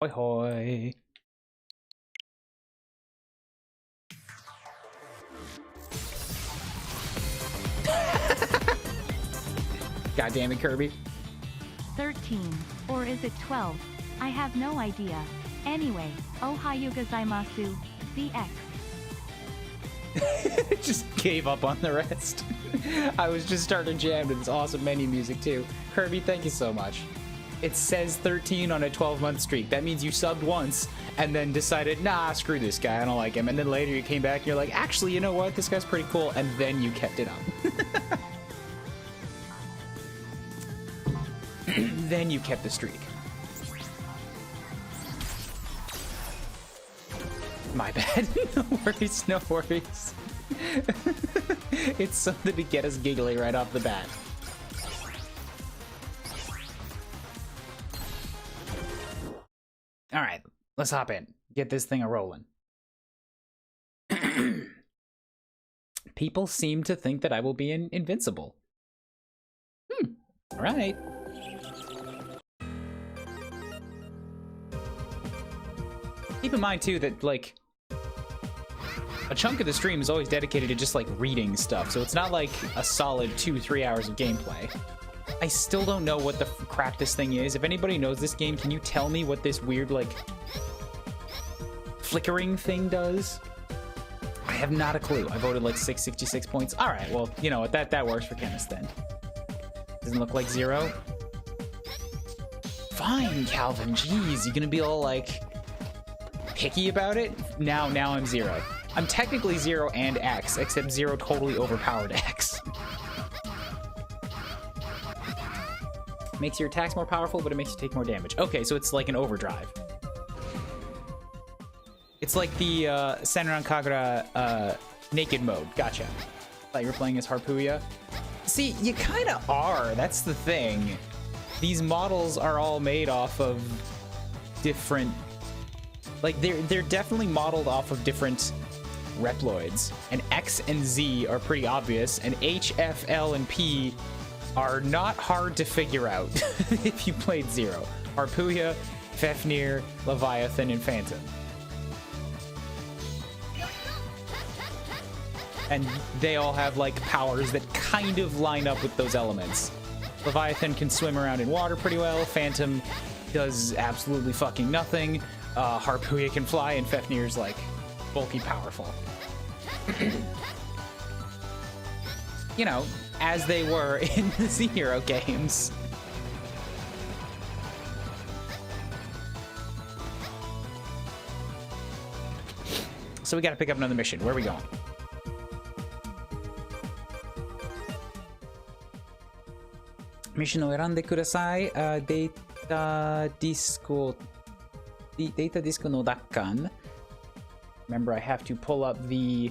Hoi hoi. God damn it, Kirby. 13. Or is it 12? I have no idea. Anyway, Ohayo gozaimasu, ZX. Just gave up on the rest. I was just starting to jam to this awesome menu music too. Kirby, thank you so much. It says 13 on a 12-month streak. That means you subbed once and then decided, nah, screw this guy, I don't like him. And then later you came back and you're like, actually, you know what? This guy's pretty cool. And then you kept it up. Then you kept the streak. My bad. No worries, no worries. It's something to get us giggly right off the bat. All right, let's hop in. Get this thing a-rolling. People seem to think that I will be invincible. All right. Keep in mind, too, that, like, a chunk of the stream is always dedicated to just, like, reading stuff, so it's not, like, a solid 2-3 hours of gameplay. I still don't know what the crap this thing is. If anybody knows this game, can you tell me what this weird, like, flickering thing does? I have not a clue. I voted, like, 666 points. All right, well, you know what? That works for Chemist, then. Doesn't look like 0. Fine, Calvin. Jeez, you gonna be all, like, picky about it? Now I'm 0. I'm technically 0 and X, except 0 totally overpowered X. Makes your attacks more powerful, but it makes you take more damage. Okay, so it's like an overdrive. It's like the Senran Kagura naked mode. Gotcha. Thought you were playing as Harpuya. See, you kind of are. That's the thing. These models are all made off of different... Like, they're definitely modeled off of different Reploids. And X and Z are pretty obvious, and H, F, L, and P are not hard to figure out if you played 0. Harpuya, Fafnir, Leviathan, and Phantom. And they all have, like, powers that kind of line up with those elements. Leviathan can swim around in water pretty well. Phantom does absolutely fucking nothing. Harpuya can fly, and Fafnir's, like, bulky powerful. You know, as they were in the Z-Hero games. So we gotta pick up another mission. Where are we going? Missionを選んでください。データディスクの奪還. Remember, I have to pull up the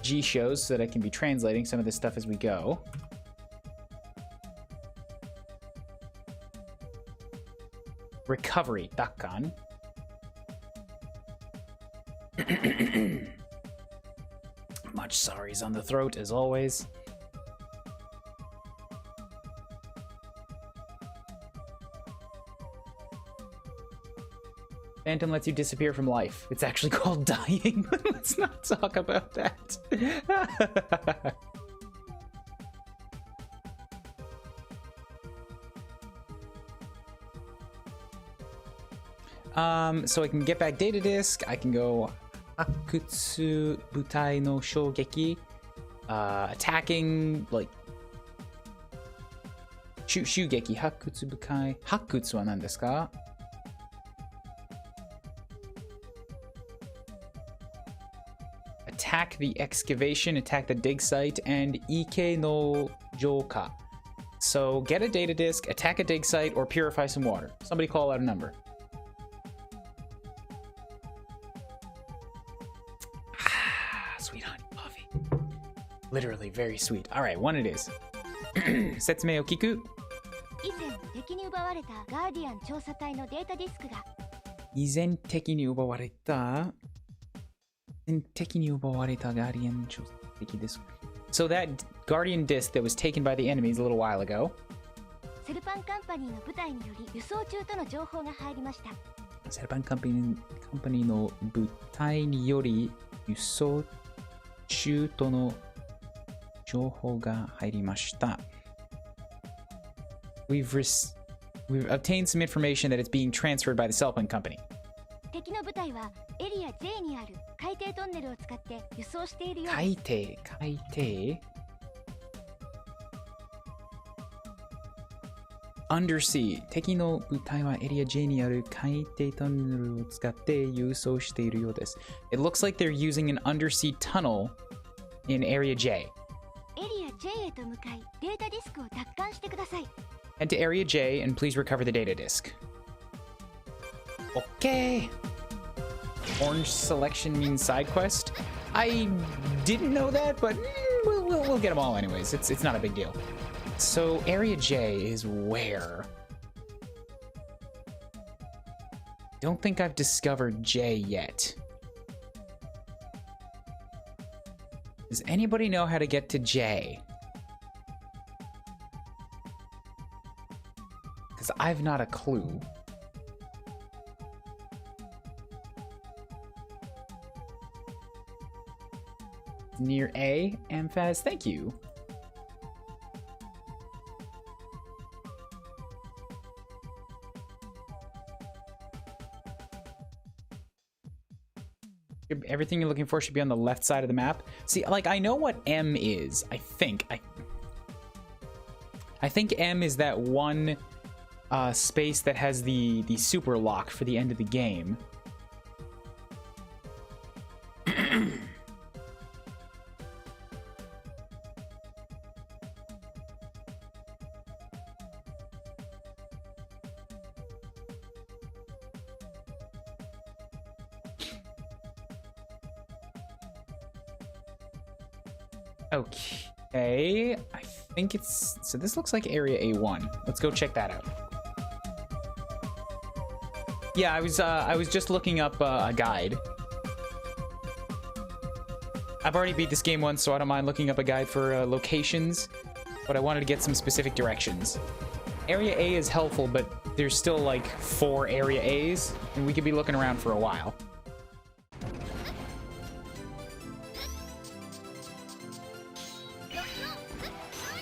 G shows so that I can be translating some of this stuff as we go. Recovery, Dakkan. Much sorries on the throat, as always. Phantom lets you disappear from life. It's actually called dying, but let's not talk about that. So I can get back data disk. I can go Hakutsu Butai no Shogeki. Attacking, like... Shugeki, Hakutsu Bukai. Hakutsu wa nan desu ka? Attack the excavation, attack the dig site, and Ike no Joka. So get a data disk, attack a dig site, or purify some water. Somebody call out a number. Sweet honey coffee. Literally very sweet. All right, one it is. Setsume o kiku. 以前敵に奪われたガーディアン調査隊のデータディスクが以前敵に奪われた Guardian disk. So that Guardian disk that was taken by the enemies a little while ago. セルパンカンパニーの部隊により輸送中との情報が入りました。セルパンカンパニーの部隊により輸送中との情報が入りました。We've obtained some information that it's being transferred by the Cellphone Company. 敵の部隊はエリア J にある海底トンネルを使って輸送しているよう海です。底 Undersea 敵の部隊はエリア J にある海底トンネルを使って輸送しているようです。It looks like they're using an undersea tunnel in Area J. エリア J へと向かいデータディスクを奪還してください。Head to Area J and please recover the data disk. Okay. Orange selection means side quest. I didn't know that, but we'll get them all anyways. It's not a big deal. So Area J is where? Don't think I've discovered J yet. Does anybody know how to get to J? Because I've not a clue. Near A, Amphaz, thank you. Everything you're looking for should be on the left side of the map. See, like, I know what M is, I think. I think M is that one space that has the super lock for the end of the game. Okay, I think it's... So this looks like Area A1. Let's go check that out. Yeah, I was just looking up a guide. I've already beat this game once, so I don't mind looking up a guide for locations, but I wanted to get some specific directions. Area A is helpful, but there's still like 4 Area A's, and we could be looking around for a while.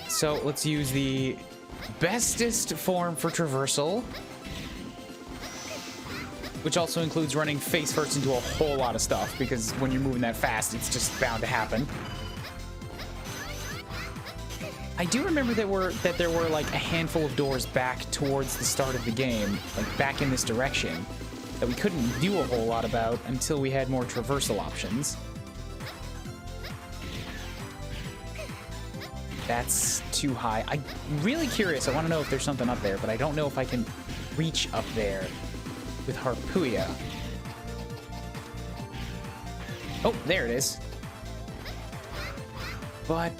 So let's use the bestest form for traversal, which also includes running face first into a whole lot of stuff, because when you're moving that fast, it's just bound to happen. I do remember that there were like a handful of doors back towards the start of the game, like back in this direction, that we couldn't do a whole lot about until we had more traversal options. That's too high. I'm really curious. I want to know if there's something up there, but I don't know if I can reach up there with Harpooia. Oh, there it is. But...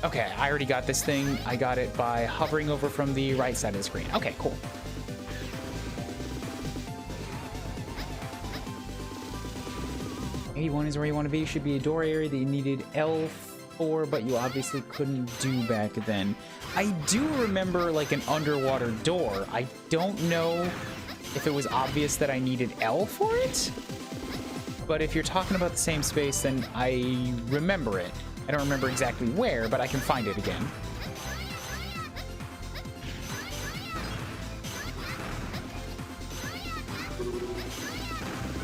Okay, I already got this thing. I got it by hovering over from the right side of the screen. Okay, cool. A1 is where you want to be. Should be a door area that you needed L4, but you obviously couldn't do back then. I do remember like an underwater door. I don't know if it was obvious that I needed L for it, but if you're talking about the same space, then I remember it. I don't remember exactly where, but I can find it again.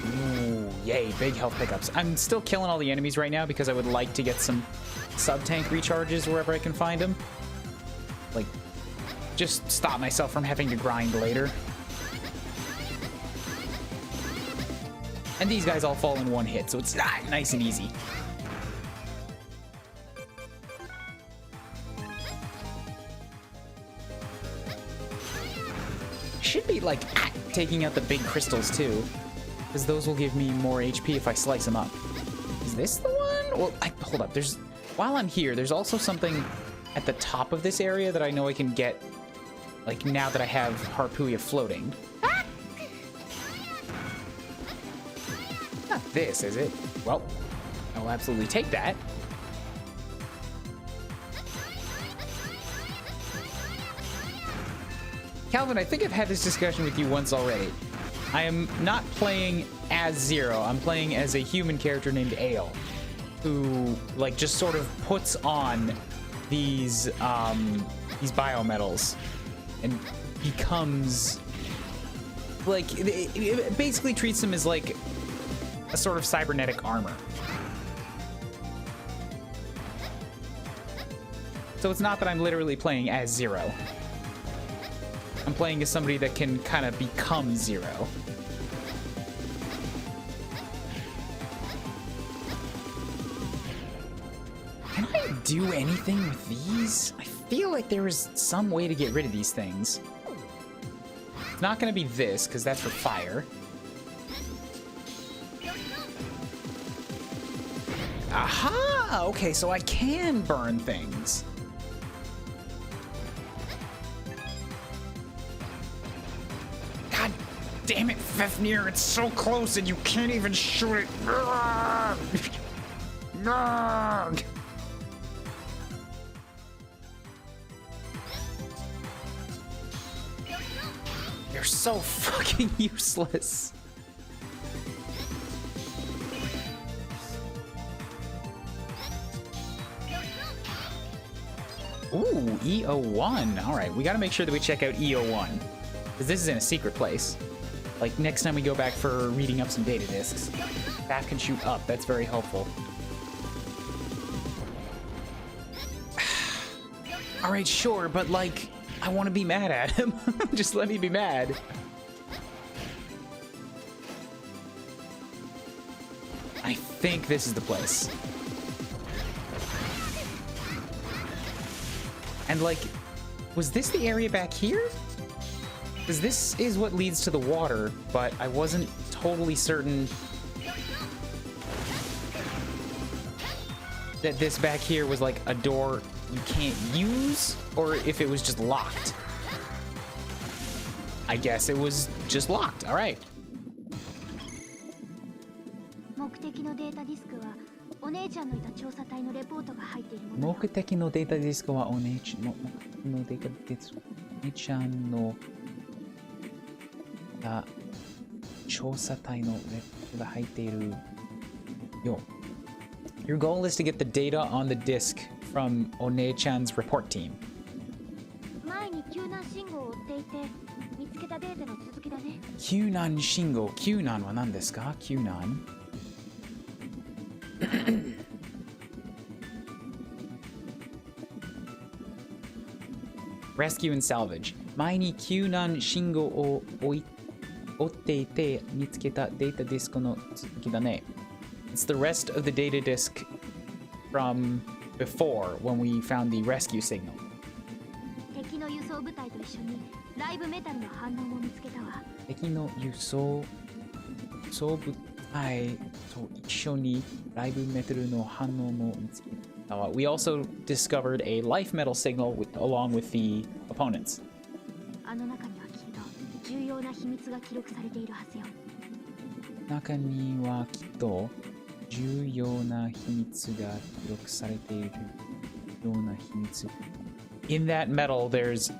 Ooh, yay, big health pickups. I'm still killing all the enemies right now because I would like to get some sub-tank recharges wherever I can find them. Like, just stop myself from having to grind later. And these guys all fall in one hit, so it's nice and easy. Should be like taking out the big crystals too, because those will give me more HP if I slice them up. Is this the one? Well, hold up. While I'm here, there's also something at the top of this area that I know I can get, like now that I have Harpooia floating. Not this, is it? Well, I'll absolutely take that. Calvin, I think I've had this discussion with you once already. I am not playing as Zero. I'm playing as a human character named Ale, who like just sort of puts on these biometals and becomes like it basically treats them as like a sort of cybernetic armor. So it's not that I'm literally playing as Zero. I'm playing as somebody that can kind of become Zero. Can I do anything with these? I feel like there is some way to get rid of these things. It's not going to be this, because that's for fire. Aha! Okay, so I can burn things. God damn it, Fafnir, it's so close and you can't even shoot it. Nerd. You're so fucking useless. Ooh, EO1. All right, we got to make sure that we check out EO1, because this is in a secret place. Like, next time we go back for reading up some data disks, that can shoot up. That's very helpful. All right, sure, but, like, I want to be mad at him. Just let me be mad. I think this is the place. And like, was this the area back here? Because this is what leads to the water, but I wasn't totally certain that this back here was like a door you can't use, or if it was just locked. I guess it was just locked. All right. 目的のデータディスクはお姉ちゃんのいた調査隊のレポートが入っているものだ。目的のデータディスクはお姉ちゃんのデータディスク、お姉ちゃんの調査隊のレポートが入っているよ。Your goal is to get the data on the disk from One-chan's report team. 前に救難信号を追っていて見つけたデータの続きだね。救難信号。救難は何ですか？救難。Rescue and salvage. 前に救難信号を追っていて見つけたデータディスクの続きだね。It's the rest of the data disk from before when we found the rescue signal. 敵の輸送部隊と一緒にライブメタルの反応も見つけたわ。敵の輸送部隊と一緒にライブメタルの反応も見つけたわ。We also discovered a life metal signal along with the opponents. あの中にはきっと重要な秘密が記録されているはずよ。中にはきっと重要な秘密が記録されているような秘密。In that metal, there's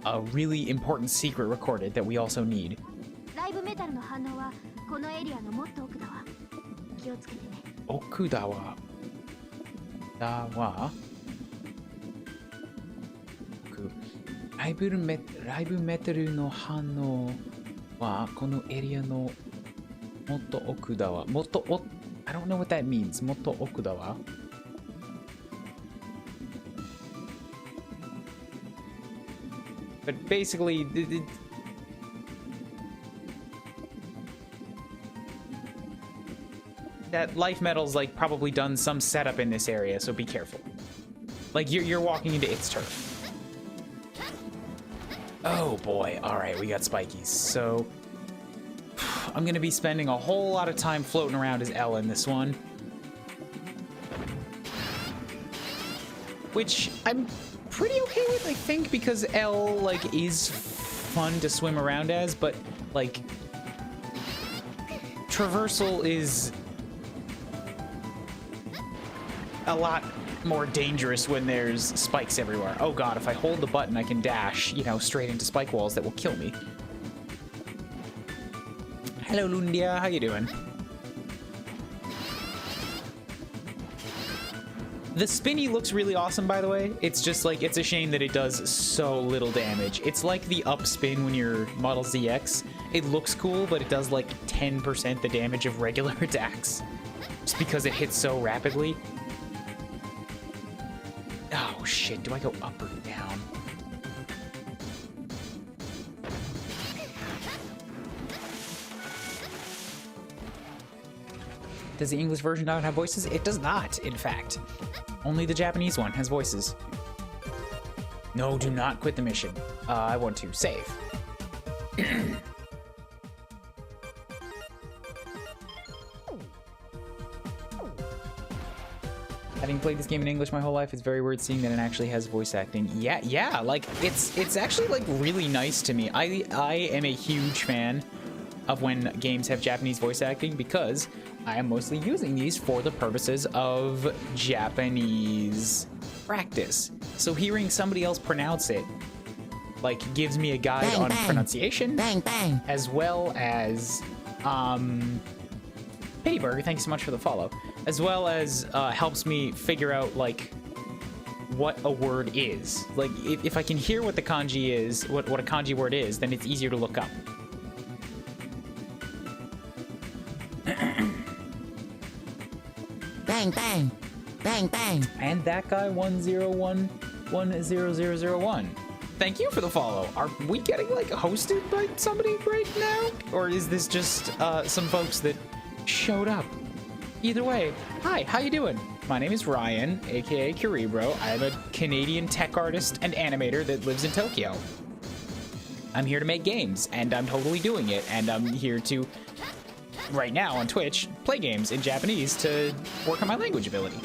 a really important secret recorded that we also need. ライブメタルの反応はこのエリアのもっと奥だわ。気をつけてね。奥だわ。奥。ライブメタルの反応はこのエリアのもっと奥だわ。I don't know what that means. もっと奥だわ。But basically, that life metal's like probably done some setup in this area, so be careful. Like you're walking into its turf. Oh boy! All right, we got spikies. So I'm gonna be spending a whole lot of time floating around as L in this one, which I'm pretty okay with, I think, because L like is fun to swim around as, but like traversal is a lot more dangerous when there's spikes everywhere. Oh god, if I hold the button I can dash, you know, straight into spike walls that will kill me. Hello, Lundia. How you doing? The spinny looks really awesome, by the way. It's just like, it's a shame that it does so little damage. It's like the up spin when you're Model ZX. It looks cool, but it does like 10% the damage of regular attacks. Just because it hits so rapidly. Oh shit, do I go up or down? Does the English version not have voices? It does not, in fact. Only the Japanese one has voices. No, do not quit the mission. I want to save. Having played this game in English my whole life, it's very weird seeing that it actually has voice acting. Yeah, like, it's actually, like, really nice to me. I am a huge fan of when games have Japanese voice acting because I am mostly using these for the purposes of Japanese practice. So hearing somebody else pronounce it, like, gives me a guide on pronunciation, as well as, Pittyburger, thanks so much for the follow, as well as helps me figure out, like, what a word is. Like, if I can hear what the kanji is, what a kanji word is, then it's easier to look up. Bang, bang. Bang, bang. And that guy 101100001. Thank you for the follow. Are we getting, like, hosted by somebody right now? Or is this just some folks that showed up? Either way, hi, how you doing? My name is Ryan, aka Kuuribro. I'm a Canadian tech artist and animator that lives in Tokyo. I'm here to make games, and I'm totally doing it, and I'm here to, right now on Twitch, play games in Japanese to work on my language ability.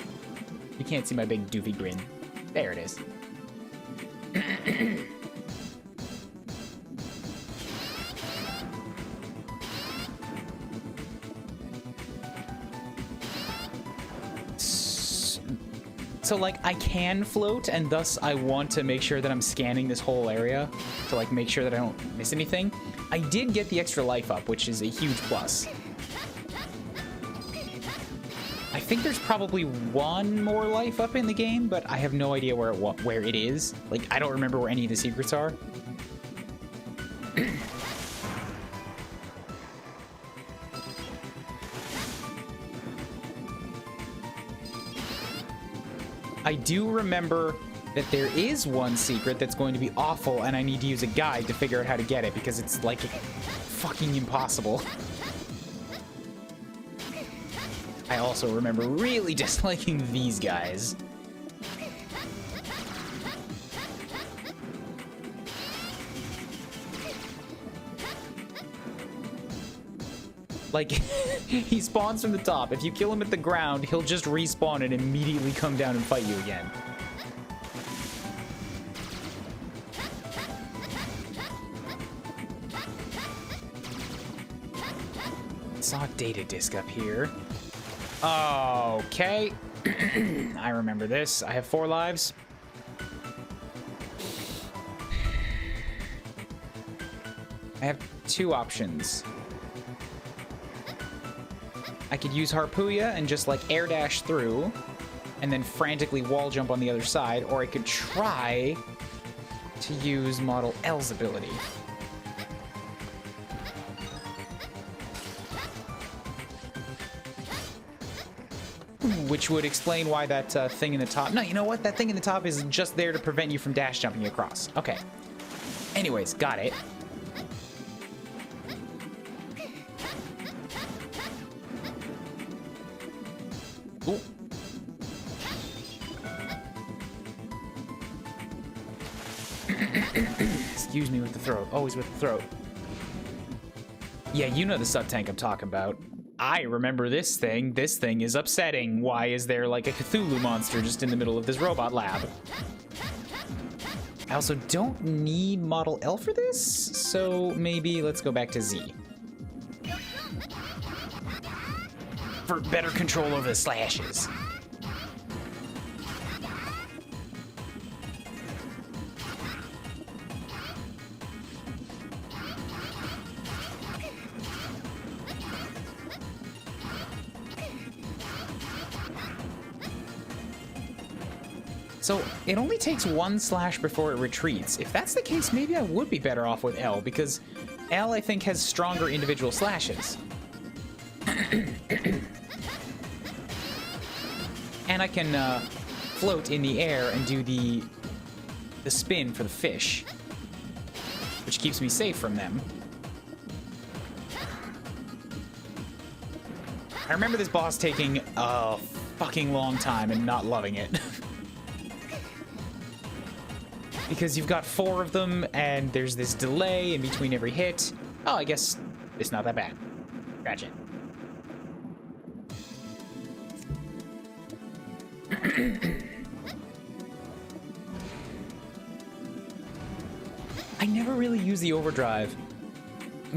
You can't see my big doofy grin. There it is. So, like, I can float, and thus I want to make sure that I'm scanning this whole area to, like, make sure that I don't miss anything. I did get the extra life up, which is a huge plus. I think there's probably one more life up in the game, but I have no idea where it is. Like, I don't remember where any of the secrets are. I do remember that there is one secret that's going to be awful, and I need to use a guide to figure out how to get it, because it's, like, fucking impossible. I also remember really disliking these guys. Like, he spawns from the top. If you kill him at the ground, he'll just respawn and immediately come down and fight you again. Saw a data disk up here. Okay. I remember this. I have 4 lives. I have 2 options. I could use Harpooya and just, like, air dash through and then frantically wall jump on the other side, or I could try to use Model L's ability. Which would explain why that thing in the top... No, you know what? That thing in the top is just there to prevent you from dash jumping across. Okay. Anyways, got it. Ooh. Excuse me with the throat. Always with the throat. Yeah, you know the sub-tank I'm talking about. I remember this thing. This thing is upsetting. Why is there, like, a Cthulhu monster just in the middle of this robot lab? I also don't need Model L for this, so maybe let's go back to Z. For better control over the slashes. So it only takes one slash before it retreats. If that's the case, maybe I would be better off with L, because L, I think, has stronger individual slashes. And I can float in the air and do the spin for the fish, which keeps me safe from them. I remember this boss taking a fucking long time and not loving it. Because you've got 4 of them, and there's this delay in between every hit. Oh, I guess it's not that bad. Scratch it. I never really use the overdrive.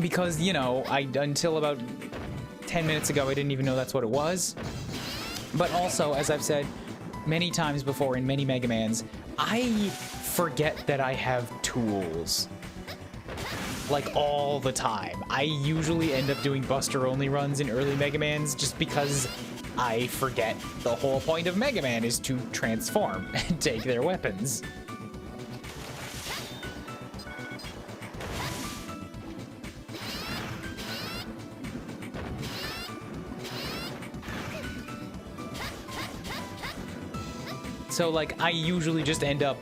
Because, you know, until about 10 minutes ago, I didn't even know that's what it was. But also, as I've said many times before in many Mega Mans, I forget that I have tools. Like, all the time. I usually end up doing Buster-only runs in early Mega Mans just because I forget the whole point of Mega Man is to transform and take their weapons. So, like, I usually just end up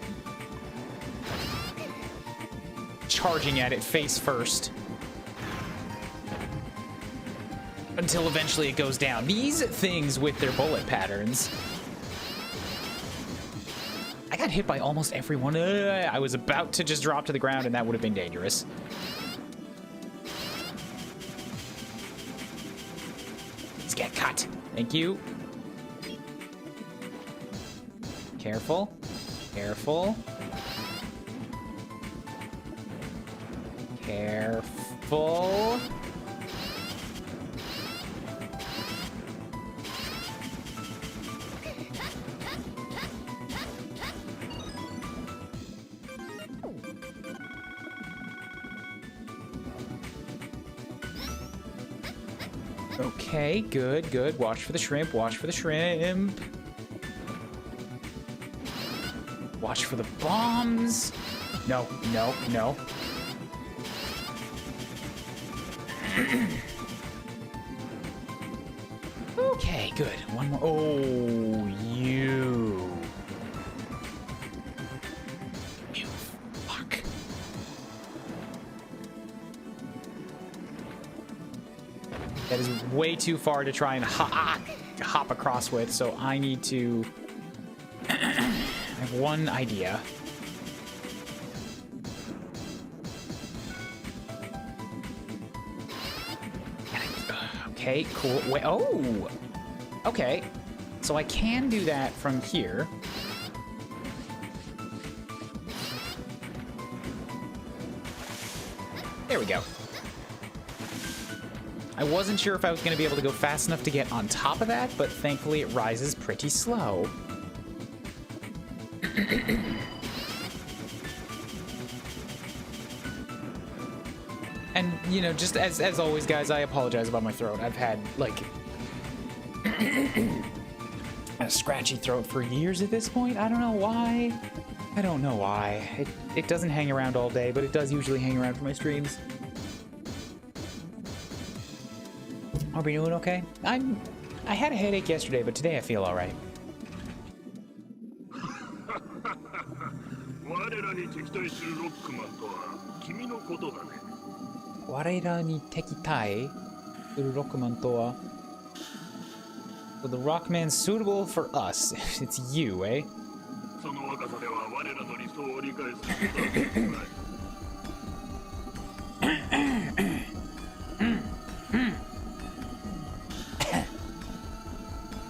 charging at it face first until eventually it goes down. These things with their bullet patterns. I got hit by almost every one. I was about to just drop to the ground and that would have been dangerous. Let's get cut. Thank you. Careful. Careful. Careful. Okay, good, good. Watch for the shrimp, watch for the shrimp. Watch for the bombs. No, no, no. Okay, good. One more. Oh, you. You fuck. That is way too far to try and hop across with, so I need to... I have one idea. Okay, cool. Wait, oh! Okay. So I can do that from here. There we go. I wasn't sure if I was going to be able to go fast enough to get on top of that, but thankfully it rises pretty slow. And, you know, just as always, guys, I apologize about my throat. I've had, like, a scratchy throat for years at this point. I don't know why. I don't know why. It doesn't hang around all day, but it does usually hang around for my streams. Are we doing okay? I had a headache yesterday, but today I feel all right. So the Rockman's suitable for us. It's you, eh?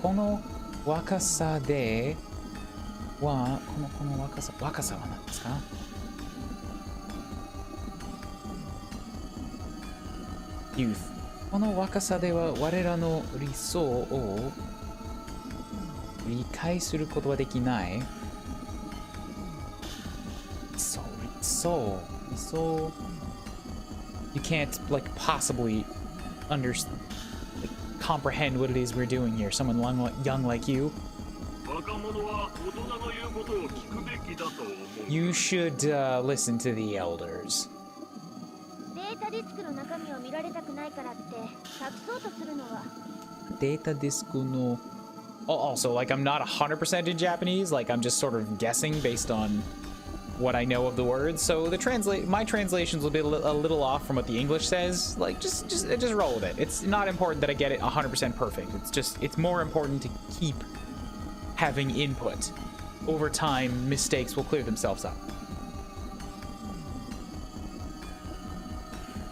Kono wakasa de wa kono wakasa wa nan desu ka? Youth. この若さでは我らの理想を理解することはできない。理想。You can't like possibly understand, like, comprehend what it is we're doing here. Someone young like you. You should listen to the elders. データディスクの中身を見られたくないからって隠そうとするのは。Data disc no. Also, like, I'm not 100% in Japanese. Like, I'm just sort of guessing based on what I know of the words. So my translations will be a little off from what the English says. Like, just roll with it. It's not important that I get it 100% perfect. It's more important to keep having input. Over time, mistakes will clear themselves up.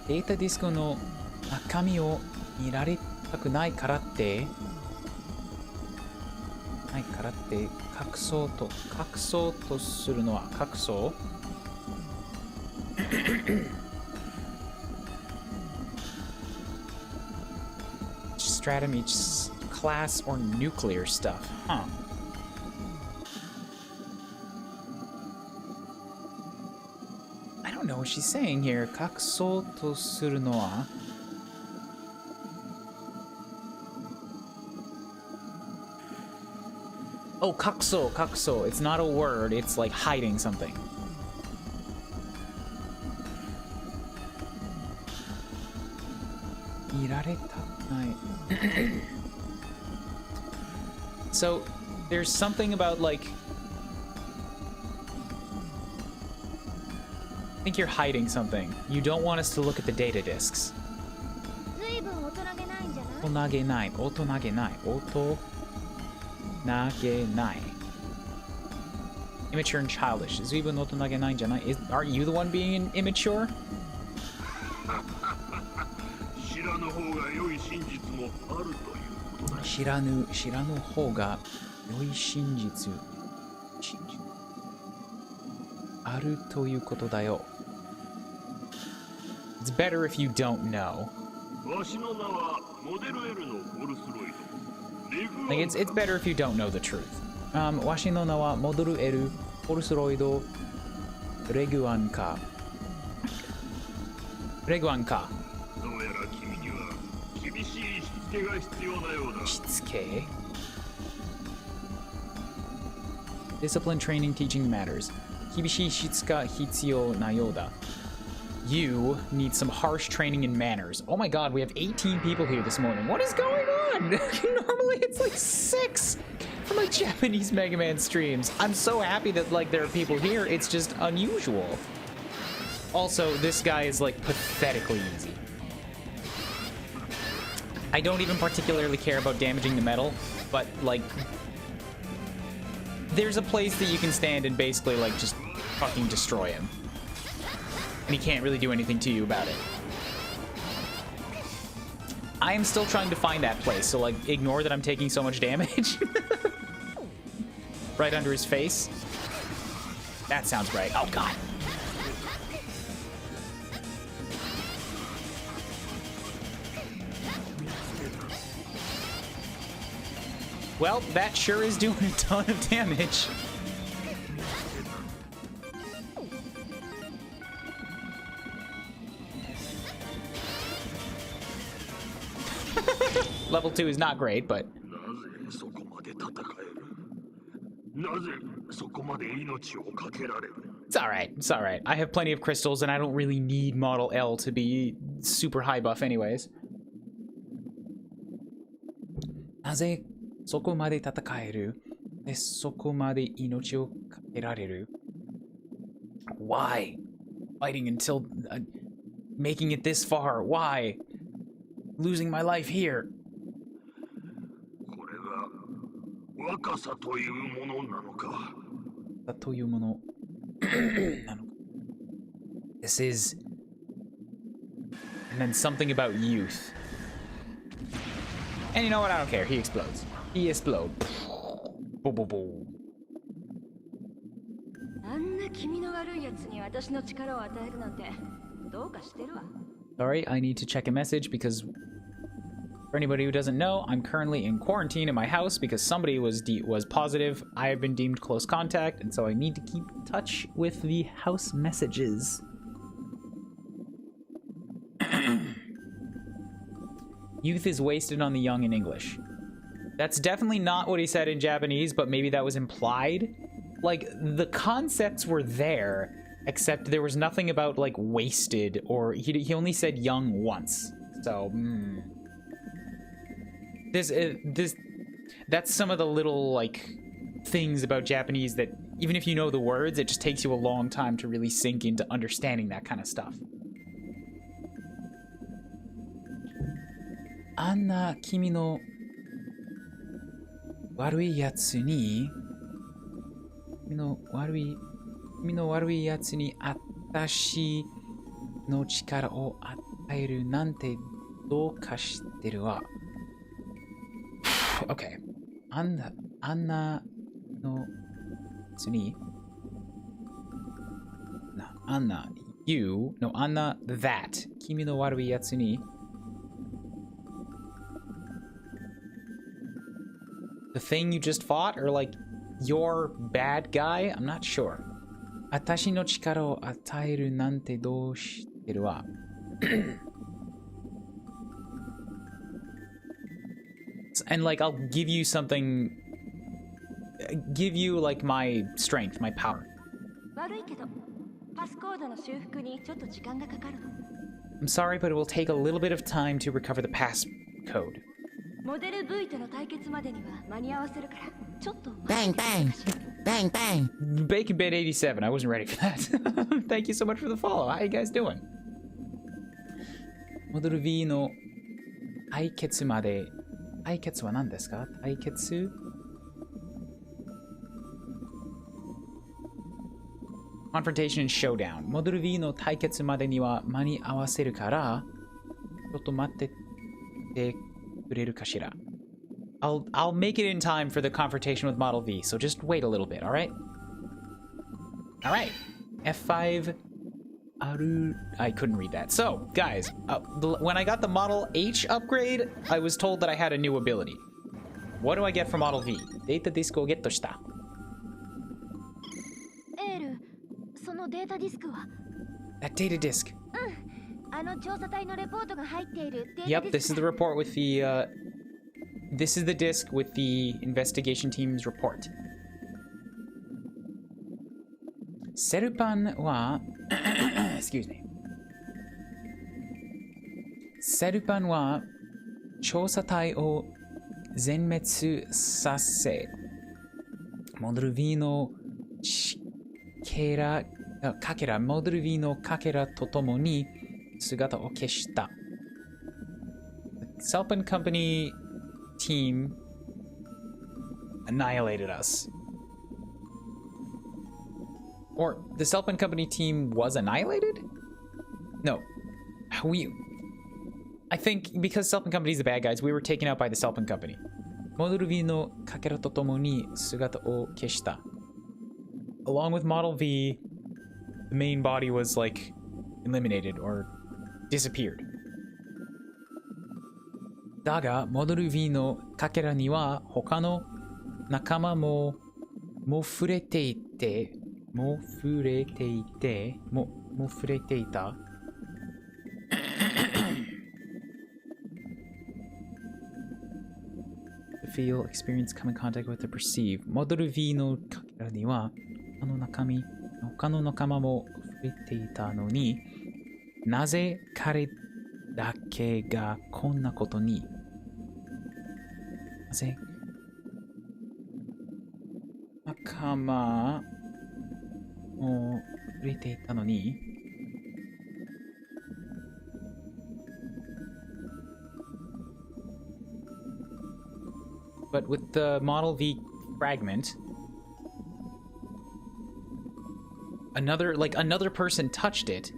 Data disc no nakami o miraretaku nai kara tte ないからって隠そうとするのは隠そうstratum each class or nuclear stuff. Huh. I don't know what she's saying here. 隠そうとするのはOh, kakso. It's not a word, it's like hiding something. So, there's something about, like... I think you're hiding something. You don't want us to look at the data disks. 随分大人げないんじゃない？大人げない。大人げない。Immature and childish. Aren't you the one being immature? It's better if you don't know. Like, it's better if you don't know the truth. Washi no na wa modoru eru Polsroid Reguan ka. Shitsuke. Discipline, training, teaching matters. Kibishii shitsuka hitsuyou na youda. You need some harsh training and manners. Oh my god, we have 18 people here this morning. What is going on? Normally it's like 6 for my Japanese Mega Man streams. I'm so happy that, like, there are people here. It's just unusual. Also, this guy is, like, pathetically easy. I don't even particularly care about damaging the metal, but, like, there's a place that you can stand and basically, like, just fucking destroy him. And he can't really do anything to you about it. I am still trying to find that place, so, like, ignore that I'm taking so much damage. Right under his face. That sounds right. Oh, God. Well, that sure is doing a ton of damage. Level 2 is not great, but... It's alright, it's alright. I have plenty of crystals, and I don't really need Model L to be super high buff anyways. なぜそこまで戦える？そこまで命をかけられる？ Why? Fighting until... making it this far. Why? Losing my life here. This is... And then something about youth. And you know what? I don't care. He explodes. He explodes. Boom, boom, boom. Sorry, I need to check a message because... For anybody who doesn't know, I'm currently in quarantine in my house because somebody was positive. I have been deemed close contact, and so I need to keep in touch with the house messages. Youth is wasted on the young in English. That's definitely not what he said in Japanese, but maybe that was implied. Like, the concepts were there, except there was nothing about, like, wasted, or he only said young once. So, that's some of the little, like, things about Japanese that, even if you know the words, it just takes you a long time to really sink into understanding that kind of stuff. Anna, kimi no warui yatsu ni... Kimi no warui yatsu ni atashi no chikara o ataeru nante dou ka shitteru wa. Okay. Anna no yatsu ni... No, Anna, you... No, Anna, that. Kimi no warui yatsu ni... The thing you just fought, or like your bad guy? I'm not sure. Atashi no chikara o ataeru nante dou shitteru wa. And like, I'll give you something, give you like my strength, my power. I'm sorry, but it will take a little bit of time to recover the passcode. Bang, bang. Bang, bang. Bacon Bed 87, I wasn't ready for that. Thank you so much for the follow. How you guys doing? Model V no taiketsu made. Taiketsu wa nan desu ka? Taiketsu? Confrontation and showdown. Model V no taiketsu made ni wa mani awaseru kara, chotto matte te kureru kashira. I'll make it in time for the confrontation with Model V, so just wait a little bit, alright? Alright. F5 Aru... I couldn't read that. So, guys, when I got the Model H upgrade, I was told that I had a new ability. What do I get from Model V? Data disk o getto shita. That data disk. Yep, this is the report with the, this is the disc with the investigation team's report. Serupan wa... Excuse me. Serupan wa... Chousatai o zenmetsu sase. Model V no... Kakera... Model V no kakera to tomo ni... Sugata o keshita. The Selpan Company team annihilated us. Or the Selpan Company team was annihilated? No. I think because Selpan Company is the bad guys, we were taken out by the Selpan Company. Model V no kakera to tomo ni sugata o keshita. Along with Model V, the main body was like eliminated or disappeared. Daga, Model V no kakera ni wa hoka no nakama mo furete ite feel, experience, come in contact with, or perceive. Model V no kakera ni wa hoka no nakama mo furete ita no ni naze kare dake ga konna koto ni naze nakama mo furete ita no ni but with the Model V fragment, another person touched it.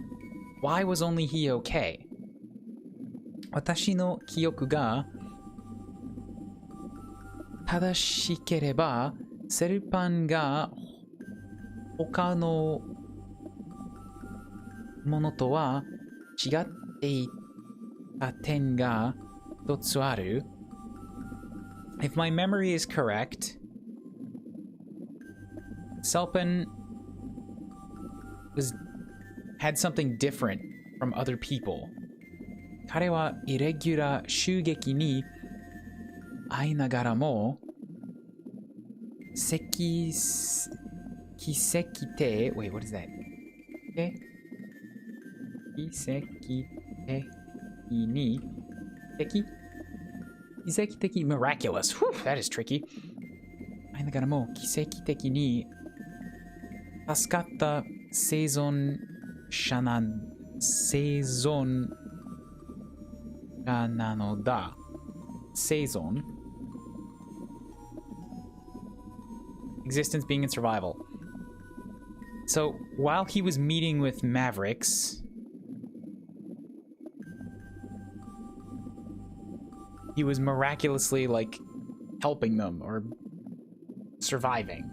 Why was only he okay? Watashi no kiyoku ga tadashikereba, Serupan ga hoka no mono to wa chigatte ita ten ga hitotsu aru. If my memory is correct, Selpan had something different from other people. Kare wa irregular shugeki ni 会いながらも、奇跡的、wait, what is that? 奇跡的に、奇跡的 miraculous. Whew, that is tricky. 会いながらも奇跡的に助かった生存者なのだ。生存 existence, being, and survival. So while he was meeting with Mavericks, he was miraculously like helping them or surviving.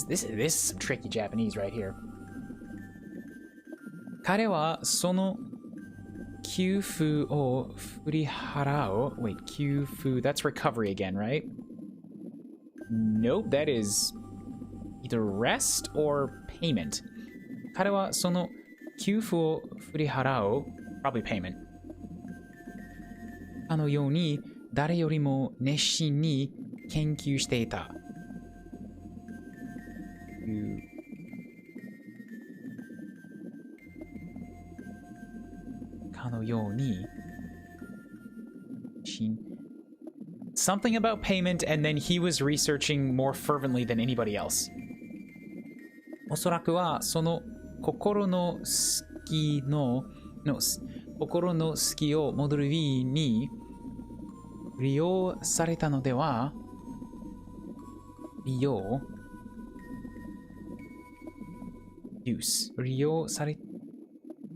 This is some tricky Japanese right here. 彼はその給付を振り払う。Wait, 給付, that's recovery again, right? Nope, that is either rest or payment. 彼はその給付を振り払う。Probably payment. あのように誰よりも熱心に研究していた。かのようにsomething about payment, and then he was researching more fervently than anybody else. おそらくはその心の隙をモデル V に利用されたのでは利用され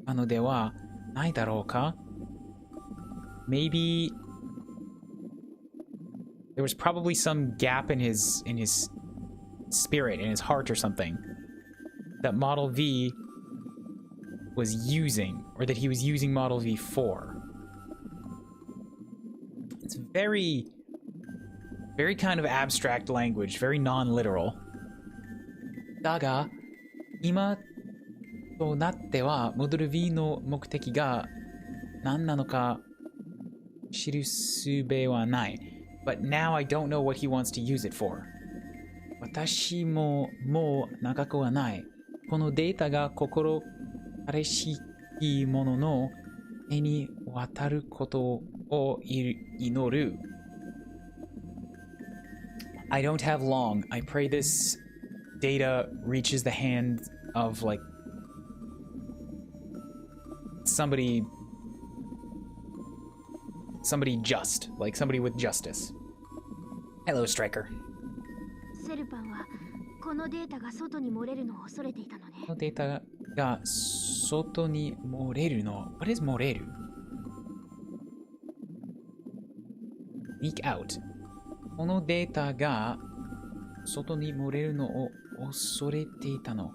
たのではないだろうか Maybe there was probably some gap in his spirit, in his heart or something that Model V was using, or that he was using Model V for. It's very, very kind of abstract language, very non-literal. だが、今となっては、モデル V の目的が何なのか知るすべはない。But now I don't know what he wants to use it for. 私ももう長くはない。このデータが心彼しきものの手に渡ることを祈る。I don't have long. I pray this data reaches the hand of like somebody just, like somebody with justice. Hello, Striker. セルパンはこのデータが外に漏れるのを恐れていたのね。このデータが外に漏れるの。What is 漏れる? Leak out. このデータが外に漏れるのを恐れていたの。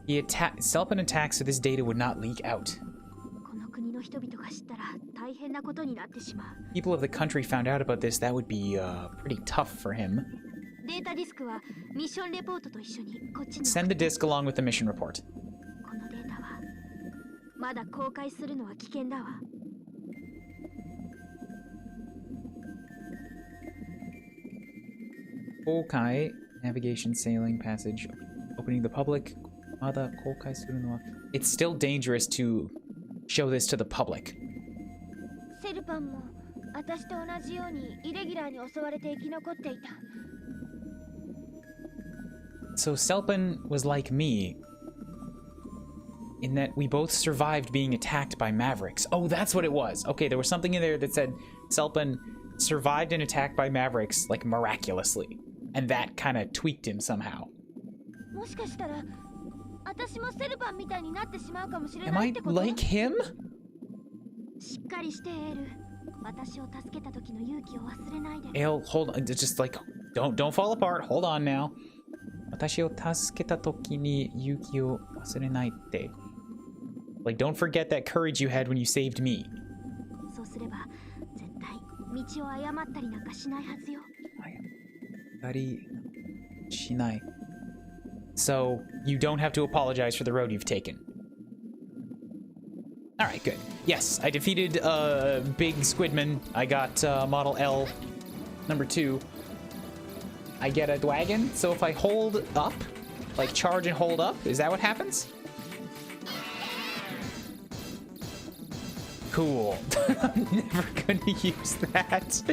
Self-an attack so this data would not leak out. この国の人々が知ったら大変なことになってしまう。People of the country found out about this, that would be pretty tough for him. データディスクはミッションレポートと一緒にこっちに。Send the disk along with the mission report. このデータはまだ公開するのは危険だわ。公開 navigation, sailing, passage, opening the public. まだ公開するのは It's still dangerous to show this to the public. セルパンも私と同じようにイレギュラーに襲われて生き残っていた。So Selpan was like me in that we both survived being attacked by Mavericks. Oh, that's what it was. Okay, there was something in there that said Selpan survived an attack by Mavericks like miraculously, and that kind of tweaked him somehow. もしかしたら私もセルパンみたいになってしまうかもしれ Am ない I ってこと？ like him? しっかりしてエール。私を助けた時の勇気を忘れないで。 Ale, hold on. Just like, don't fall apart. Hold on now. 私を助けた時に勇気を忘れないって。Like, don't forget that courage you had when you saved me. そうすれば絶対道を誤ったりなんかしないはずよ。しない。So, you don't have to apologize for the road you've taken. Alright, good. Yes, I defeated Big Squidman. I got Model L Number 2, I get a wagon. So if I hold up, like charge and hold up, is that what happens? Cool. I'm never gonna use that.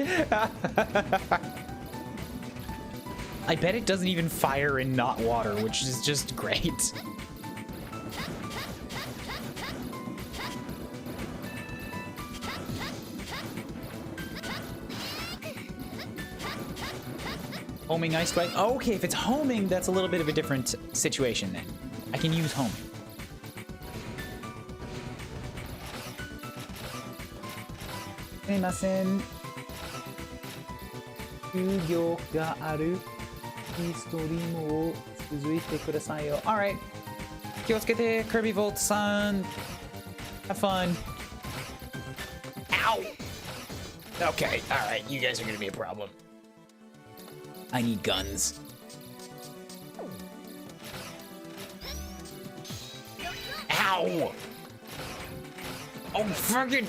I bet it doesn't even fire in not water, which is just great. Homing ice strike. Oh, okay, if it's homing, that's a little bit of a different situation then. I can use homing. Sumimasen. 休業があるストリームを続いてくださいよ。Alright. 気をつけて、Kirby Volt さん。Have fun. Ow! Okay, alright, you guys are gonna be a problem. I need guns. Ow! Oh, fucking...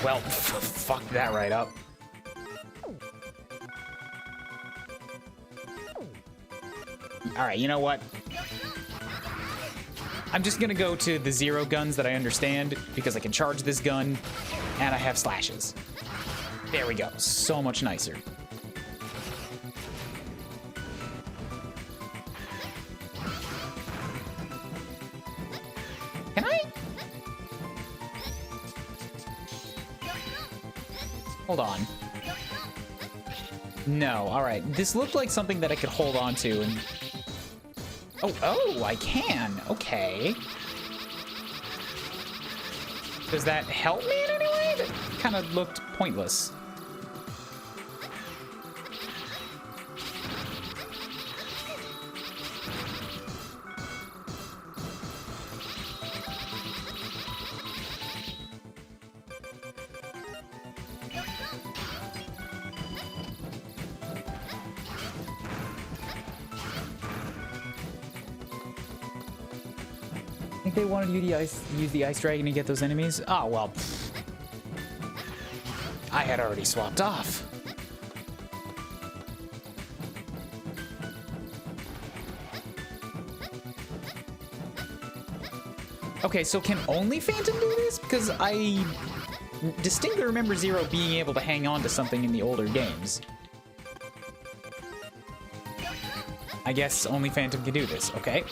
Well, fuck that right up. Alright, you know what? I'm just gonna go to the 0 guns that I understand, because I can charge this gun, and I have slashes. There we go. So much nicer. Can I? Hold on. No, alright. This looked like something that I could hold on to and... Oh, I can. Okay. Does that help me in any way? That kind of looked pointless. I think they wanted you to use the ice dragon to get those enemies. Oh, well. Pfft. I had already swapped off. Okay, so can only Phantom do this? Because I distinctly remember Zero being able to hang on to something in the older games. I guess only Phantom can do this, okay.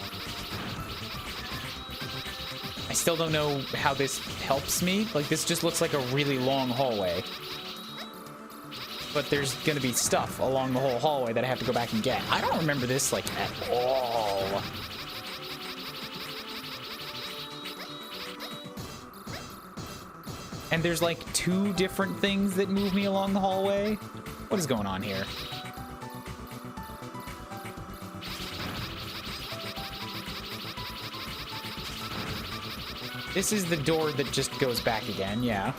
I still don't know how this helps me. Like, this just looks like a really long hallway. But there's gonna be stuff along the whole hallway that I have to go back and get. I don't remember this, like, at all. And there's, like, 2 different things that move me along the hallway. What is going on here? This is the door that just goes back again, yeah.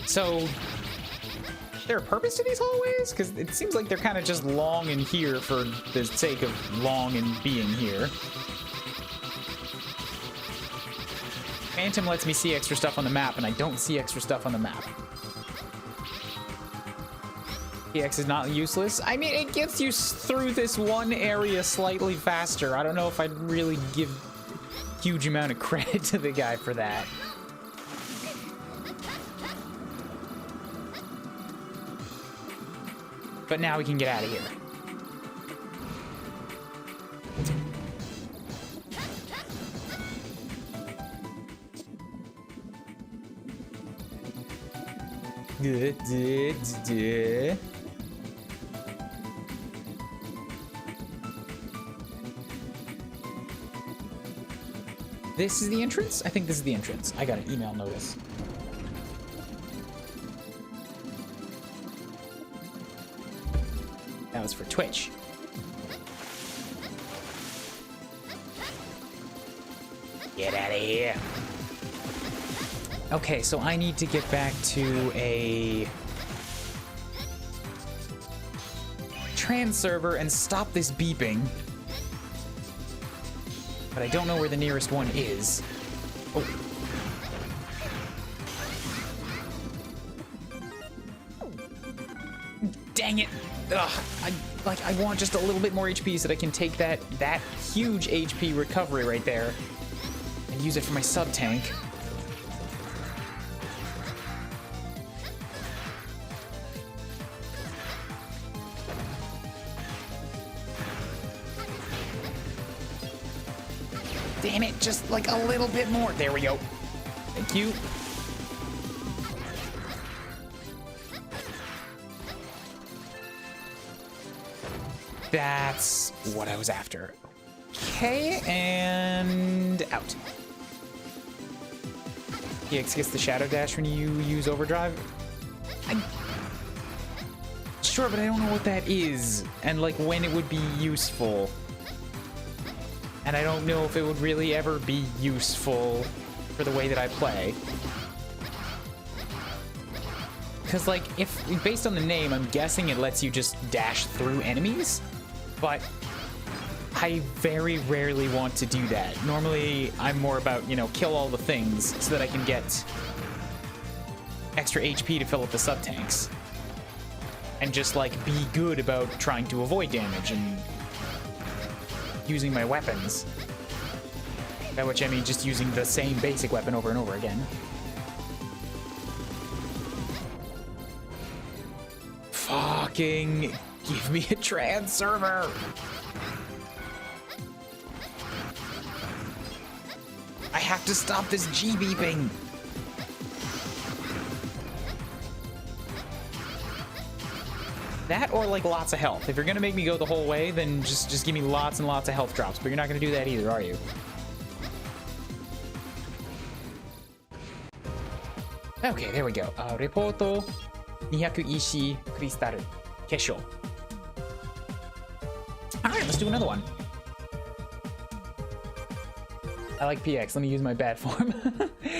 So, is there a purpose to these hallways? Because it seems like they're kind of just long in here for the sake of long and being here. Phantom lets me see extra stuff on the map, and I don't see extra stuff on the map. ZX is not useless. I mean, it gets you through this one area slightly faster. I don't know if I'd really give a huge amount of credit to the guy for that. But now we can get out of here. This is the entrance? I think this is the entrance. I got an email notice. That was for Twitch. Get out of here. Okay, so I need to get back to a trans server and stop this beeping. But I don't know where the nearest one is. Oh. Dang it! Ugh, I want just a little bit more HP so that I can take that huge HP recovery right there and use it for my sub tank. Damn it, just like a little bit more. There we go. Thank you. That's what I was after. Okay, and out. EX gets the shadow dash when you use overdrive. Sure, but I don't know what that is and like when it would be useful. And I don't know if it would really ever be useful for the way that I play. Because, like, if based on the name, I'm guessing it lets you just dash through enemies. But I very rarely want to do that. Normally, I'm more about, you know, kill all the things so that I can get extra HP to fill up the sub-tanks. And just, like, be good about trying to avoid damage and using my weapons. By which I mean just using the same basic weapon over and over again. Fucking give me a trans server! I have to stop this G beeping! That or like lots of health. If you're gonna make me go the whole way, then just give me lots and lots of health drops. But you're not gonna do that either, are you? Okay, there we go. Reporto 200 石 crystal kesho. All right, let's do another one. I like PX. Let me use my bad form.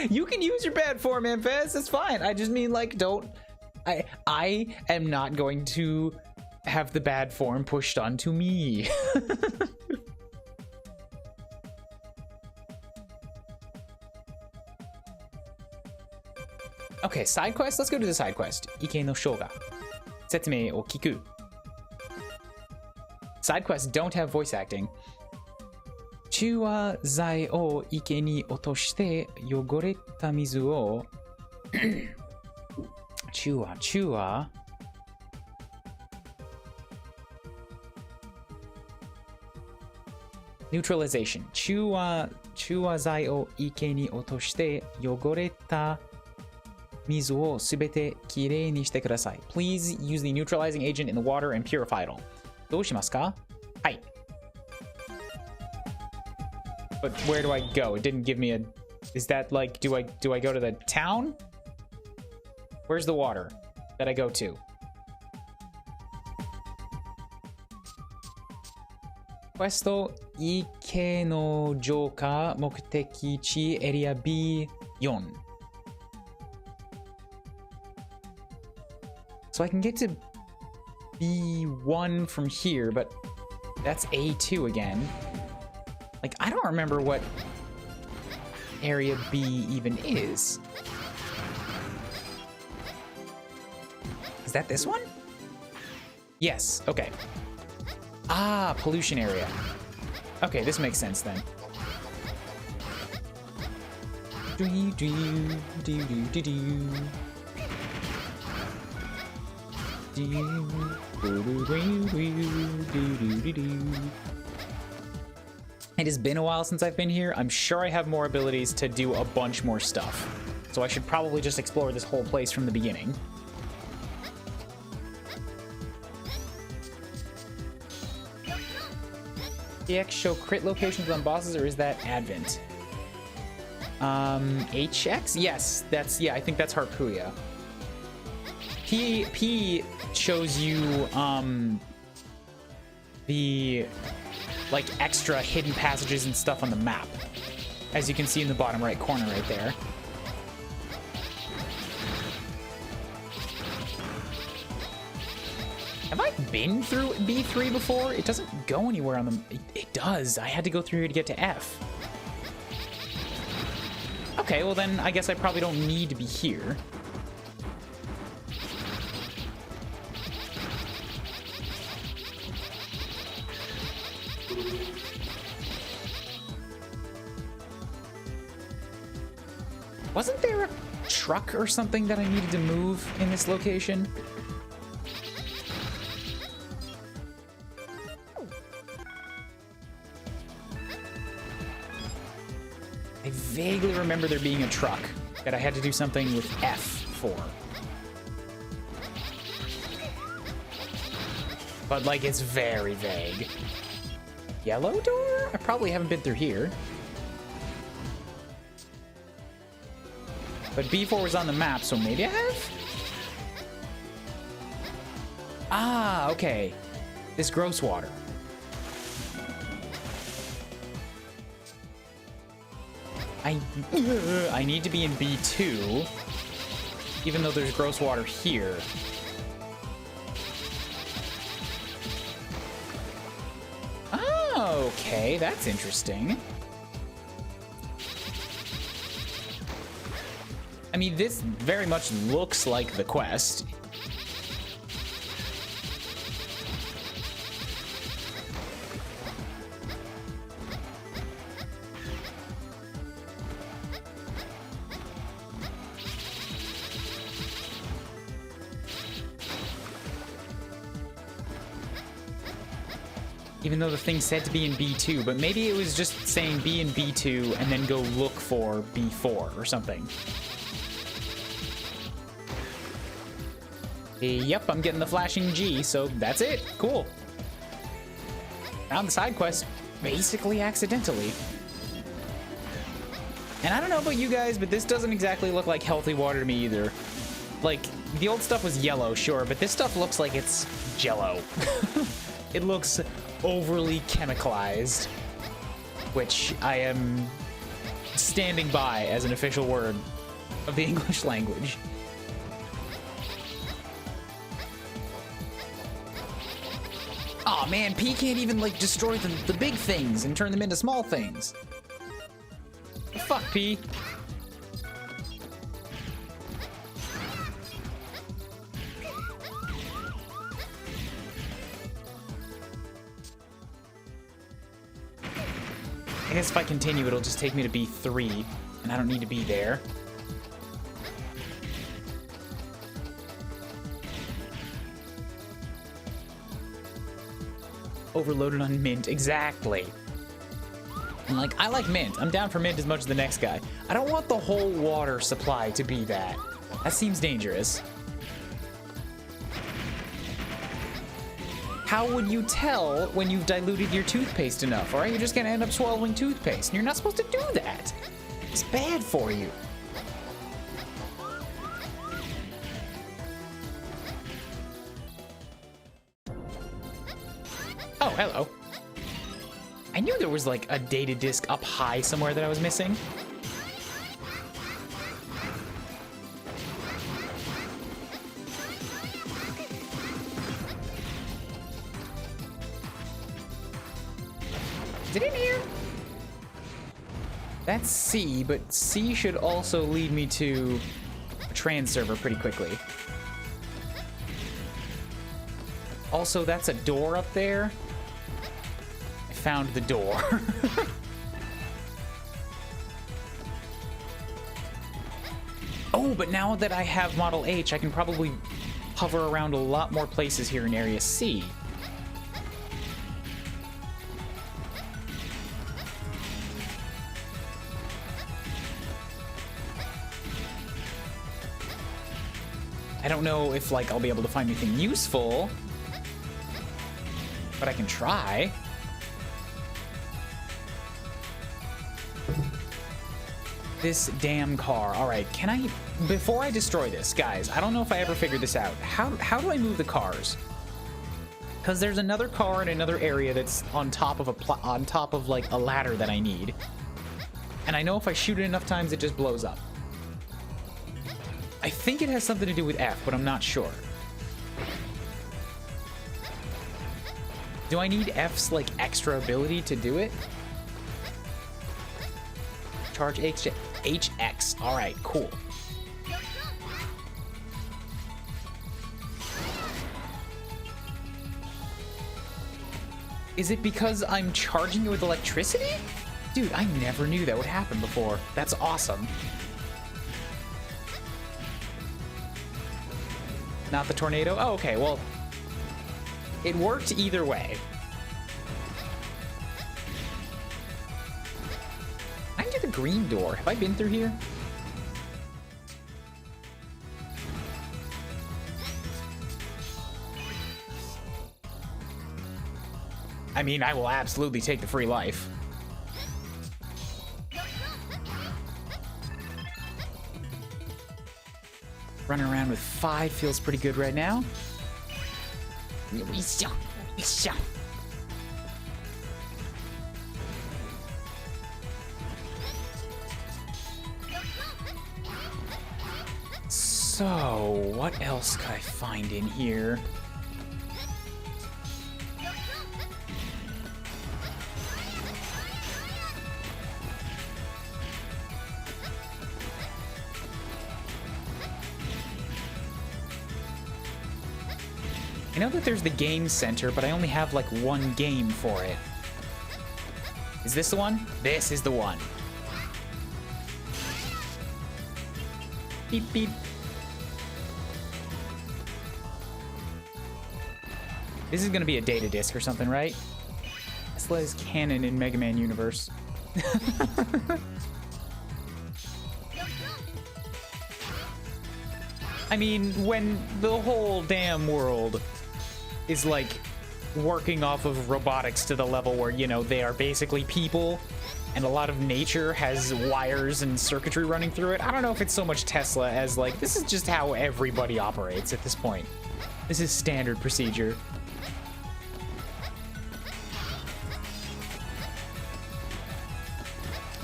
You can use your bad form, Amphez. That's fine. I just mean like don't. I am not going to have the bad form pushed onto me. Okay, side quest. Let's go to the side quest. Ike no Shoga. Setsume o kiku. Side quests don't have voice acting. Chuwa zai o ike ni otoshite yogoreta mizu o Chua. Neutralization. Chua zai o ike ni otoshite yogoreta mizu o subete kirei ni shite kudasai. Please use the neutralizing agent in the water and purify it all. Dou shimasu ka? Hai. But where do I go? It didn't give me a... Is that like... Do I go to the town? Where's the water that I go to? Questo Ike no Joka Mokuteki Area B4. So I can get to B1 from here, but that's A2 again. Like, I don't remember what Area B even is. Is that this one? Yes, okay. Ah, pollution area. Okay, this makes sense then. It has been a while since I've been here. I'm sure I have more abilities to do a bunch more stuff. So I should probably just explore this whole place from the beginning. DX show crit locations on bosses, or is that Advent? HX? Yes, I think that's Harpuya. P shows you, the, like, extra hidden passages and stuff on the map. As you can see in the bottom right corner right there. Have I been through B3 before? It doesn't go anywhere on the... It does. I had to go through here to get to F. Okay, well then I guess I probably don't need to be here. Wasn't there a truck or something that I needed to move in this location? I vaguely remember there being a truck that I had to do something with F for. But, like, it's very vague. Yellow door? I probably haven't been through here. But B4 was on the map, so maybe I have? Ah, okay. This gross water. I need to be in B2, even though there's gross water here. Oh, okay, that's interesting. I mean, this very much looks like the quest. Even though the thing said to be in B2, but maybe it was just saying be in B2 and then go look for B4 or something. Yep, I'm getting the flashing G, so that's it. Cool. Found the side quest basically accidentally. And I don't know about you guys, but this doesn't exactly look like healthy water to me either. Like, the old stuff was yellow, sure, but this stuff looks like it's Jello. It looks overly chemicalized, which I am standing by as an official word of the English language. Aw, man, P can't even, like, destroy the big things and turn them into small things. Fuck, P. I guess if I continue, it'll just take me to B3, and I don't need to be there. Overloaded on mint, exactly. And like, I like mint. I'm down for mint as much as the next guy. I don't want the whole water supply to be that. That seems dangerous. How would you tell when you've diluted your toothpaste enough? Or are you just gonna end up swallowing toothpaste? And you're not supposed to do that. It's bad for you. Oh, hello. I knew there was like a data disk up high somewhere that I was missing. Is it in here? That's C, but C should also lead me to a trans server pretty quickly. Also, that's a door up there. I found the door. Oh, but now that I have Model H, I can probably hover around a lot more places here in Area C. I don't know if, like, I'll be able to find anything useful, but I can try. This damn car. All right, can I, before I destroy this, guys, I don't know if I ever figured this out. How do I move the cars? Because there's another car in another area that's on top of like a ladder that I need. And I know if I shoot it enough times, it just blows up. I think it has something to do with F, but I'm not sure. Do I need F's like extra ability to do it? Charge HX. All right, cool. Is it because I'm charging it with electricity? Dude, I never knew that would happen before. That's awesome. Not the tornado? Oh, okay, well, it worked either way. I can do the green door. Have I been through here? I mean, I will absolutely take the free life. Running around with 5 feels pretty good right now. So, what else could I find in here? I know that there's the game center, but I only have like 1 game for it. Is this the one? This is the one. Beep, beep. This is gonna be a data disk or something, right? Tesla is canon in Mega Man universe. I mean, when the whole damn world is like working off of robotics to the level where, you know, they are basically people and a lot of nature has wires and circuitry running through it. I don't know if it's so much Tesla as like, this is just how everybody operates at this point. This is standard procedure.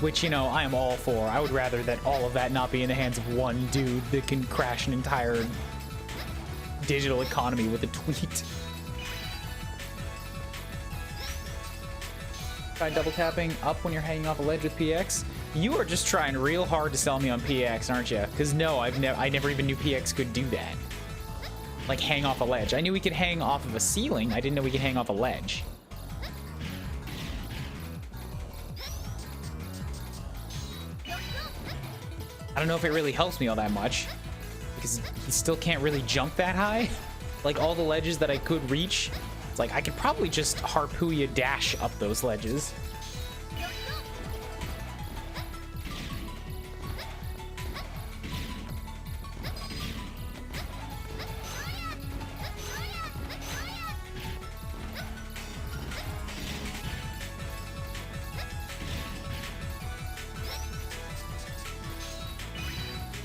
Which, you know, I am all for. I would rather that all of that not be in the hands of one dude that can crash an entire digital economy with a tweet. Try double tapping up when you're hanging off a ledge with PX. You are just trying real hard to sell me on PX, aren't you? Because no, I never even knew PX could do that. Like hang off a ledge. I knew we could hang off of a ceiling. I didn't know we could hang off a ledge. I don't know if it really helps me all that much, because he still can't really jump that high. Like all the ledges that I could reach, it's like I could probably just Harpooya dash up those ledges.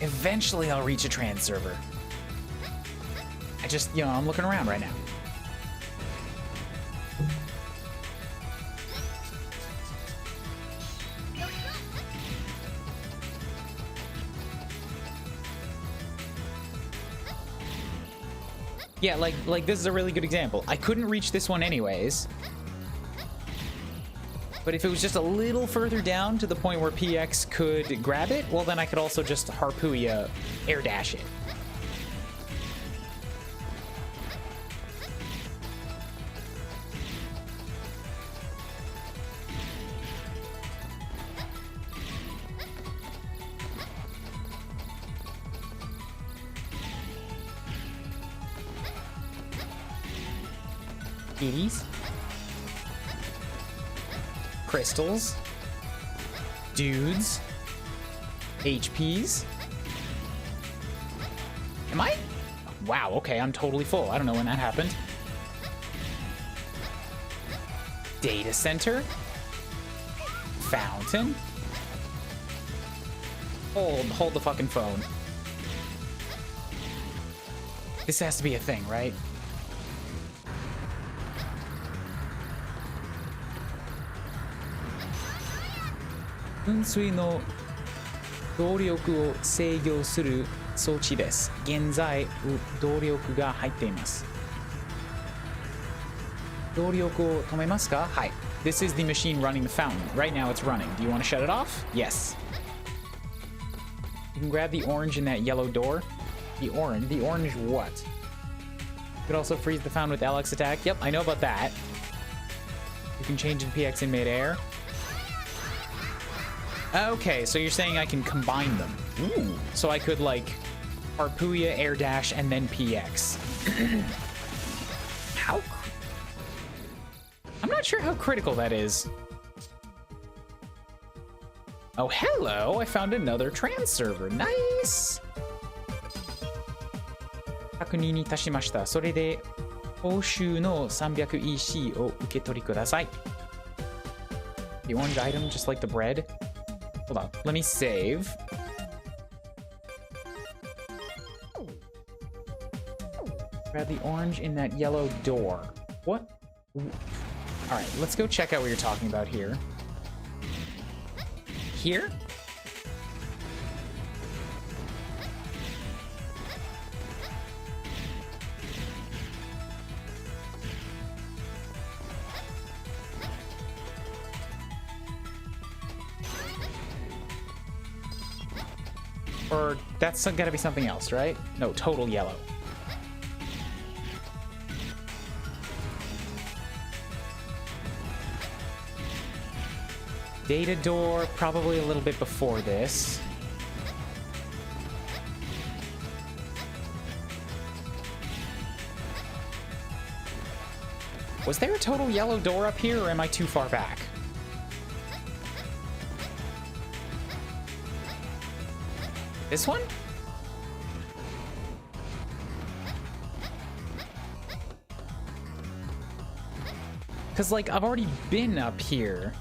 Eventually I'll reach a trans server. I just, you know, I'm looking around right now. Yeah, like this is a really good example. I couldn't reach this one anyways. But if it was just a little further down to the point where PX could grab it, well, then I could also just Harpooya air dash it. Kitties. Crystals, dudes, HPs. Am I? Wow, okay, I'm totally full. I don't know when that happened. Data center. Fountain. Hold the fucking phone. This has to be a thing, right? Unsuiiの動力を制御する装置です。現在動力が入っています。動力を止めますか? Hi. This is the machine running the fountain. Right now it's running. Do you want to shut it off? Yes. You can grab the orange in that yellow door. The orange what? You could also freeze the fountain with LX attack. Yep, I know about that. You can change into PX in midair. Okay, so you're saying I can combine them. Ooh. So I could like Harpooya, Air Dash, and then PX. How? I'm not sure how critical that is. Oh, hello! I found another trans server. Nice! 確認いたしました。それで、報酬の 300EC を受け取りください。The orange item, just like the bread. Hold on, let me save. Grab the orange in that yellow door. What? Alright, let's go check out what you're talking about here. Here? Or that's gotta be something else, right? No, total yellow. Data door, probably a little bit before this. Was there a total yellow door up here, or am I too far back? This one? Because, like, I've already been up here.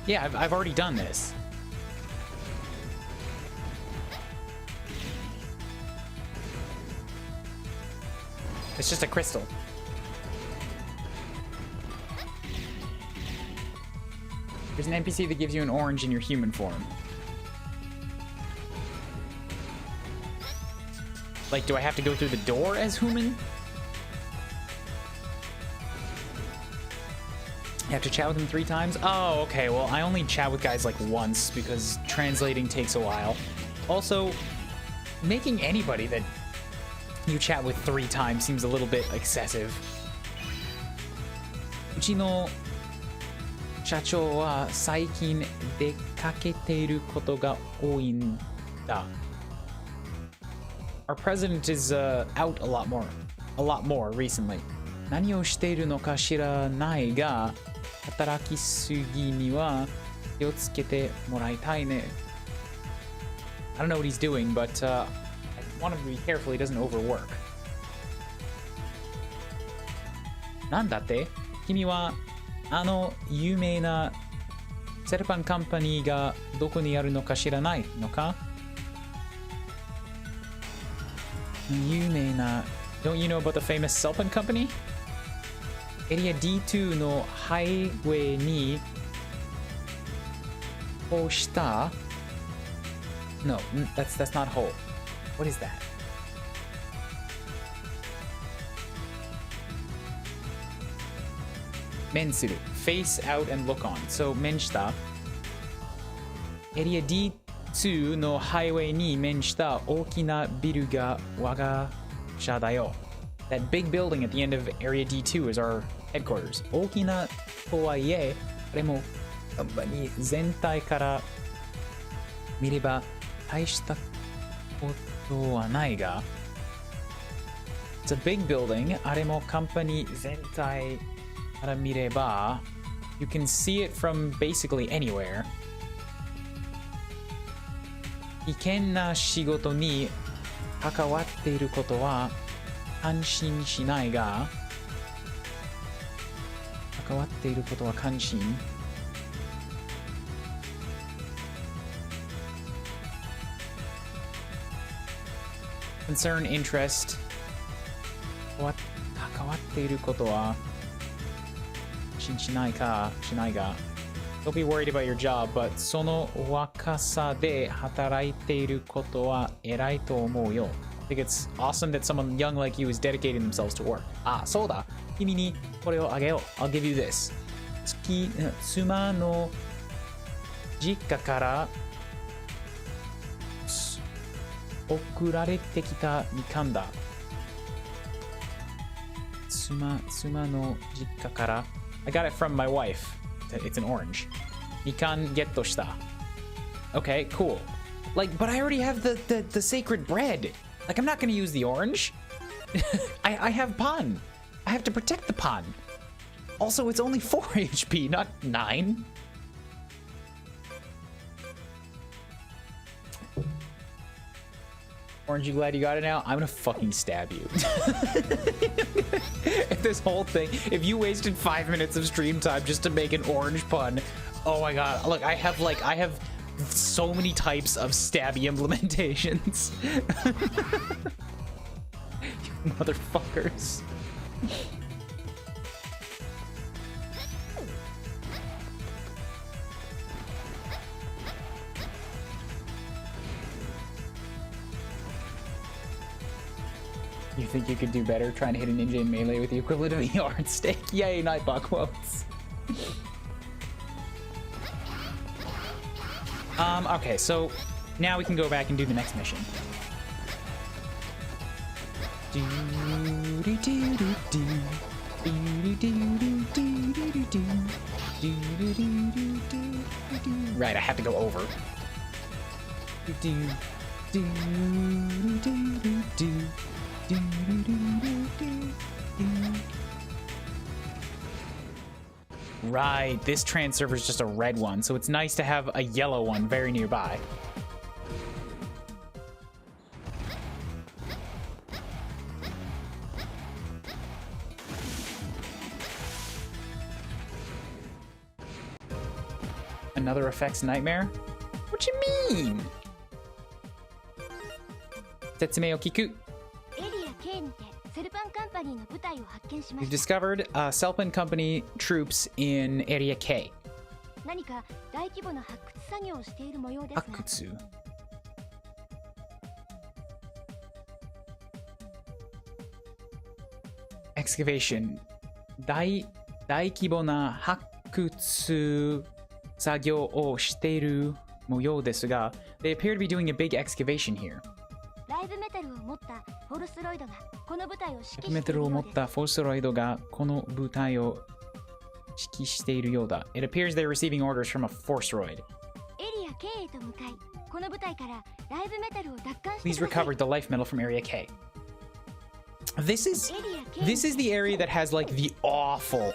Yeah, I've already done this. It's just a crystal. There's an NPC that gives you an orange in your human form. Like, do I have to go through the door as human? You have to chat with him 3 times? Oh, okay. Well, I only chat with guys like once because translating takes a while. Also, making anybody that you chat with 3 times seems a little bit excessive. うちの社長は最近出かけていることが多いんだ. Our president is out a lot more recently. 何をしているのか知らないが、働きすぎには気をつけてもらいたいね. I don't know what he's doing, but I want him to be careful he doesn't overwork. なんだって? 君はあの有名なセルパンカンパニーがどこにあるのか知らないのか? 有名な Don't you know about the famous Selpan company? エリア D2 のハイウェイにこうした No, that's not whole. What is that? Mensuru. Face out and look on. So, 面した。エリア D2 のハイウェイに面した大きなビルが我が社だよ。That big building at the end of Area D2 is our headquarters. 大きなとはいえ、あれもカンパニー全体から見れば大したことはないが、It's a big building. あれもカンパニー全体から見れば You can see it from basically anywhere. 危険な仕事に関わっていることは安心しないが、関わっていることは関心。Concern, interest. 関わっていることはしないかしないが。Don't be worried about your job, but その若さで働いていることは偉いと思うよ。I think it's awesome that someone young like you is dedicating themselves to work. Ah, そうだ。君にこれをあげよう。I'll give you this. 妻の実家から送られてきたみかんだ。妻の実家から I got it from my wife. It's an orange. みかんゲットした。Okay, cool. Like, but I already have the sacred bread. Like, I'm not gonna use the orange. I have pan. I have to protect the pan. Also, it's only 4 HP, not 9. Orange, you glad you got it now? I'm gonna fucking stab you. If this whole thing, if you wasted 5 minutes of stream time just to make an orange pun, oh my god. Look, I have so many types of stabby implementations. You motherfuckers. You think you could do better trying to hit a ninja in melee with the equivalent of a yardstick? Yay, Nightbot quotes. Okay, so now we can go back and do the next mission. Right, I have to go over. Right, this transfer is just a red one, so it's nice to have a yellow one very nearby. Another effects nightmare? What you mean? 説明を聞く。We've discovered Selpan Company troops in Area K. 何か大規模な発掘作業をしている模様ですが。発掘 Excavation 大規模な発掘作業をしている模様ですが They appear to be doing a big excavation here. ライブメタルを持ったフォルスロイドがこの部隊を指揮しているようです。メタルを持ったフォルスロイドがこの部隊を指揮しているようだ。It appears they're receiving orders from a Forceroid. エリア K へと向かい、この部隊からライブメタルを奪還して Please ください。 recover the life metal from Area K. This is the area that has like the awful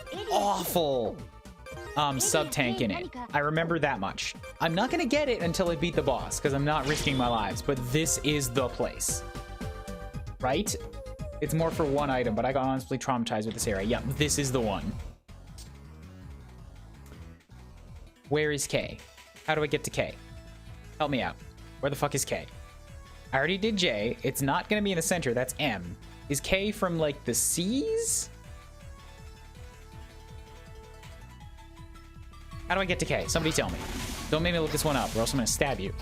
sub-tank in it. I remember that much. I'm not gonna get it until I beat the boss, because I'm not risking my lives, but this is the place. Right? It's more for one item, but I got honestly traumatized with this area. Yep, this is the one. Where is K? How do I get to K? Help me out. Where the fuck is K? I already did J. It's not gonna be in the center, that's M. Is K from like the C's? How do I get to K? Somebody tell me. Don't make me look this one up or else I'm gonna stab you.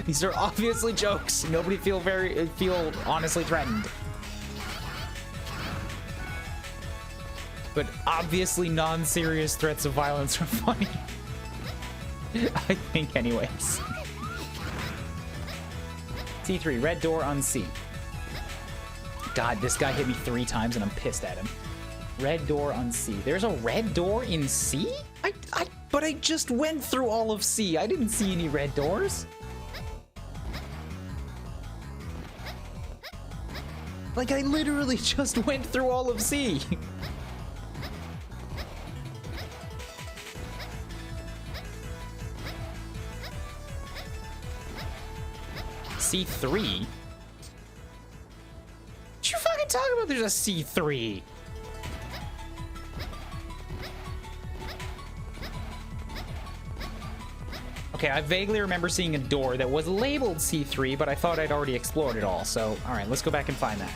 These are obviously jokes. Nobody feel honestly threatened. But obviously non-serious threats of violence are funny. I think anyways. C3, red door on C. God, this guy hit me 3 times and I'm pissed at him. Red door on C. There's a red door in C? But I just went through all of C. I didn't see any red doors. Like, I literally just went through all of C. C3? What you fucking talking about? There's a C3. Okay, I vaguely remember seeing a door that was labeled C3, but I thought I'd already explored it all. So, all right, let's go back and find that.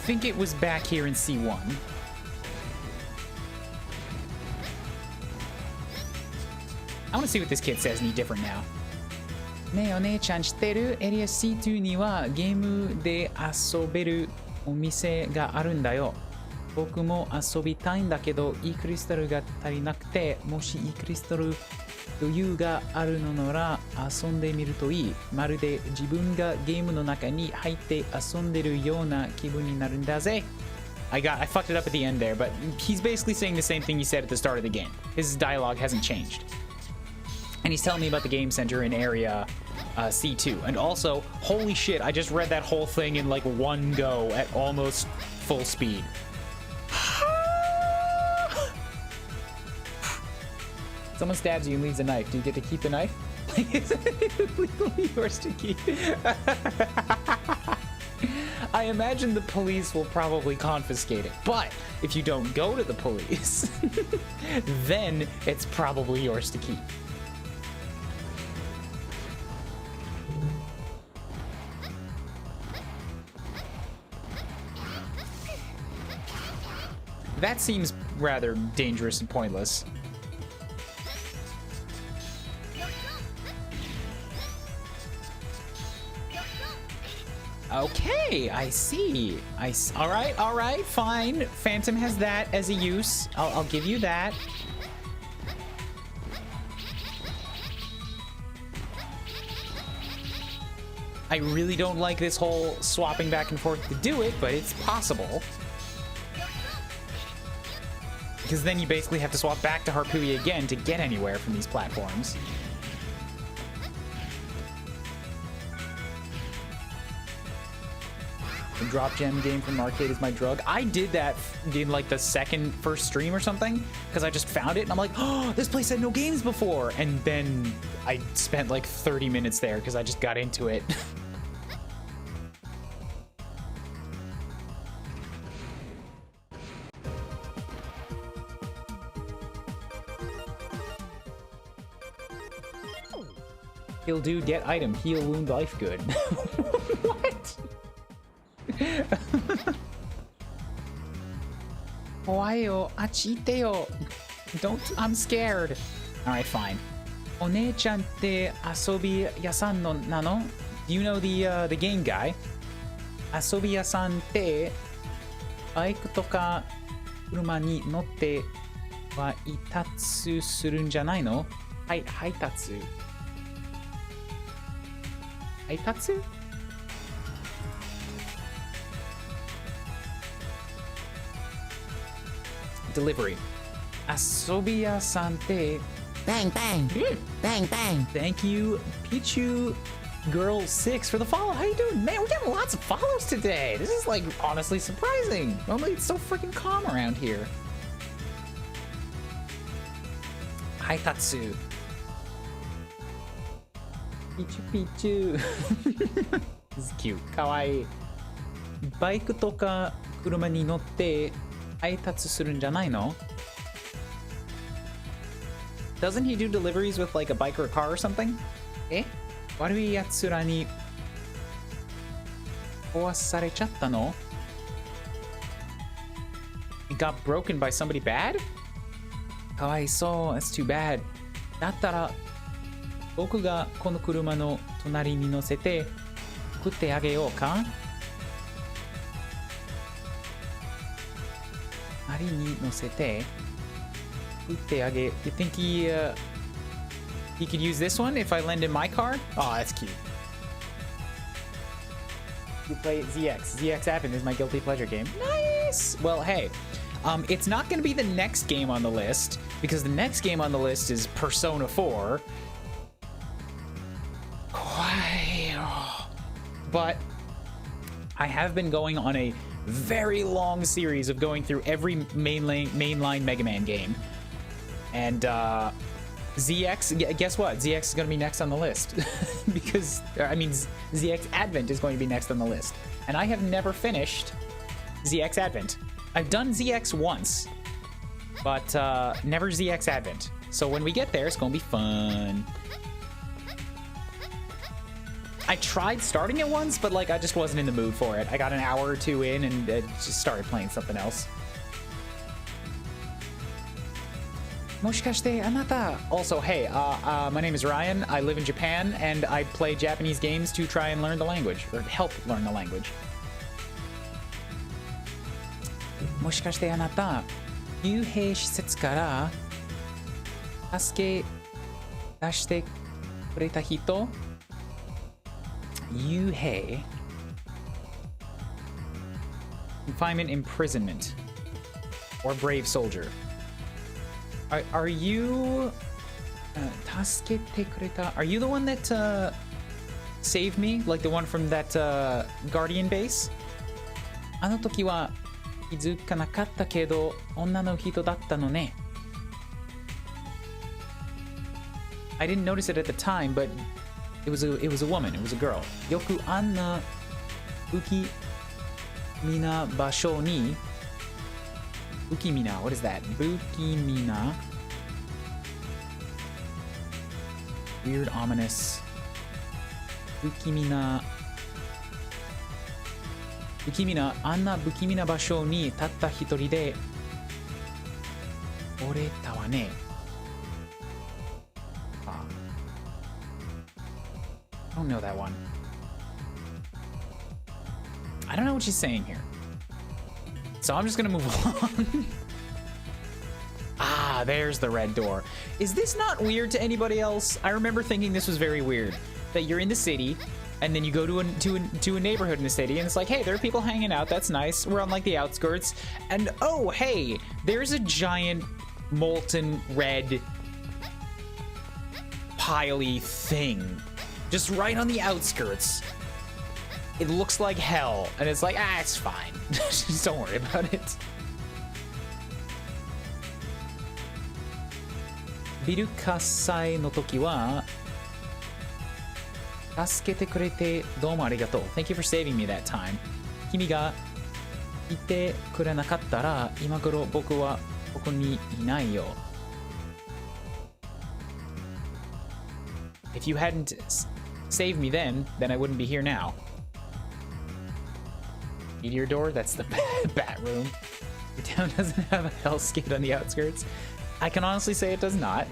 think it was back here in C1. I want to see what this kid says any different now. ねえお姉ちゃん知ってる？エリア C2 にはゲームで遊べるお店があるんだよ。僕も遊びたいんだけど、いいクリスタルが足りなくて、もしいいクリスタル余裕があるのなら遊んでみるといい。まるで自分がゲームの中に入って遊んでるような気分になるんだぜ。I fucked it up at the end there, but he's basically saying the same thing he said at the start of the game. His dialogue hasn't changed. And he's telling me about the game center in area C2. And also, holy shit, I just read that whole thing in like one go at almost full speed. Someone stabs you and leaves a knife. Do you get to keep the knife? Is it legally yours to keep? I imagine the police will probably confiscate it. But if you don't go to the police, then it's probably yours to keep. That seems rather dangerous and pointless. Okay, I see. All right, fine. Phantom has that as a use. I'll give you that. I really don't like this whole swapping back and forth to do it, but it's possible. Because then you basically have to swap back to Harpui again to get anywhere from these platforms. The drop gem game from arcade is my drug. I did that in like the first stream or something because I just found it and I'm like, oh, this place had no games before. And then I spent like 30 minutes there because I just got into it. Heal dude, get item, heal wound, life good. What? Oayo, achite yo. Don't, I'm scared. Alright, fine. One-chan te asobi yasan no nano? Do you know the game guy? Asobi yasan te bike toka kuruma ni notte wa itatsu surun janai no? Haitatsu. Haitatsu? Delivery. Asobiya-san te. Bang, bang. Bang, bang. Thank you, Pichu Girl 6 for the follow. How you doing? Man, we're getting lots of follows today. This is like honestly surprising. Normally it's so freaking calm around here. Haitatsu. Pichu. This is cute. Kawaii. Bike toka kuruma ni notte aitatsu surun janai no? Doesn't he do deliveries with like a bike or a car or something? Eh? Warui yatsura ni owasarechatta no? It got broken by somebody bad? Kawaisou, that's too bad. Dattara 僕がこの車の隣に乗せて送ってあげようか？隣に乗せて送ってあげ。You think he could use this one if I lend him my car? Oh, that's cute. You play ZX. ZX Advent is my guilty pleasure game. Nice! Well, hey, it's not going to be the next game on the list because the next game on the list is Persona 4. But I have been going on a very long series of going through every mainline Mega Man game. And ZX, guess what? ZX is going to be next on the list. Because, I mean, ZX Advent is going to be next on the list. And I have never finished ZX Advent. I've done ZX once, but never ZX Advent. So when we get there, it's going to be fun. I tried starting it once, but like I just wasn't in the mood for it. I got an hour or two in and just started playing something else. もしかしてあなた Also, hey, my name is Ryan. I live in Japan and I play Japanese games to try and learn the language, or help learn the language. もしかしてあなた、幽閉施設から助け出してくれた人 幽閉 Confinement, imprisonment, or brave soldier. Are you 助けてくれた Are you the one that saved me? Like the one from that Guardian base? あの時は気づかなかったけど女の人だったのね I didn't notice it at the time, but it was a woman, it was a girl. よくあんな不気味な場所に Bukimina, what is that? Bukimina. Weird, ominous. Bukimina. Bukimina, あんな不気味な場所にたった一人で折れたわね。I don't know that one. I don't know what she's saying here. So I'm just gonna move on. Ah, there's the red door. Is this not weird to anybody else? I remember thinking this was very weird. That you're in the city, and then you go to a neighborhood in the city, and it's like, hey, there are people hanging out. That's nice. We're on like the outskirts, and oh, hey, there's a giant molten red piley thing, just right on the outskirts. It looks like hell, and it's like, ah, it's fine. Just don't worry about it. ビル火災の時は助けてくれてどうもありがとう。Thank you for saving me that time. 君がいてくれなかったら今頃僕はここにいないよ。If you hadn't saved me then I wouldn't be here now. Meteor door? That's the bat room. The town doesn't have a hellscape on the outskirts. I can honestly say it does not.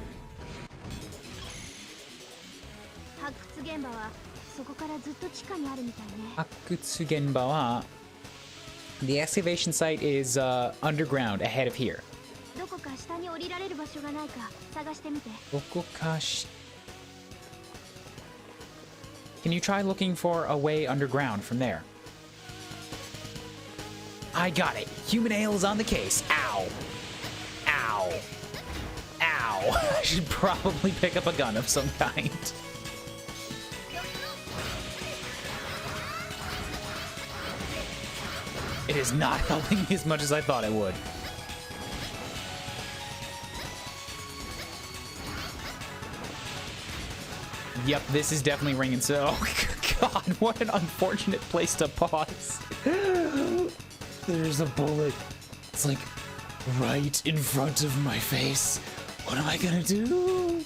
発掘現場はそこからずっと地下にあるみたいね。発掘現場は The excavation site is underground ahead of here. どこか下に降りられる場所がないか探してみて。どこかし Can you try looking for a way underground from there? I got it. Human ale is on the case. Ow. Ow. Ow. I should probably pick up a gun of some kind. It is not helping me as much as I thought it would. Yep, this is definitely ringing so. Oh, God, what an unfortunate place to pause. There's a bullet. It's like right in front of my face. What am I gonna do?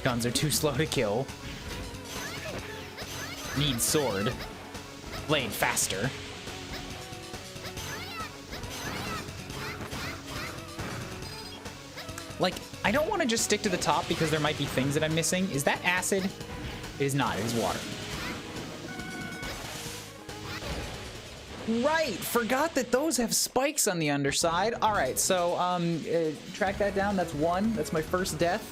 Guns are too slow to kill. Need sword. Blade faster. Like, I don't want to just stick to the top because there might be things that I'm missing. Is that acid? It is not. It is water. Right! Forgot that those have spikes on the underside. Alright, so, track that down. That's one. That's my first death.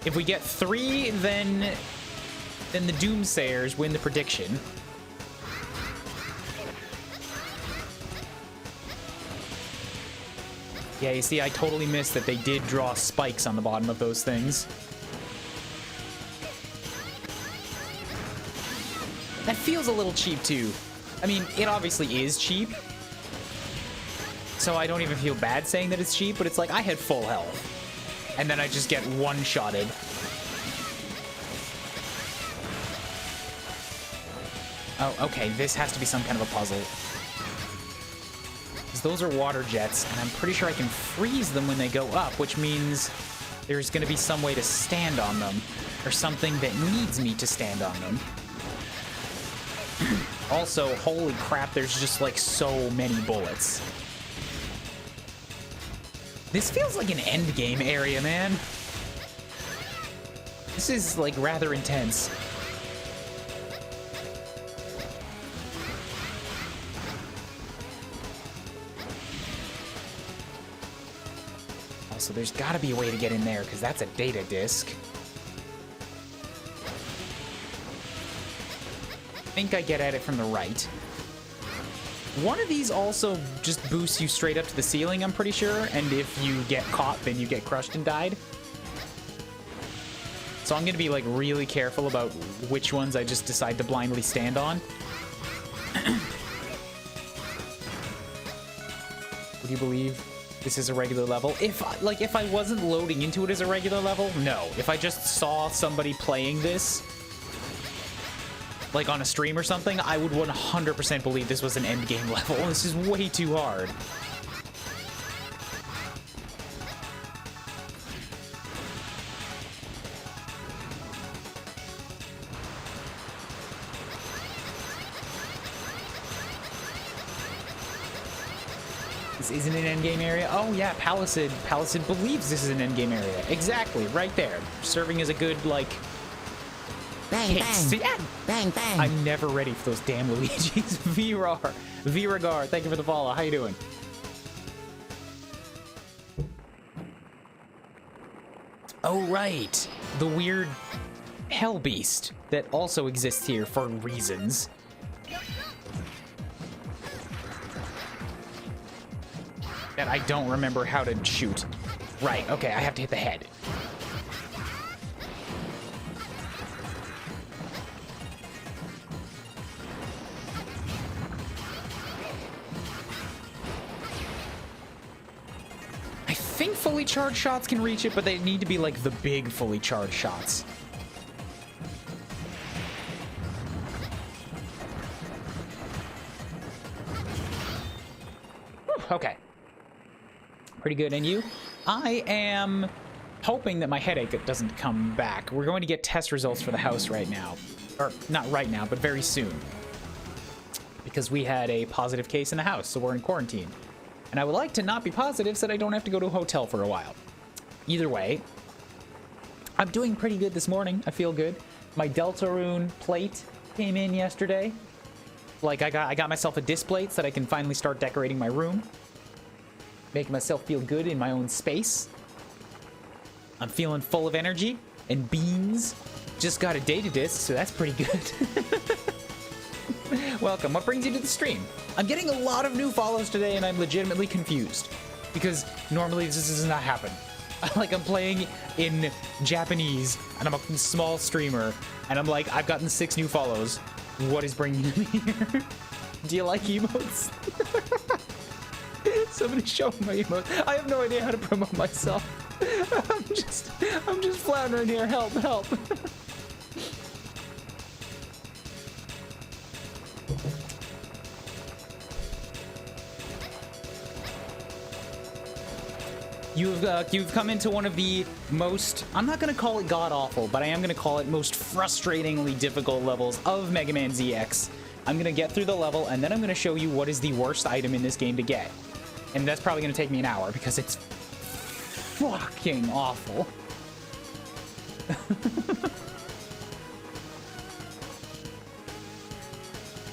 If we get 3, then the Doomsayers win the prediction. Yeah, you see, I totally missed that they did draw spikes on the bottom of those things. That feels a little cheap, too. I mean, it obviously is cheap. So I don't even feel bad saying that it's cheap, but it's like I had full health. And then I just get one-shotted. Oh, okay, this has to be some kind of a puzzle. Because those are water jets, and I'm pretty sure I can freeze them when they go up, which means there's going to be some way to stand on them, or something that needs me to stand on them. Also, holy crap, there's just like so many bullets. This feels like an endgame area, man. This is like rather intense. Also, there's gotta be a way to get in there, because that's a data disk. I think I get at it from the right. One of these also just boosts you straight up to the ceiling, I'm pretty sure, and if you get caught, then you get crushed and died. So I'm gonna be like really careful about which ones I just decide to blindly stand on. Would you believe this is a regular level? If I wasn't loading into it as a regular level, no. If I just saw somebody playing this, like on a stream or something, I would 100% believe this was an endgame level. This is way too hard. This isn't an endgame area? Oh yeah, Palisade believes this is an endgame area. Exactly, right there. Serving as a good, like... Bang, bang. Yeah. Bang, bang. I'm never ready for those damn Luigis. V-Regard, thank you for the follow. How you doing? Oh, right. The weird hell beast that also exists here for reasons. That I don't remember how to shoot. Right, okay, I have to hit the head. I think fully charged shots can reach it, but they need to be like the big fully charged shots. Whew, okay. Pretty good. And you? I am hoping that my headache doesn't come back. We're going to get test results for the house right now. Or not right now, but very soon. Because we had a positive case in the house, so we're in quarantine. And I would like to not be positive so that I don't have to go to a hotel for a while. Either way, I'm doing pretty good this morning. I feel good. My Deltarune plate came in yesterday. Like, I got myself a disc plate so that I can finally start decorating my room. Making myself feel good in my own space. I'm feeling full of energy and beans. Just got a data disc, so that's pretty good. Welcome. What brings you to the stream? I'm getting a lot of new follows today, and I'm legitimately confused. Because normally this does not happen. Like, I'm playing in Japanese, and I'm a small streamer, and I'm like, I've gotten 6 new follows. What is bringing me here? Do you like emotes? Somebody show me my emotes. I have no idea how to promote myself. I'm just floundering here. Help, help. You've come into one of the most, I'm not going to call it god-awful, but I am going to call it most frustratingly difficult levels of Megaman ZX. I'm going to get through the level, and then I'm going to show you what is the worst item in this game to get. And that's probably going to take me an hour, because it's fucking awful.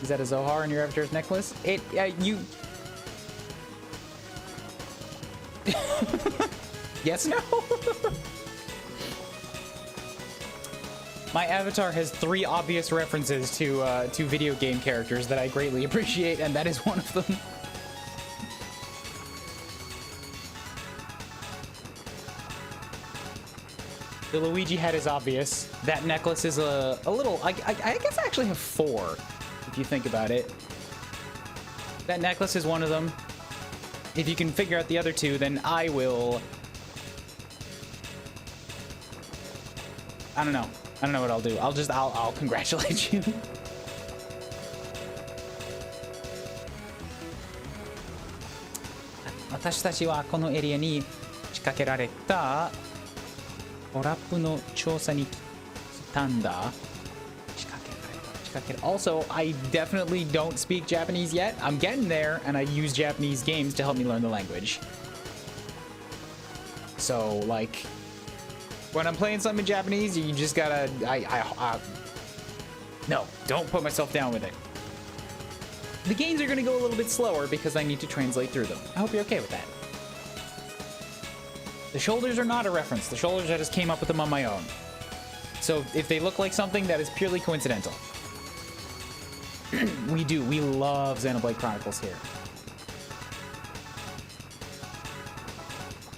Is that a Zohar in your avatar's necklace? You... Yes, no? My avatar has 3 obvious references to video game characters that I greatly appreciate, and that is one of them. The Luigi head is obvious. That necklace is a little... I guess I actually have 4, if you think about it. That necklace is one of them. If you can figure out the other 2, then I will... I don't know. I don't know what I'll do. I'll congratulate you. 私たちはこのエリアに仕掛けられたトラップの調査に来たんだ。Also, I definitely don't speak Japanese yet. I'm getting there, and I use Japanese games to help me learn the language. So, like, when I'm playing something in Japanese, you just gotta... No, don't put myself down with it. The games are gonna go a little bit slower because I need to translate through them. I hope you're okay with that. The shoulders are not a reference. The shoulders, I just came up with them on my own. So, if they look like something, that is purely coincidental. We love Xenoblade Chronicles here.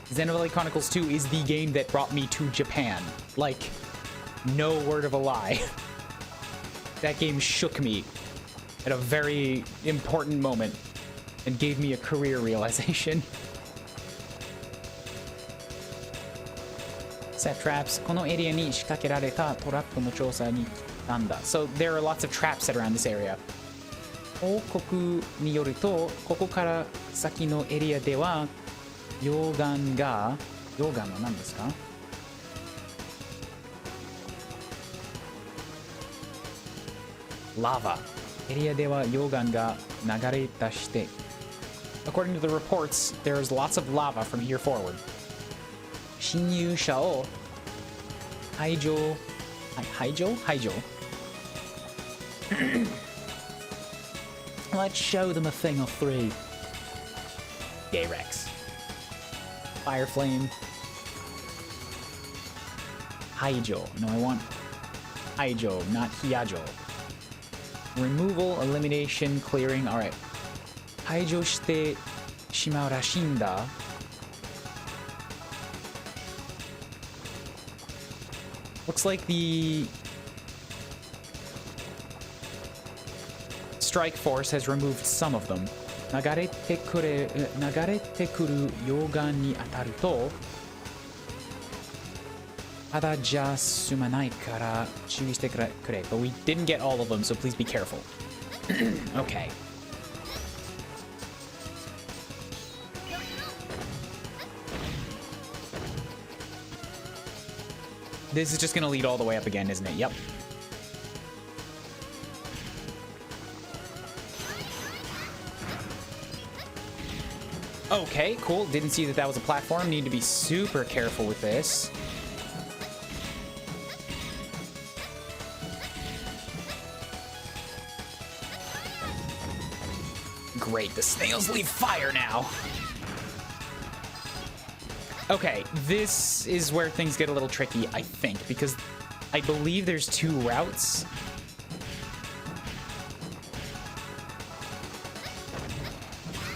Xenoblade Chronicles 2 is the game that brought me to Japan. Like, no word of a lie. That game shook me at a very important moment and gave me a career realization. Set traps. このエリアに仕掛けられたトラップの調査に来たんだ。So there are lots of traps set around this area. 報告によると、ここから先のエリアでは溶岩は何ですか？ラバ。エリアでは溶岩が流れ出して。According to the reports, there's lots of lava from here forward. 侵入者を排除Let's show them a thing of three. Gay Rex. Fire Flame. Haijo. No, I want Haijo, not Hiajo. Removal, elimination, clearing. Alright. Haijo shite shimau rashin da. Looks like the Strike Force has removed some of them. 流れてくる溶岩に当たるとただじゃ済まないから注意してくれ。But we didn't get all of them, so please be careful. Okay. This is just gonna lead all the way up again, isn't it? Yep. Okay, cool. Didn't see that that was a platform. Need to be super careful with this. Great, the snails leave fire now. Okay, this is where things get a little tricky, I think, because I believe there's two routes.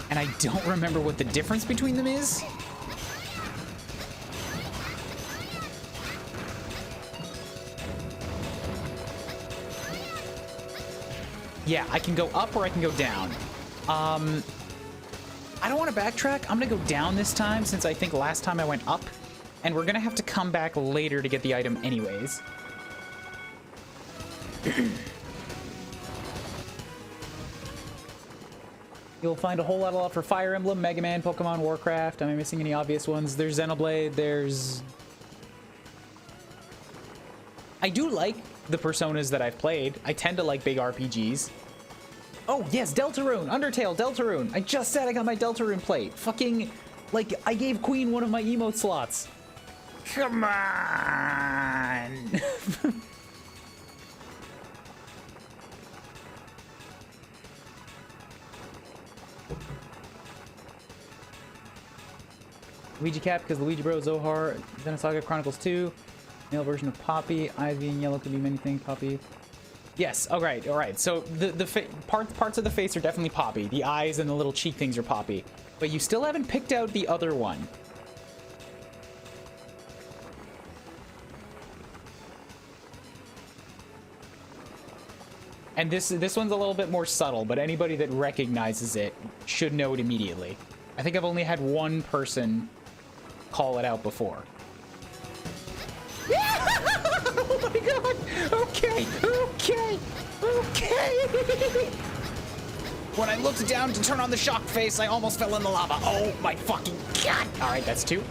And I don't remember what the difference between them is. Yeah, I can go up or I can go down. I don't want to backtrack. I'm going to go down this time since I think last time I went up. And we're going to have to come back later to get the item anyways. You'll find a whole lot of love for Fire Emblem, Mega Man, Pokemon, Warcraft. Am I missing any obvious ones? There's Xenoblade, there's... I do like the Personas that I've played. I tend to like big RPGs. Oh, yes, Deltarune! Undertale, Deltarune! I just said I got my Deltarune plate. Fucking, like, I gave Queen one of my emote slots. Come on! Luigi Cap, because Luigi Bro, Zohar, Xenosaga Chronicles 2, male version of Poppy, eyes being yellow could be many things, Poppy. Yes, all right. So the parts of the face are definitely Poppy. The eyes and the little cheek things are Poppy. But you still haven't picked out the other one. And this one's a little bit more subtle, but anybody that recognizes it should know it immediately. I think I've only had one person call it out before. Oh my god! Okay! When I looked down to turn on the shock face, I almost fell in the lava. Oh my fucking god. All right, that's 2.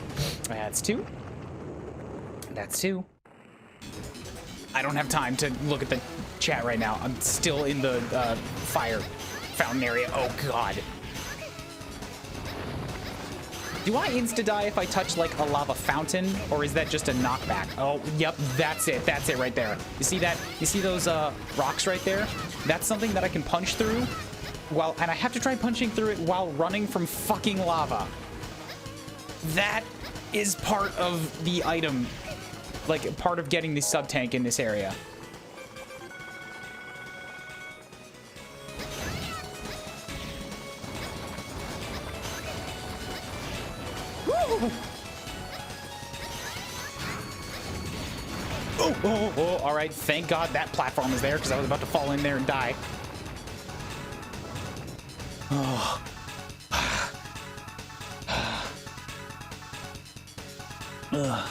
That's 2. That's 2. I don't have time to look at the chat right now. I'm still in the fire fountain area. Oh god. Do I insta-die if I touch like a lava fountain, or is that just a knockback? Oh, yep, that's it. That's it right there. You see that? You see those rocks right there? That's something that I can punch through and I have to try punching through it while running from fucking lava. That is part of the item, like part of getting the sub-tank in this area. Oh, all right. Thank God that platform is there because I was about to fall in there and die. Oh. Ugh.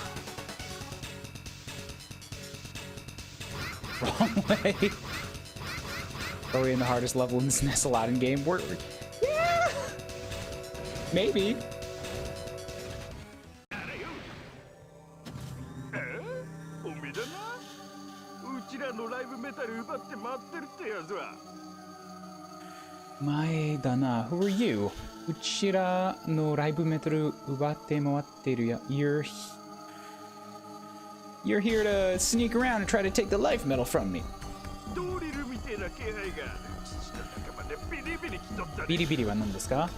Wrong way. Are we in the hardest level in this SNES Aladdin game? Yeah. Maybe. Maedana, who are you? Uchira no raibu metal ubatte moatteru ya. You're here to sneak around and try to take the life metal from me. Bidi wa nan desu ka?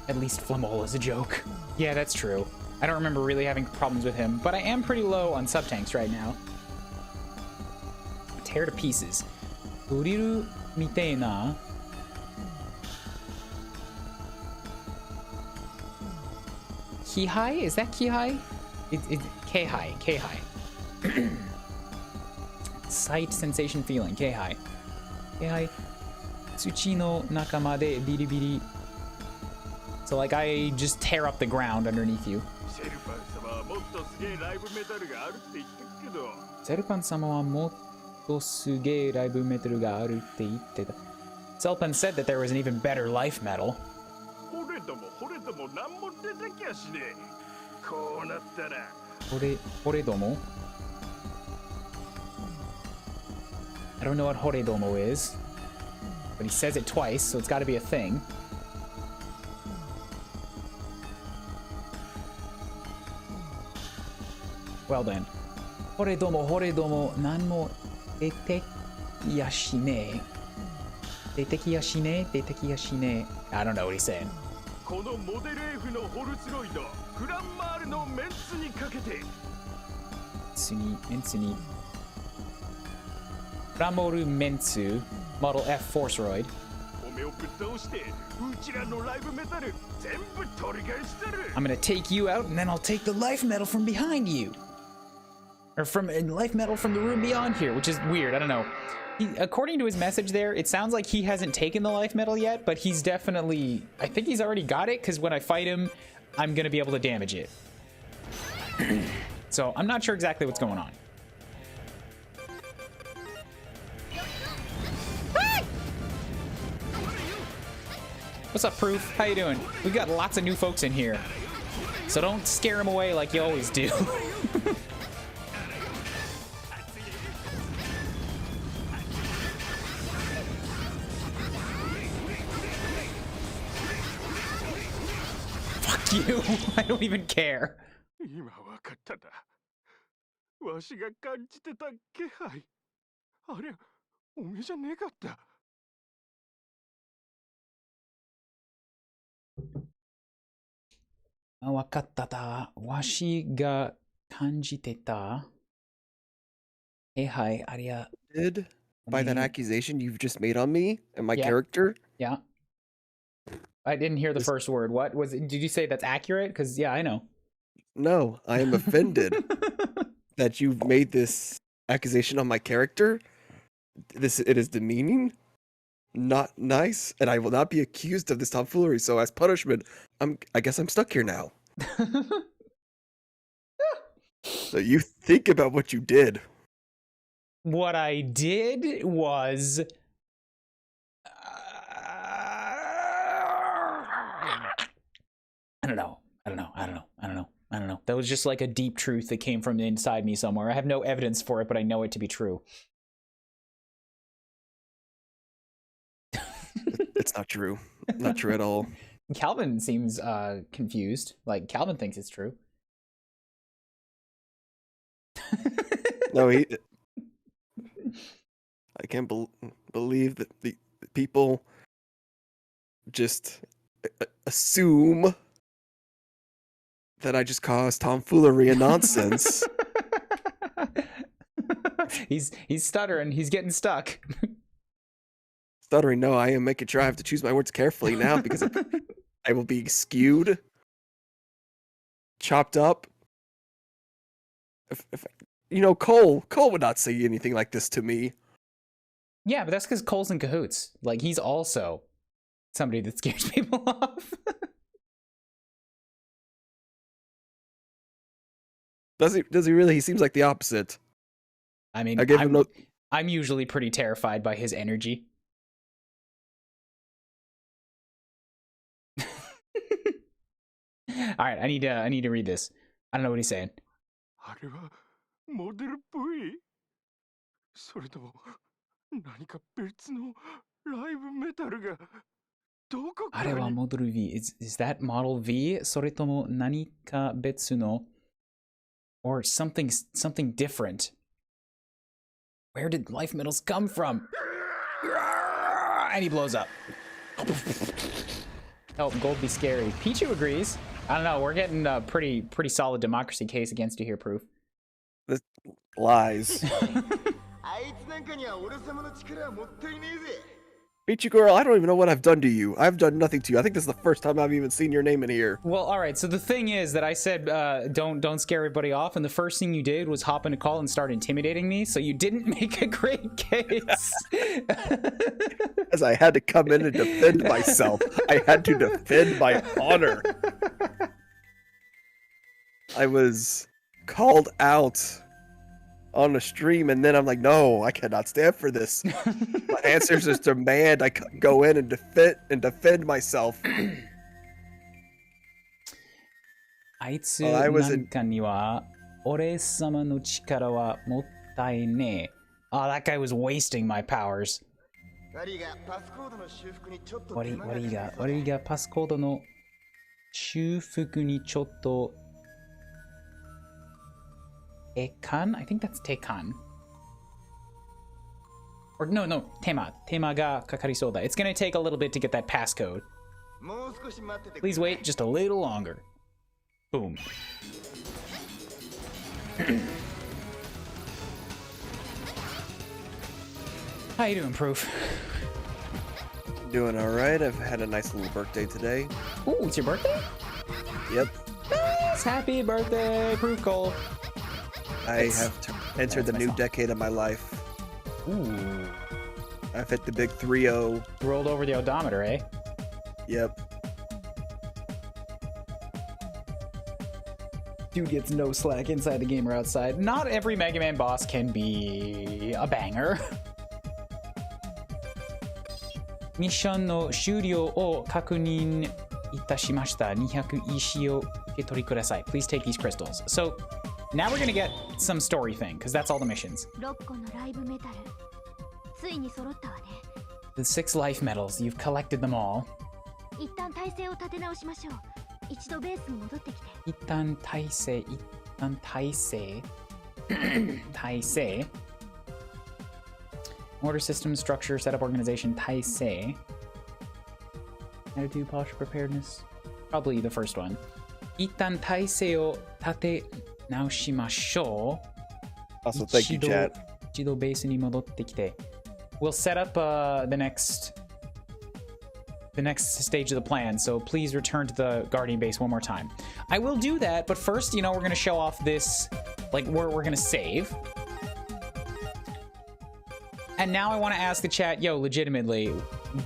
At least Flamola's a joke. Yeah, that's true. I don't remember really having problems with him, but I am pretty low on sub-tanks right now. Tear to pieces. Uriru mitei na. Kihai? Is that Kihai? It's K-High. K-High. Sight, sensation, feeling. K-High. K-High. Tsuchi no nakama de biribiri. So like I just tear up the ground underneath you. Selpan-sama wa motto sugei raibu metal ga aru tte itteta. Selpan said that there was an even better life metal. Horedomo? I don't know what Horedomo is, but he says it twice, so it's got to be a thing. Well then. Horedomo, nanmo deteki ya shine. Deteki ya shine? I don't know what he's saying. このモデル F のホルツロイドフランマールのメンツにかけてメンツにフラモルメンツ Model F Force Roid おめをぶっ倒してうちらのライブメタル全部取り返してる I'm gonna take you out and then I'll take the life metal from behind you or from life metal from the room beyond here, which is weird. I don't know. According to his message there, it sounds like he hasn't taken the life metal yet, but he's definitely... I think he's already got it, because when I fight him, I'm going to be able to damage it. So, I'm not sure exactly what's going on. What's up, Proof? How you doing? We've got lots of new folks in here. So don't scare them away like you always do. You. I don't even care. 今わかっただ。わしが感じてた気配。あれ、おめじゃねえかった。わかっただ。わしが感じてた気配。ありゃ。Did by that accusation you've just made on me and my character? Yeah. I didn't hear the first word. What was it? Did you say that's accurate? Because, yeah, I know. No, I am offended that you've made this accusation on my character. It is demeaning, not nice, and I will not be accused of this tomfoolery. So as punishment, I guess I'm stuck here now. So you think about what you did. What I did was... I don't know. That was just like a deep truth that came from inside me somewhere. I have no evidence for it, but I know it to be true. It's not true. Not true at all. Calvin seems confused. Like, Calvin thinks it's true. No, I can't believe that the people just assume that I just caused tomfoolery and nonsense. He's stuttering. He's getting stuck. Stuttering, no, I am making sure I have to choose my words carefully now because I will be skewed, chopped up. If Cole would not say anything like this to me. Yeah, but that's because Cole's in cahoots. Like, he's also somebody that scares people off. Does he really? He seems like the opposite. I mean, I'm usually pretty terrified by his energy. All right, I need to read this. I don't know what he's saying. あれはモデルっぽい。それとも何か別のライブメタルがどこかに。あれはモデル V. Is that Model V? それとも何か別の or something different? Where did life metals come from? And he blows up. Oh, gold be scary. Pichu agrees. I don't know. We're getting a pretty solid democracy case against you here, Proof. This lies. Pichu girl, I don't even know what I've done to you. I've done nothing to you. I think this is the first time I've even seen your name in here. Well, all right. So the thing is that I said don't scare everybody off, and the first thing you did was hop in a call and start intimidating me. So you didn't make a great case. As I had to come in and defend myself. I had to defend my honor. I was called out on the stream, and then I'm like, no, I cannot stand for this. My ancestors demand I go in and defend myself. あいつなんかには俺様の力はもったいねえ。Oh, that guy was wasting my powers. 悪いがパスコードの修復にちょっとTekan? I think that's Tekan. Or no, Tema. Tema ga kakarisoda. It's gonna take a little bit to get that passcode. Please wait just a little longer. Boom. How you doing, Proof? Doing alright. I've had a nice little birthday today. Ooh, it's your birthday? Yep. Nice! Happy birthday, Proof Cole. I have entered the new decade of my life. Ooh. I've hit the big 3-0. Rolled over the odometer, eh? Yep. Dude gets no slack inside the game or outside. Not every Mega Man boss can be a banger. ミッションの終了を確認いたしました。200石を受け取りください. Please take these crystals. So, now we're gonna get some story thing, because that's all the missions. 6個のライブメタルついに揃ったわね。 The 6 life medals, you've collected them all. 一旦体勢を立て直しましょう。一度ベースに戻ってきて。一旦体勢体勢 Order system, structure, setup, organization, 体勢 Attitude, posture, preparedness. Probably the first one. 一旦体勢を立て直しましょう。 Also, thank you, chat. 一度ベースに戻ってきて。We'll set up the next stage of the plan, so please return to the Guardian base one more time. I will do that, but first, we're going to show off this, like, where we're going to save. And now I want to ask the chat, yo, legitimately,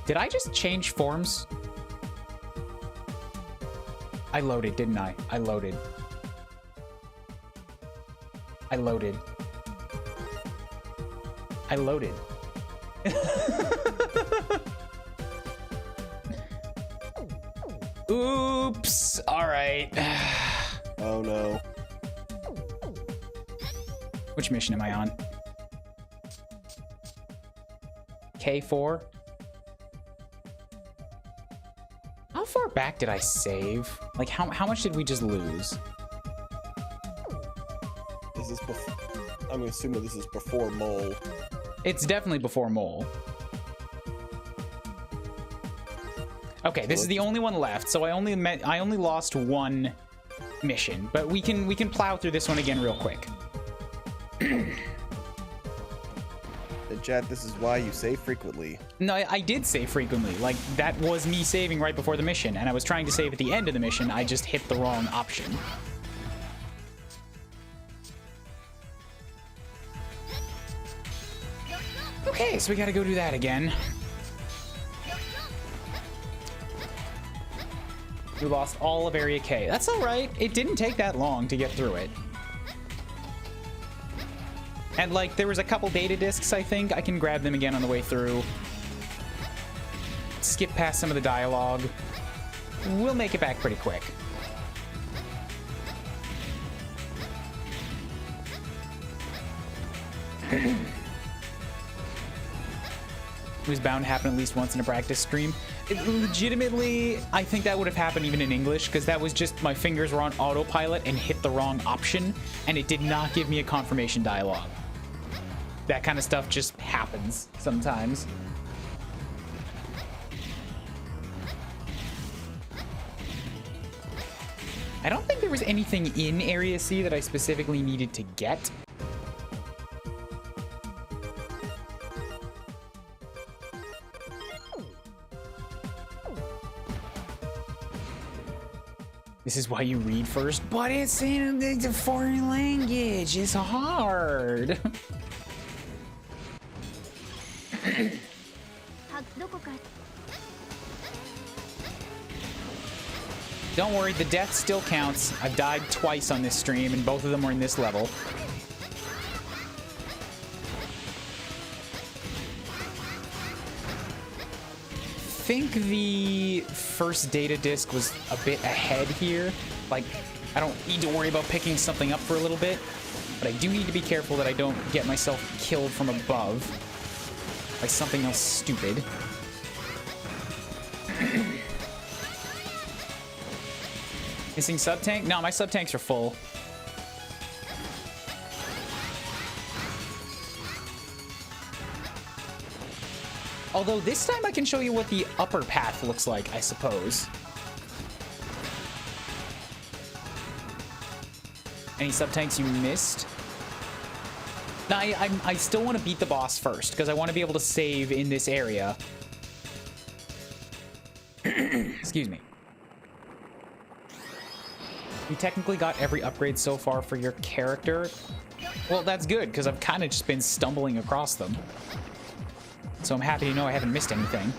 did I just change forms? I loaded, didn't I? I loaded. Oops. All right. Oh no. Which mission am I on? K4. How far back did I save? Like, how much did we just lose? Is this before? I'm assuming this is before Mole. It's definitely before Mole. Okay, this is the only one left, so I only lost one mission, but we can plow through this one again real quick. Chat, this is why you save frequently. No, I did save frequently. Like, that was me saving right before the mission, and I was trying to save at the end of the mission. I just hit the wrong option. Okay, so we gotta go do that again. We lost all of Area K. That's alright. It didn't take that long to get through it. And, like, there was a couple data discs, I think. I can grab them again on the way through. Skip past some of the dialogue. We'll make it back pretty quick. It was bound to happen at least once in a practice stream. Legitimately, I think that would have happened even in English, because that was just my fingers were on autopilot and hit the wrong option, and it did not give me a confirmation dialogue. That kind of stuff just happens sometimes. I don't think there was anything in Area C that I specifically needed to get. This is why you read first, but it's in a foreign language. It's hard. Don't worry, the death still counts. I've died twice on this stream, and both of them were in this level. I think the first data disc was a bit ahead here. Like, I don't need to worry about picking something up for a little bit, but I do need to be careful that I don't get myself killed from above by something else stupid. Missing sub-tank? No, my sub-tanks are full. Although this time I can show you what the upper path looks like, I suppose. Any sub-tanks you missed? No, I still want to beat the boss first, because I want to be able to save in this area. Excuse me. You technically got every upgrade so far for your character. Well, that's good, because I've kind of just been stumbling across them. So I'm happy to know I haven't missed anything.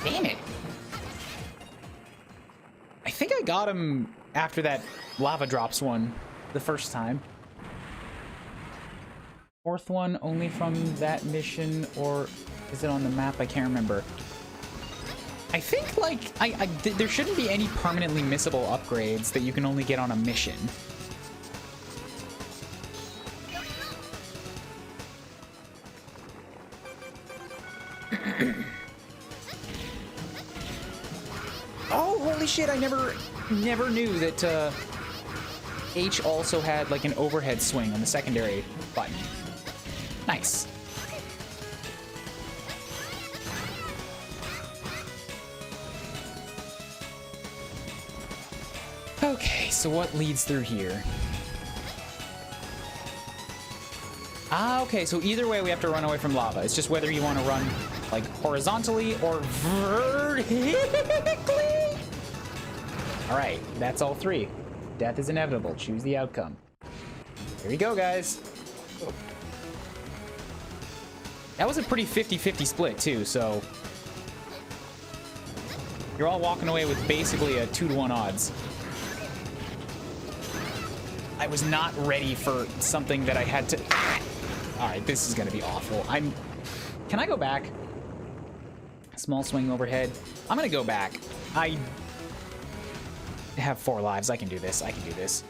Damn it. I think I got him after that lava drops one the first time. Fourth one only from that mission, or is it on the map? I can't remember. I think, like, there shouldn't be any permanently missable upgrades that you can only get on a mission. Oh, holy shit, I never knew that H also had, like, an overhead swing on the secondary button. Nice. Okay, so what leads through here? Ah, okay, so either way we have to run away from lava. It's just whether you want to run, like, horizontally or vertically. All right, that's all three. Death is inevitable. Choose the outcome. Here we go, guys. That was a pretty 50-50 split, too, so... You're all walking away with basically a 2-to-1 odds. I was not ready for something that I had to... Ah! Alright, this is gonna be awful. Can I go back? Small swing overhead. I'm gonna go back. I have 4 lives. I can do this. I can do this.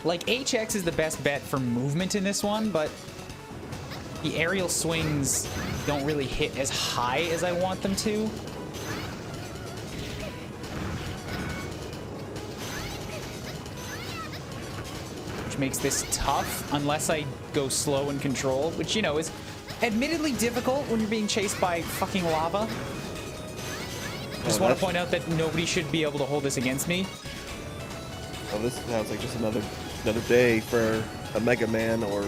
Like, HX is the best bet for movement in this one, but the aerial swings don't really hit as high as I want them to. Which makes this tough unless I go slow and control, which, you know, is admittedly difficult when you're being chased by fucking lava. Just want to point out that nobody should be able to hold this against me. Oh, this sounds like just another day for a Mega Man or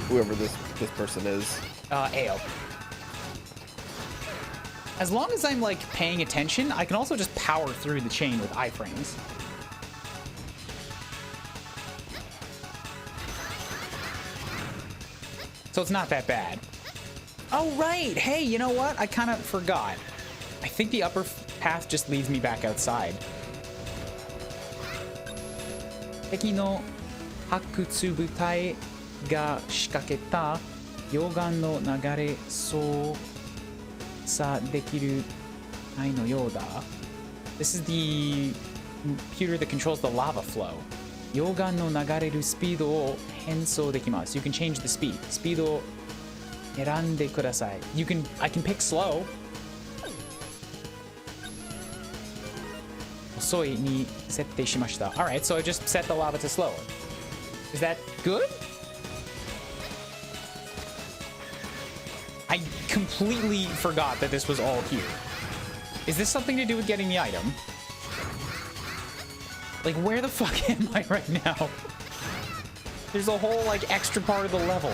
whoever this person is. AO. As long as I'm, like, paying attention, I can also just power through the chain with iframes. So it's not that bad. Oh, right! Hey, you know what? I kind of forgot. I think the upper path just leads me back outside. 敵の発掘部隊が仕掛けた溶岩の流れ操作できるないのようだ。This is the computer that controls the lava flow. 溶岩の流れるスピードを変装できます。You can change the speed. スピードを選んでください。I can pick slow. 遅いに設定しました。Alright, so I just set the lava to slow. Is that good? I completely forgot that this was all here. Is this something to do with getting the item? Like, where the fuck am I right now? There's a whole, like, extra part of the level.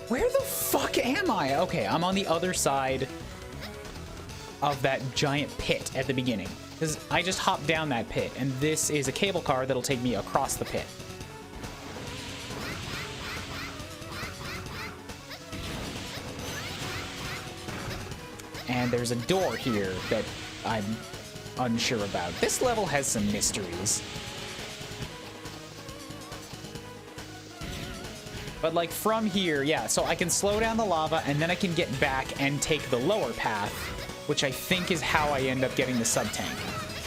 Where the fuck am I? Okay, I'm on the other side of that giant pit at the beginning. Because I just hopped down that pit, and this is a cable car that'll take me across the pit. And there's a door here that I'm unsure about. This level has some mysteries. But, like, from here, yeah, so I can slow down the lava, and then I can get back and take the lower path, which I think is how I end up getting the sub-tank.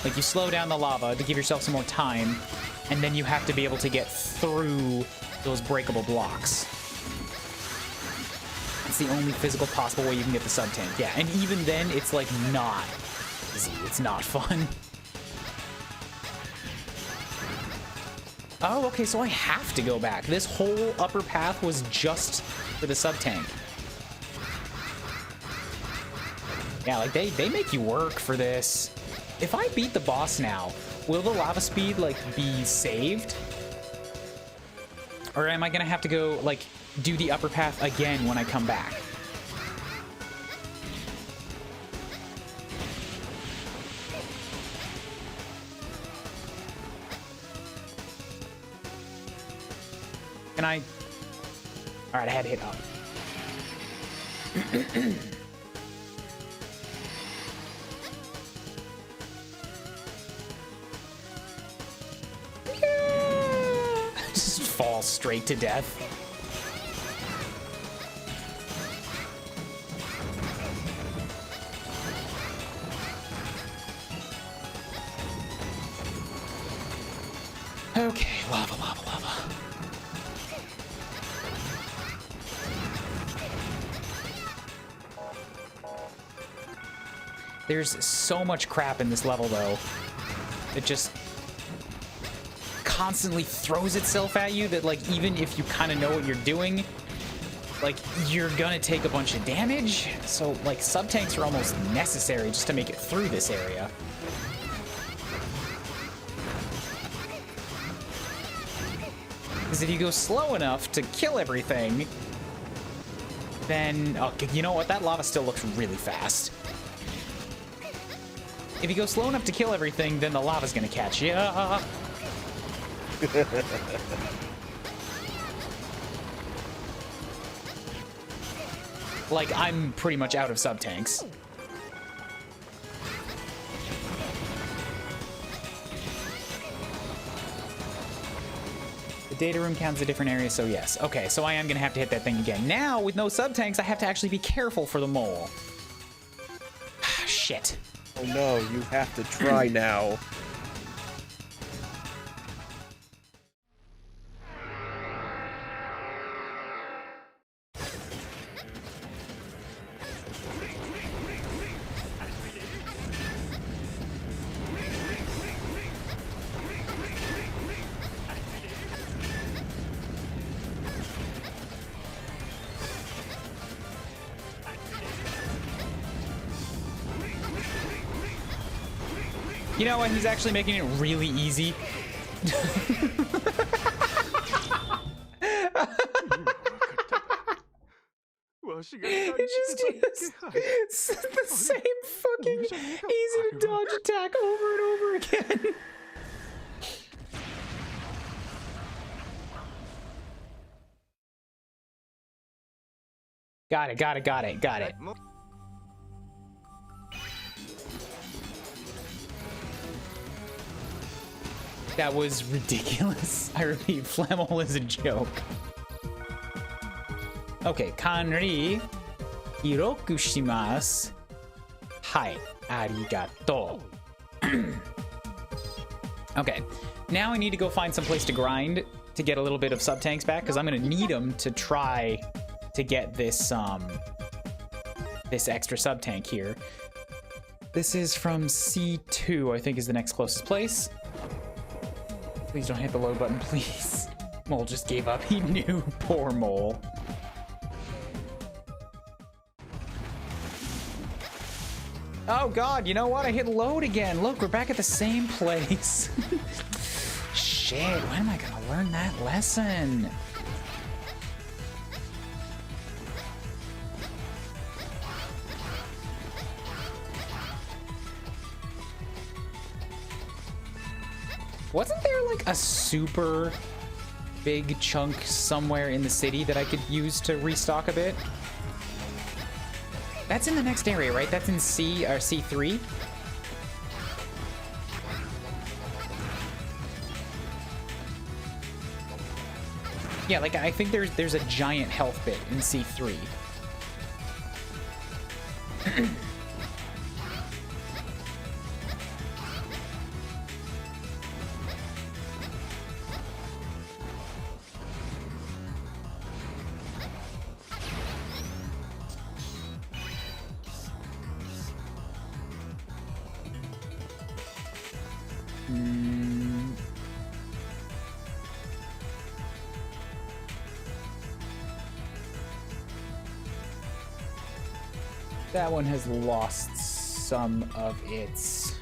Like, you slow down the lava to give yourself some more time, and then you have to be able to get through those breakable blocks. It's the only physical possible way you can get the sub-tank. Yeah, and even then, it's, like, not easy. It's not fun. Oh, okay, so I have to go back. This whole upper path was just for the sub-tank. Yeah, like, they make you work for this. If I beat the boss now, will the lava speed, like, be saved? Or am I gonna have to go, like, do the upper path again when I come back? Can I? All right, I had to hit up. Just fall straight to death. Okay, lava, lava, lava. There's so much crap in this level, though. It just constantly throws itself at you that, like, even if you kind of know what you're doing, like, you're gonna take a bunch of damage. So, like, sub-tanks are almost necessary just to make it through this area. Because if you go slow enough to kill everything, then... Oh, you know what? That lava still looks really fast. If you go slow enough to kill everything, then the lava's gonna catch you. Like, I'm pretty much out of sub-tanks. The data room counts a different area, so yes. Okay, so I am gonna have to hit that thing again. Now, with no sub-tanks, I have to actually be careful for the mole. Shit. Oh no, you have to try now. You know what? He's actually making it really easy. It's just the same fucking easy to dodge attack over and over again. Got it. That was ridiculous. I repeat, flammable is a joke. Okay, kanri hiroku shimasu. Hai, arigato. Okay, now I need to go find some place to grind to get a little bit of sub-tanks back, because I'm gonna need them to try to get this this extra sub-tank here. This is from C2, I think is the next closest place. Please don't hit the load button, please. Mole just gave up. He knew. Poor Mole. Oh god, you know what? I hit load again. Look, we're back at the same place. Shit, when am I gonna learn that lesson? Wasn't there like a super big chunk somewhere in the city that I could use to restock a bit? That's in the next area, right? That's in C or C3? Yeah, like I think there's a giant health bit in C3. That one has lost some of its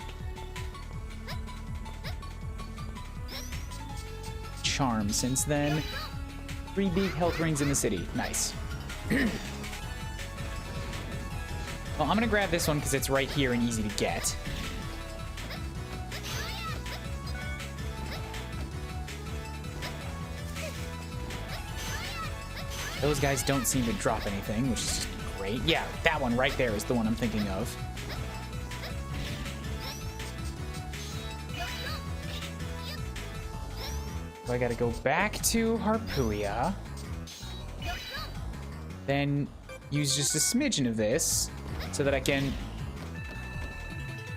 charm since then. 3 big health rings in the city. Nice. Well, I'm gonna grab this one because it's right here and easy to get. Those guys don't seem to drop anything, which is just great. Yeah, that one right there is the one I'm thinking of. So I gotta go back to Harpuia. Then use just a smidgen of this so that I can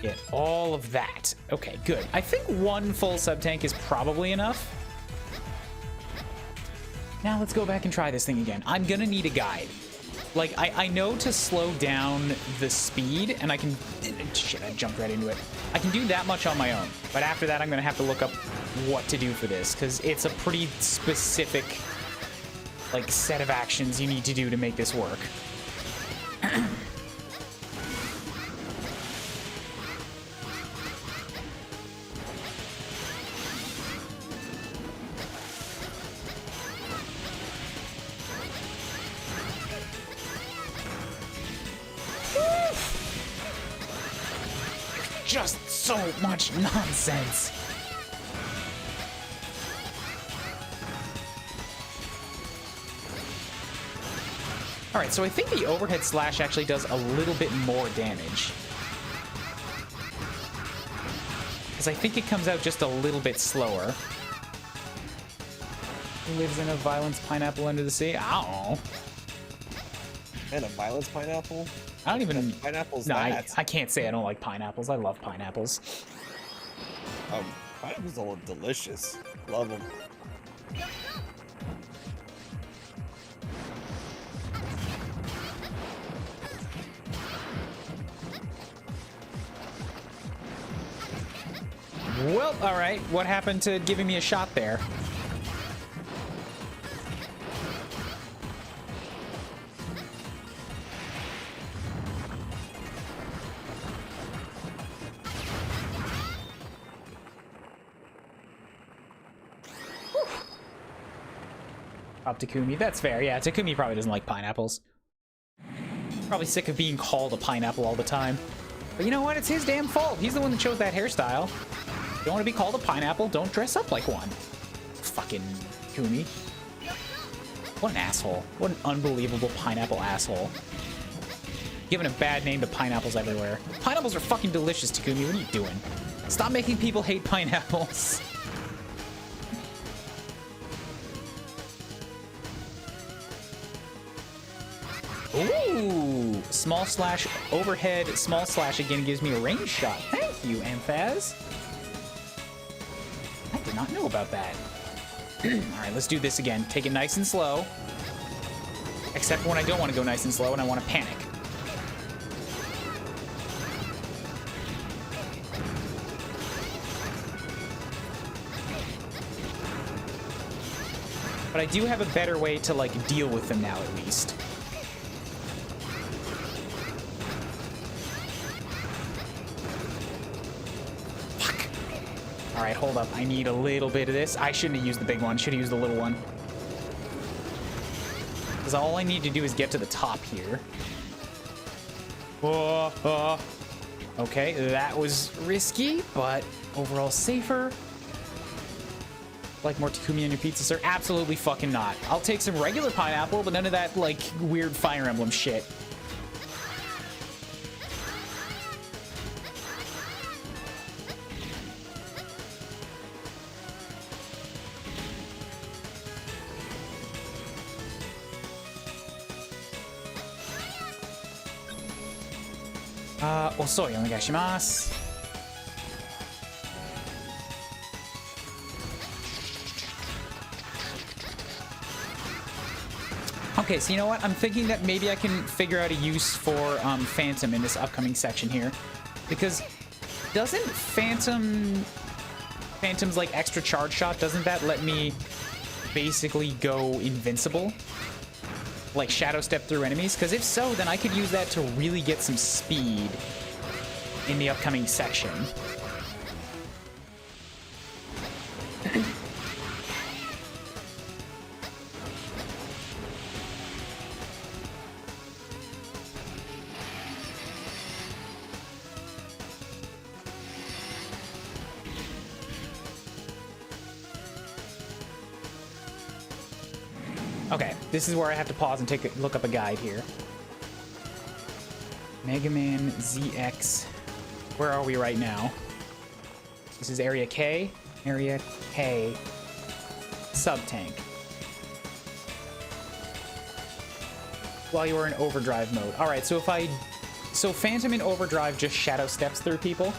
get all of that. Okay, good. I think 1 full sub-tank is probably enough. Now let's go back and try this thing again. I'm gonna need a guide. Like, I know to slow down the speed, and I can... Shit, I jumped right into it. I can do that much on my own. But after that, I'm gonna have to look up what to do for this, because it's a pretty specific, like, set of actions you need to do to make this work. just so much nonsense. All right, so I think the overhead slash actually does a little bit more damage. Because I think it comes out just a little bit slower. Who lives in a violence pineapple under the sea? I don't know. And a violence pineapple? I don't even... Pineapples No, that? I can't say I don't like pineapples. I love pineapples. Pineapples are delicious. Love them. Well, all right. What happened to giving me a shot there? Up Takumi. That's fair. Yeah, Takumi probably doesn't like pineapples. Probably sick of being called a pineapple all the time. But you know what? It's his damn fault. He's the one that chose that hairstyle. You don't want to be called a pineapple? Don't dress up like one. Fucking Takumi. What an asshole. What an unbelievable pineapple asshole. Giving a bad name to pineapples everywhere. Pineapples are fucking delicious, Takumi. What are you doing? Stop making people hate pineapples. Ooh, small slash, overhead, small slash again gives me a range shot. Thank you, Amphaz. I did not know about that. All right, let's do this again. Take it nice and slow. Except when I don't want to go nice and slow and I want to panic. But I do have a better way to, like, deal with them now, at least. All right, hold up. I need a little bit of this. I shouldn't have used the big one. Should have used the little one. Because all I need to do is get to the top here. Okay, that was risky, but overall safer. Like more Takumi on your pizza, sir? Absolutely fucking not. I'll take some regular pineapple, but none of that, like, weird Fire Emblem shit. Osoi, onegaishimasu. Okay, so you know what? I'm thinking that maybe I can figure out a use for Phantom in this upcoming section here. Because doesn't Phantom's like extra charge shot, doesn't that let me basically go invincible? Like shadow step through enemies? Because if so, then I could use that to really get some speed in the upcoming section. Okay, this is where I have to pause and look up a guide here. Megaman ZX. Where are we right now? This is Area K. Area K. Sub-tank. While you are in overdrive mode. Alright, so so Phantom in overdrive just shadow steps through people.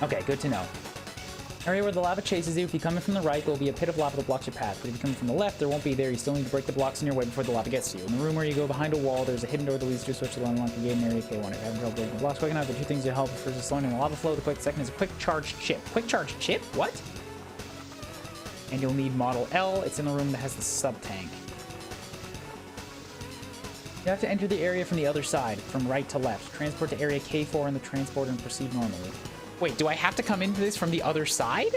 Okay, good to know. Area where the lava chases you. If you come in from the right, there will be a pit of lava that blocks your path. But if you come from the left, there won't be there. You still need to break the blocks in your way before the lava gets to you. In the room where you go behind a wall, there's a hidden door that leads to a switch to unlock the gate in Area K1. If you haven't trouble breaking the blocks quick enough, the two things that help. First is slowing down the lava flow. The quick second is a quick charge chip. Quick charge chip? What? And you'll need Model L. It's in the room that has the sub-tank. You have to enter the area from the other side, from right to left. Transport to Area K4 in the transporter and proceed normally. Wait, do I have to come into this from the other side?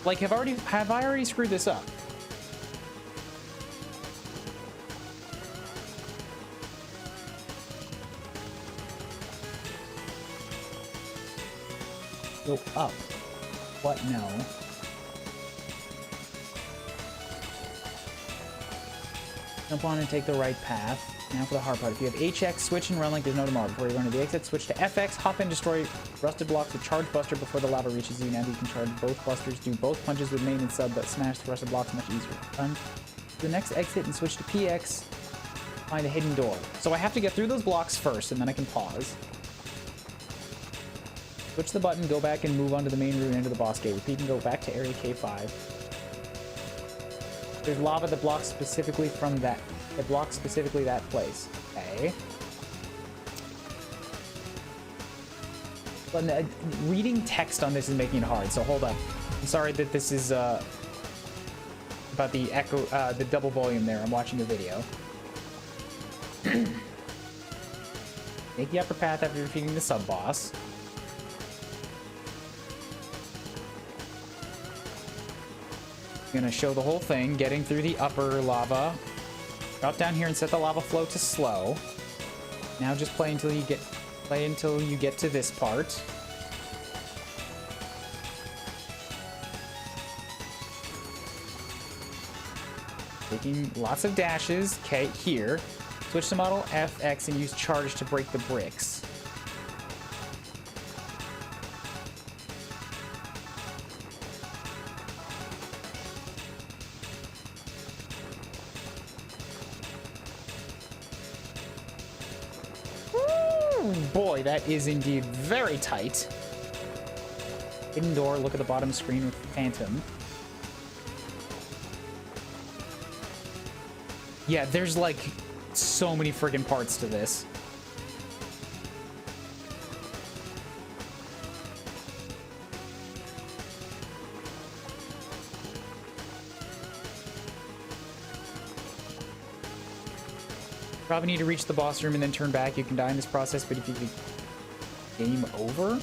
Like, have I already screwed this up? Go up. What? No. Jump on and take the right path. Now for the hard part. If you have HX, switch and run like there's no tomorrow. Before you run to the exit, switch to FX, hop and destroy rusted blocks with Charge Buster before the lava reaches you. Now you can charge both busters. Do both punches with main and sub, but smash the rusted blocks much easier. Run to the next exit and switch to PX. Find a hidden door. So I have to get through those blocks first, and then I can pause. Switch the button, go back and move on to the main route and enter the boss gate. Repeat and go back to area K5. There's lava that blocks specifically from that. It blocks specifically that place. Okay. But reading text on this is making it hard, so hold up. I'm sorry that this is about the echo, the double volume there. I'm watching a video. Take the upper path after defeating the sub-boss. Gonna show the whole thing, getting through the upper lava. Drop down here and set the lava flow to slow. Now just play until you get to this part. Taking lots of dashes. Okay, here. Switch to model FX and use charge to break the bricks. Boy, that is indeed very tight. Hidden door, look at the bottom screen with Phantom. Yeah, there's like so many friggin' parts to this. Probably need to reach the boss room and then turn back. You can die in this process, but if you get game over,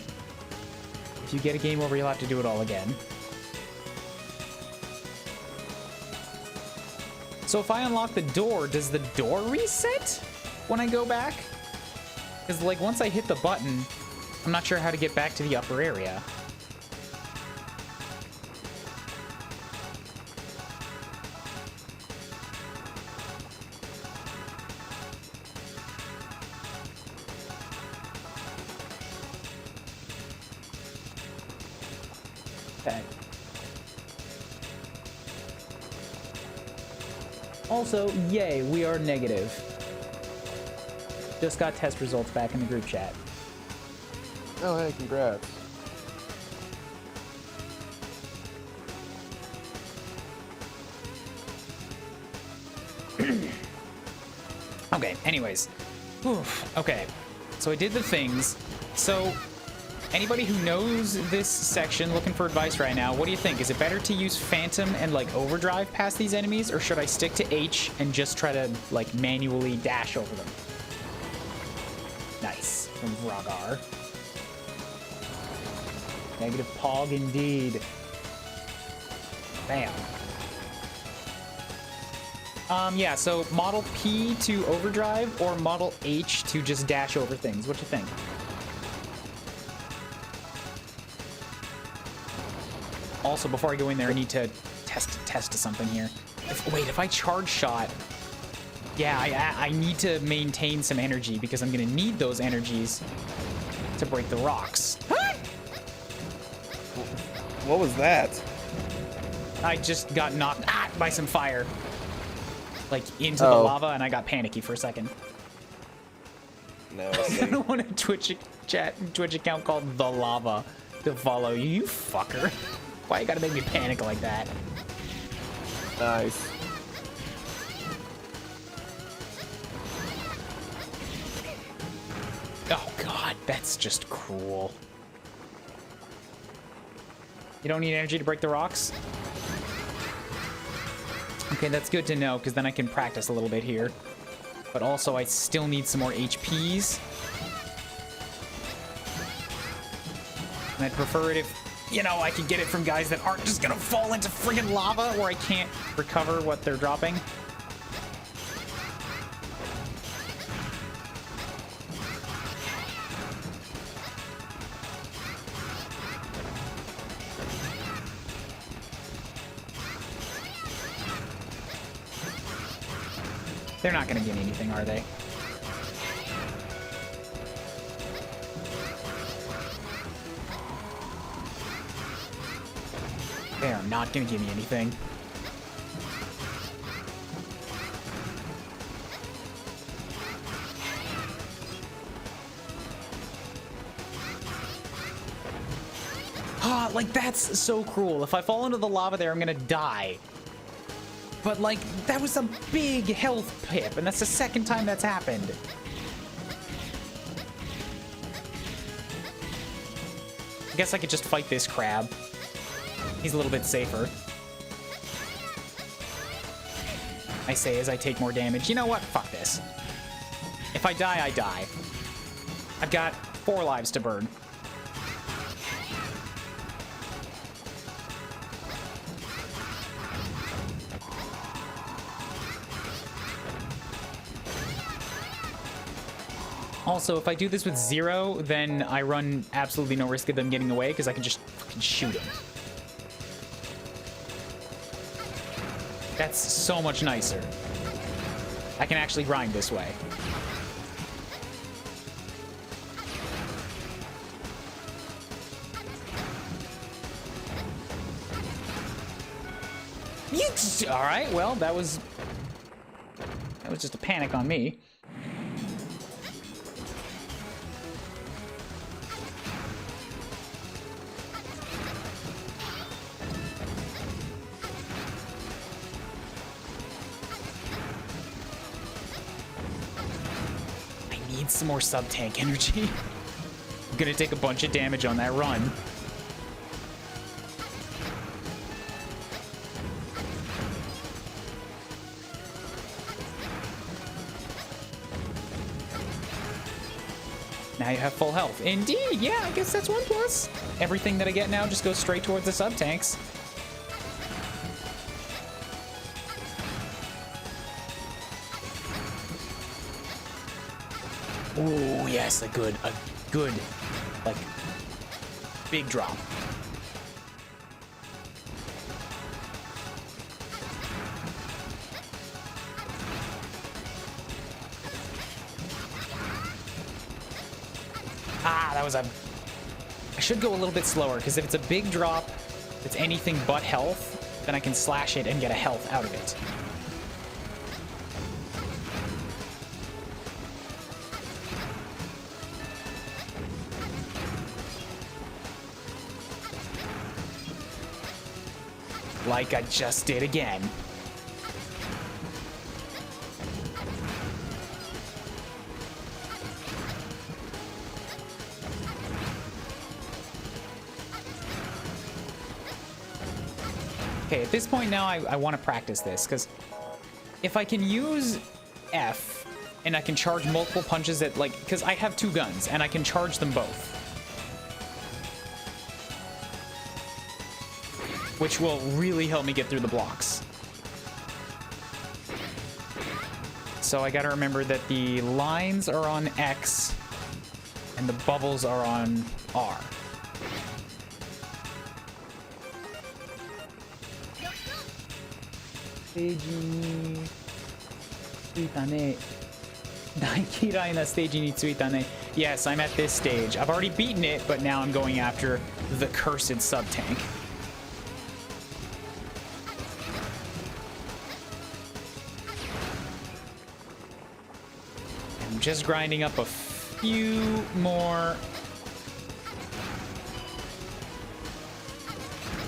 if you get a game over, you'll have to do it all again. So if I unlock the door, does the door reset when I go back? Because like once I hit the button, I'm not sure how to get back to the upper area. Okay. Also, yay, we are negative. Just got test results back in the group chat. Oh, hey, congrats. Okay, anyways. Oof, okay, so I did the things. So, anybody who knows this section looking for advice right now, what do you think? Is it better to use Phantom and like overdrive past these enemies, or should I stick to H and just try to like manually dash over them? Nice, from Vragar. Negative Pog indeed. Bam. Yeah, so Model P to overdrive or Model H to just dash over things. What you think? Also, before I go in there, I need to test something here. If I charge shot, yeah, I need to maintain some energy because I'm gonna need those energies to break the rocks. What was that? I just got knocked by some fire. Like, into the lava, and I got panicky for a second. No, I don't want a Twitch account called The Lava to follow you, you fucker. Why you gotta make me panic like that? Nice. Oh god, that's just cruel. You don't need energy to break the rocks? Okay, that's good to know, because then I can practice a little bit here. But also, I still need some more HPs. And I'd prefer it if you know, I can get it from guys that aren't just gonna fall into friggin' lava where I can't recover what they're dropping. They're not gonna give me anything, are they? They are not gonna give me anything. Ah, like that's so cruel. If I fall into the lava there, I'm gonna die. But like, that was a big health pip, and that's the second time that's happened. I guess I could just fight this crab. He's a little bit safer. I say as I take more damage. You know what? Fuck this. If I die, I die. I've got 4 lives to burn. Also, if I do this with 0, then I run absolutely no risk of them getting away because I can just fucking shoot them. That's so much nicer. I can actually grind this way. All right, well, that was just a panic on me. Some more sub-tank energy. I'm gonna take a bunch of damage on that run. Now you have full health. Indeed, yeah, I guess that's 1 plus. Everything that I get now just goes straight towards the sub-tanks. Oh, yes, a good, like, big drop. Ah, that was a... I should go a little bit slower, because if it's a big drop, it's anything but health, then I can slash it and get a health out of it. Like I just did again. Okay, at this point now I want to practice this, because if I can use F and I can charge multiple punches at, like, because I have 2 guns and I can charge them both, which will really help me get through the blocks. So I gotta remember that the lines are on X and the bubbles are on R. Yes, I'm at this stage. I've already beaten it, but now I'm going after the cursed sub-tank. I'm just grinding up a few more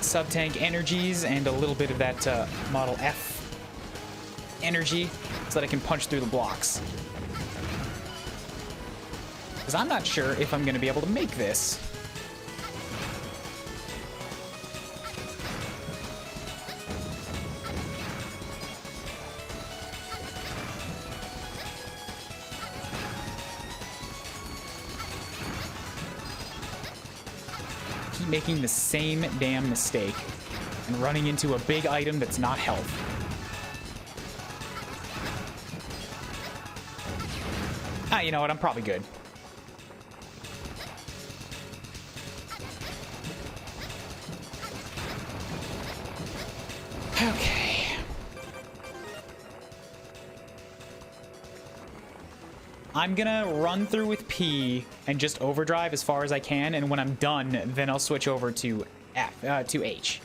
sub-tank energies and a little bit of that Model F energy so that I can punch through the blocks. Because I'm not sure if I'm going to be able to make this. keep making the same damn mistake and running into a big item that's not health. Ah, you know what? I'm probably good. Okay. I'm gonna run through with P and just overdrive as far as I can, and when I'm done, then I'll switch over to to H.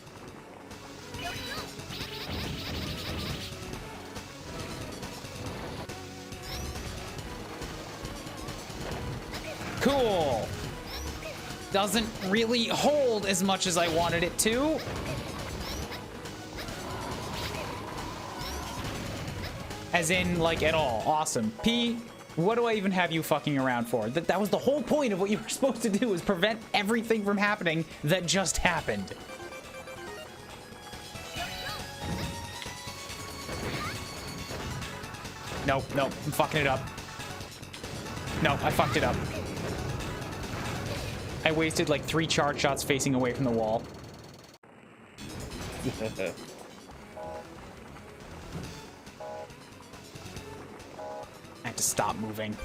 Cool. Doesn't really hold as much as I wanted it to. As in, like, at all. Awesome. P, what do I even have you fucking around for? That was the whole point of what you were supposed to do, is prevent everything from happening that just happened. Nope, nope, I'm fucking it up. No, I fucked it up. I wasted like 3 charge shots facing away from the wall. I have to stop moving.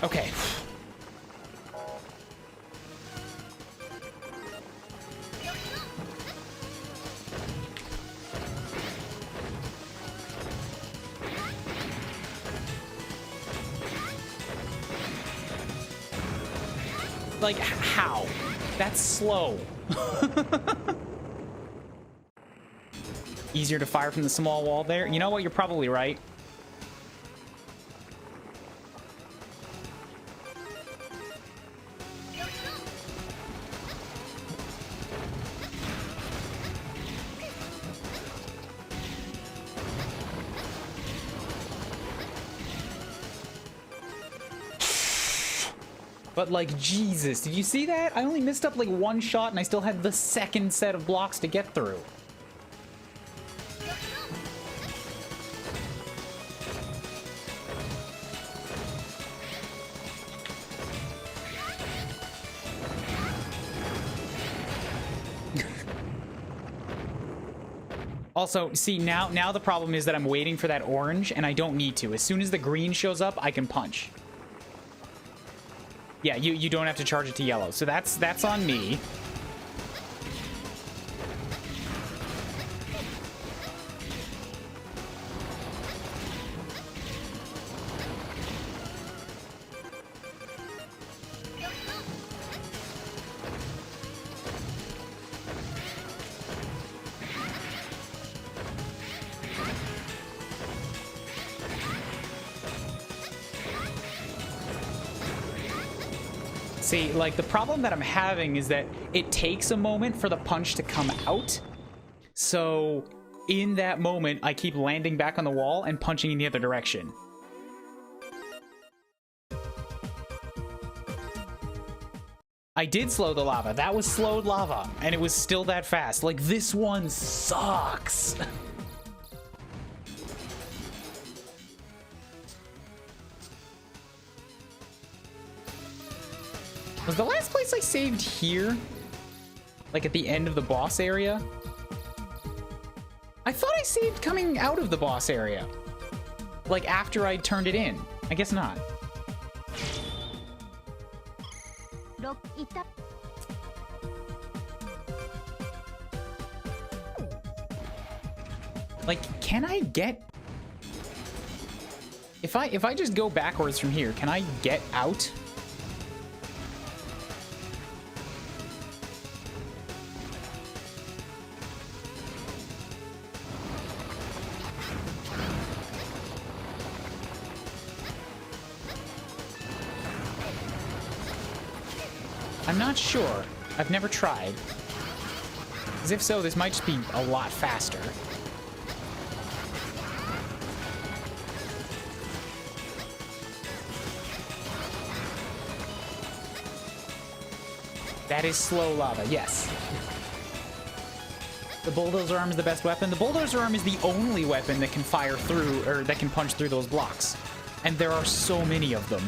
Okay. Like, how? That's slow. Easier to fire from the small wall there? You know what? You're probably right. But, like, Jesus, did you see that? I only missed up, like, 1 shot, and I still had the second set of blocks to get through. Also, see, now the problem is that I'm waiting for that orange, and I don't need to. As soon as the green shows up, I can punch. Yeah, you don't have to charge it to yellow. So that's on me. See, like, the problem that I'm having is that it takes a moment for the punch to come out. So, in that moment, I keep landing back on the wall and punching in the other direction. I did slow the lava. That was slowed lava, and it was still that fast. Like, this one sucks. Was the last place I saved here? Like at the end of the boss area? I thought I saved coming out of the boss area. Like after I turned it in. I guess not. Like, can I get... If I just go backwards from here, can I get out? I'm not sure. I've never tried. As if so, this might just be a lot faster. That is slow lava, yes. The bulldozer arm is the best weapon. The bulldozer arm is the only weapon that can fire through, or that can punch through those blocks. And there are so many of them.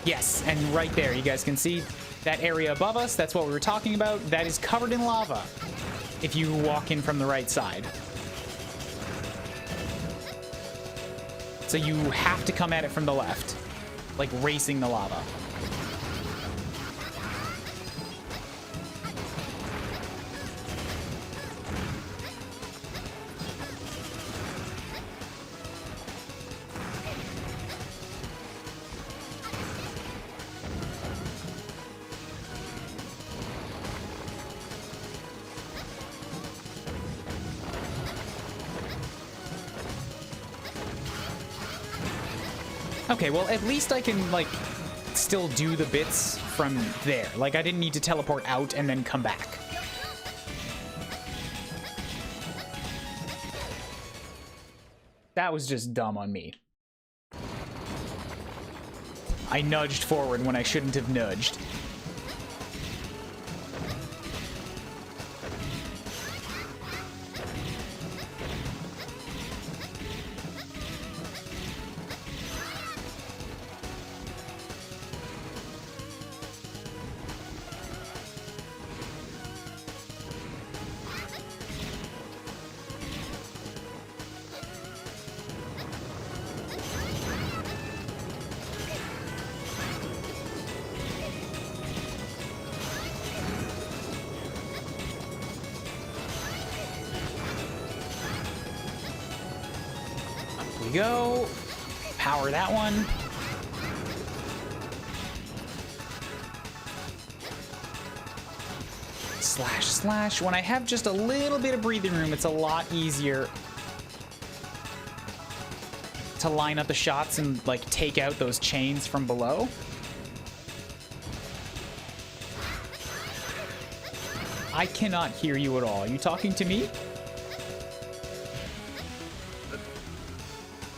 Yes, and right there, you guys can see that area above us. That's what we were talking about. That is covered in lava if you walk in from the right side. So you have to come at it from the left, like racing the lava. Okay, well, at least I can, like, still do the bits from there. Like, I didn't need to teleport out and then come back. That was just dumb on me. I nudged forward when I shouldn't have nudged. Go. Power that one. Slash, slash. When I have just a little bit of breathing room, it's a lot easier to line up the shots and, like, take out those chains from below. I cannot hear you at all. Are you talking to me?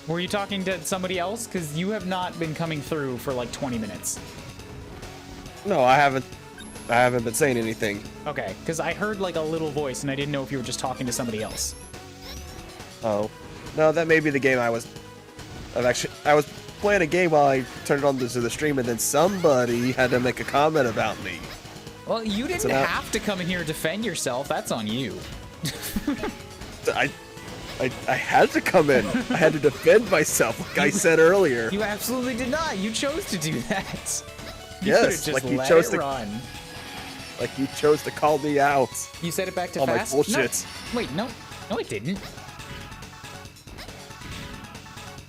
Were you talking to somebody else? Because you have not been coming through for like 20 minutes. No, I haven't been saying anything. Okay, because I heard like a little voice and I didn't know if you were just talking to somebody else. Oh. No, that may be the game I was playing a game while I turned it on to the stream, and then somebody had to make a comment about me. Well, you didn't have to come in here and defend yourself. That's on you. I had to come in. I had to defend myself, like I said earlier. You absolutely did not. You chose to do that. Yes, like you chose to run. Like you chose to call me out. You set it back to all fast? my bullshit. No. Wait, no. No, it didn't.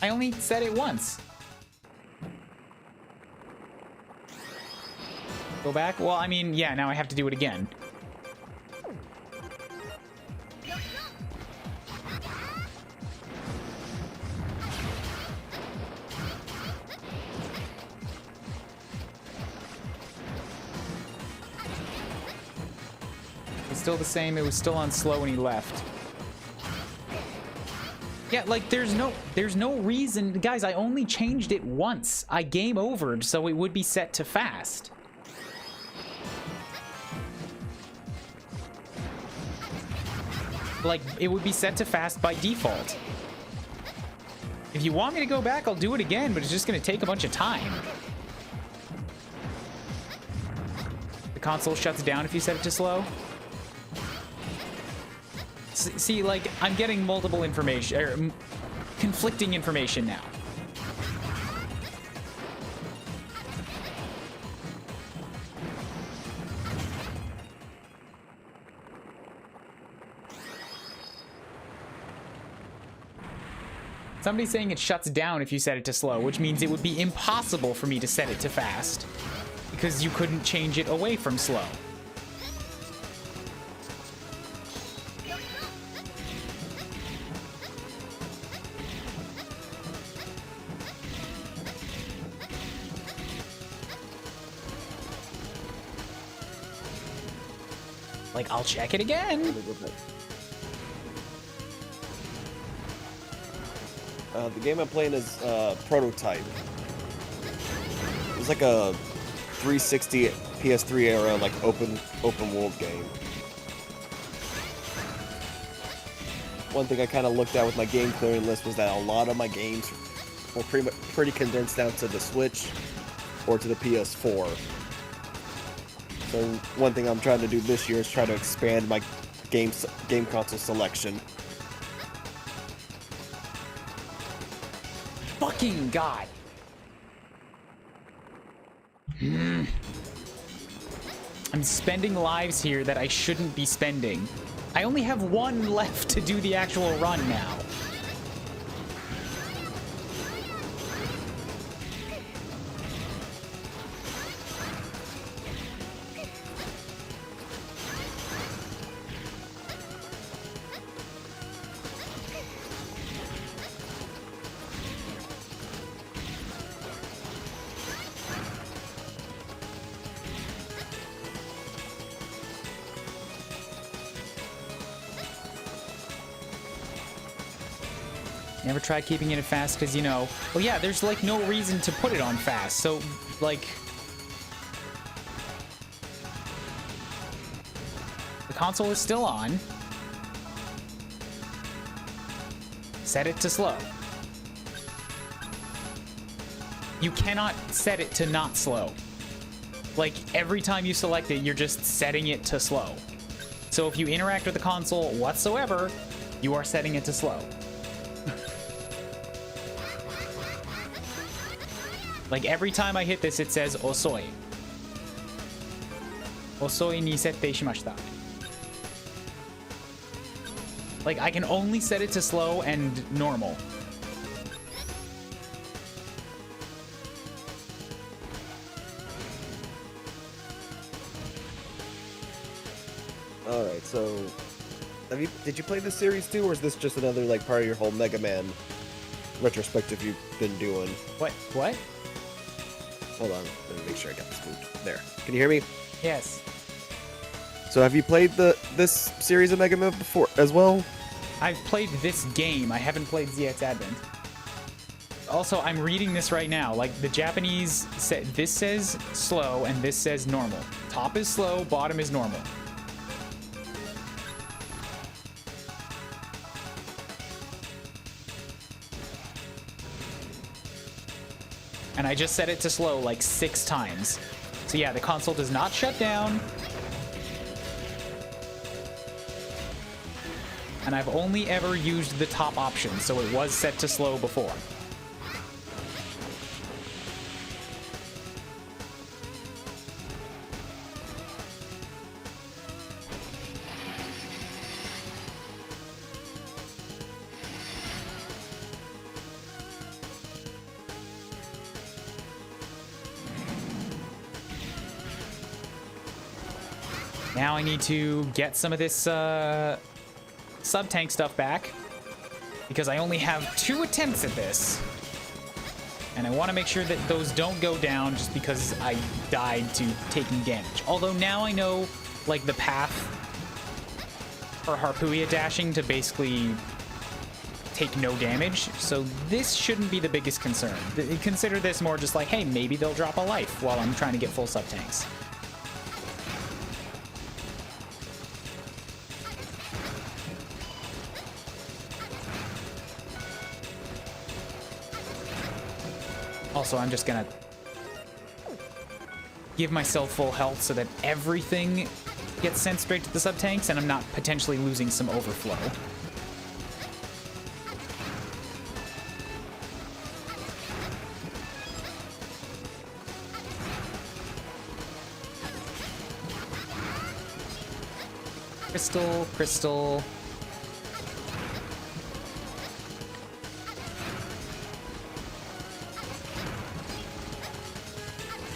I only said it once. Go back? Well, I mean, yeah, now I have to do it again. It's still the same. It was still on slow when he left. Yeah, like there's no reason, guys. I only changed it once. I game overed, so it would be set to fast. Like it would be set to fast by default. If you want me to go back, I'll do it again, but it's just gonna take a bunch of time. The console shuts down if you set it to slow. See, like, I'm getting multiple information, or conflicting information now. Somebody's saying it shuts down if you set it to slow, which means it would be impossible for me to set it to fast, because you couldn't change it away from slow. Like, I'll check it again. The game I'm playing is Prototype. It was like a 360 PS3 era, like open world game. One thing I kind of looked at with my game clearing list was that a lot of my games were pretty condensed down to the Switch or to the PS4. So one thing I'm trying to do this year is try to expand my game console selection. Fucking God. I'm spending lives here that I shouldn't be spending. I only have one left to do the actual run now. Never tried keeping it fast because, you know, well, yeah, there's like no reason to put it on fast. So, like, the console is still on. Set it to slow. You cannot set it to not slow. Like, every time you select it, you're just setting it to slow. So if you interact with the console whatsoever, you are setting it to slow. Like, every time I hit this, it says Osoi. Osoi ni settei shimashita. Like, I can only set it to slow and normal. Alright, so... Did you play this series too, or is this just another, like, part of your whole Mega Man retrospective you've been doing? What? Hold on, let me make sure I got this moved. There. Can you hear me? Yes. So have you played this series of Mega Man before as well? I've played this game. I haven't played ZX Advent. Also, I'm reading this right now. Like, the Japanese this says slow and this says normal. Top is slow, bottom is normal. And I just set it to slow like 6 times. So yeah, the console does not shut down. And I've only ever used the top option, so it was set to slow before. Now I need to get some of this sub-tank stuff back, because I only have 2 attempts at this. And I want to make sure that those don't go down just because I died to taking damage. Although now I know, like, the path for Harpooia dashing to basically take no damage, so this shouldn't be the biggest concern. Consider this more just like, hey, maybe they'll drop a life while I'm trying to get full sub-tanks. Also, I'm just gonna give myself full health so that everything gets sent straight to the sub-tanks and I'm not potentially losing some overflow. Crystal, crystal.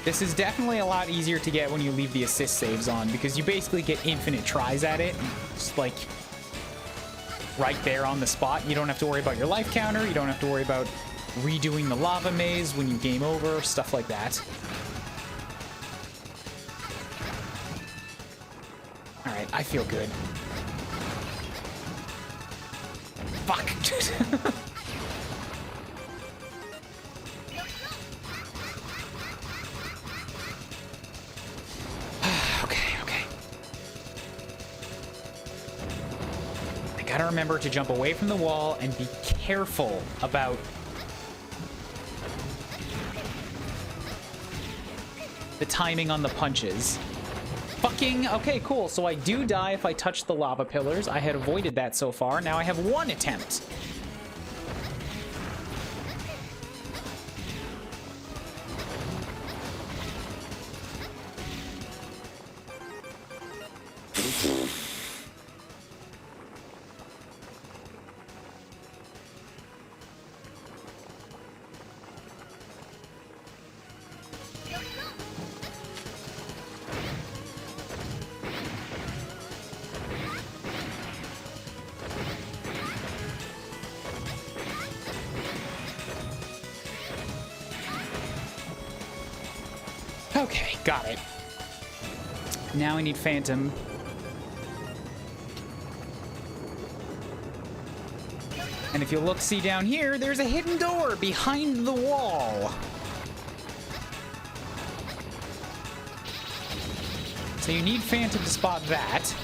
This is definitely a lot easier to get when you leave the assist saves on, because you basically get infinite tries at it, just like right there on the spot. You don't have to worry about your life counter, you don't have to worry about redoing the lava maze when you game over, stuff like that. Alright, I feel good. Fuck. Gotta remember to jump away from the wall and be careful about the timing on the punches. Fucking, okay, cool. So I do die if I touch the lava pillars. I had avoided that so far. Now I have one attempt. Okay, got it. Now I need Phantom. And if you look, see down here, there's a hidden door behind the wall. So you need Phantom to spot that.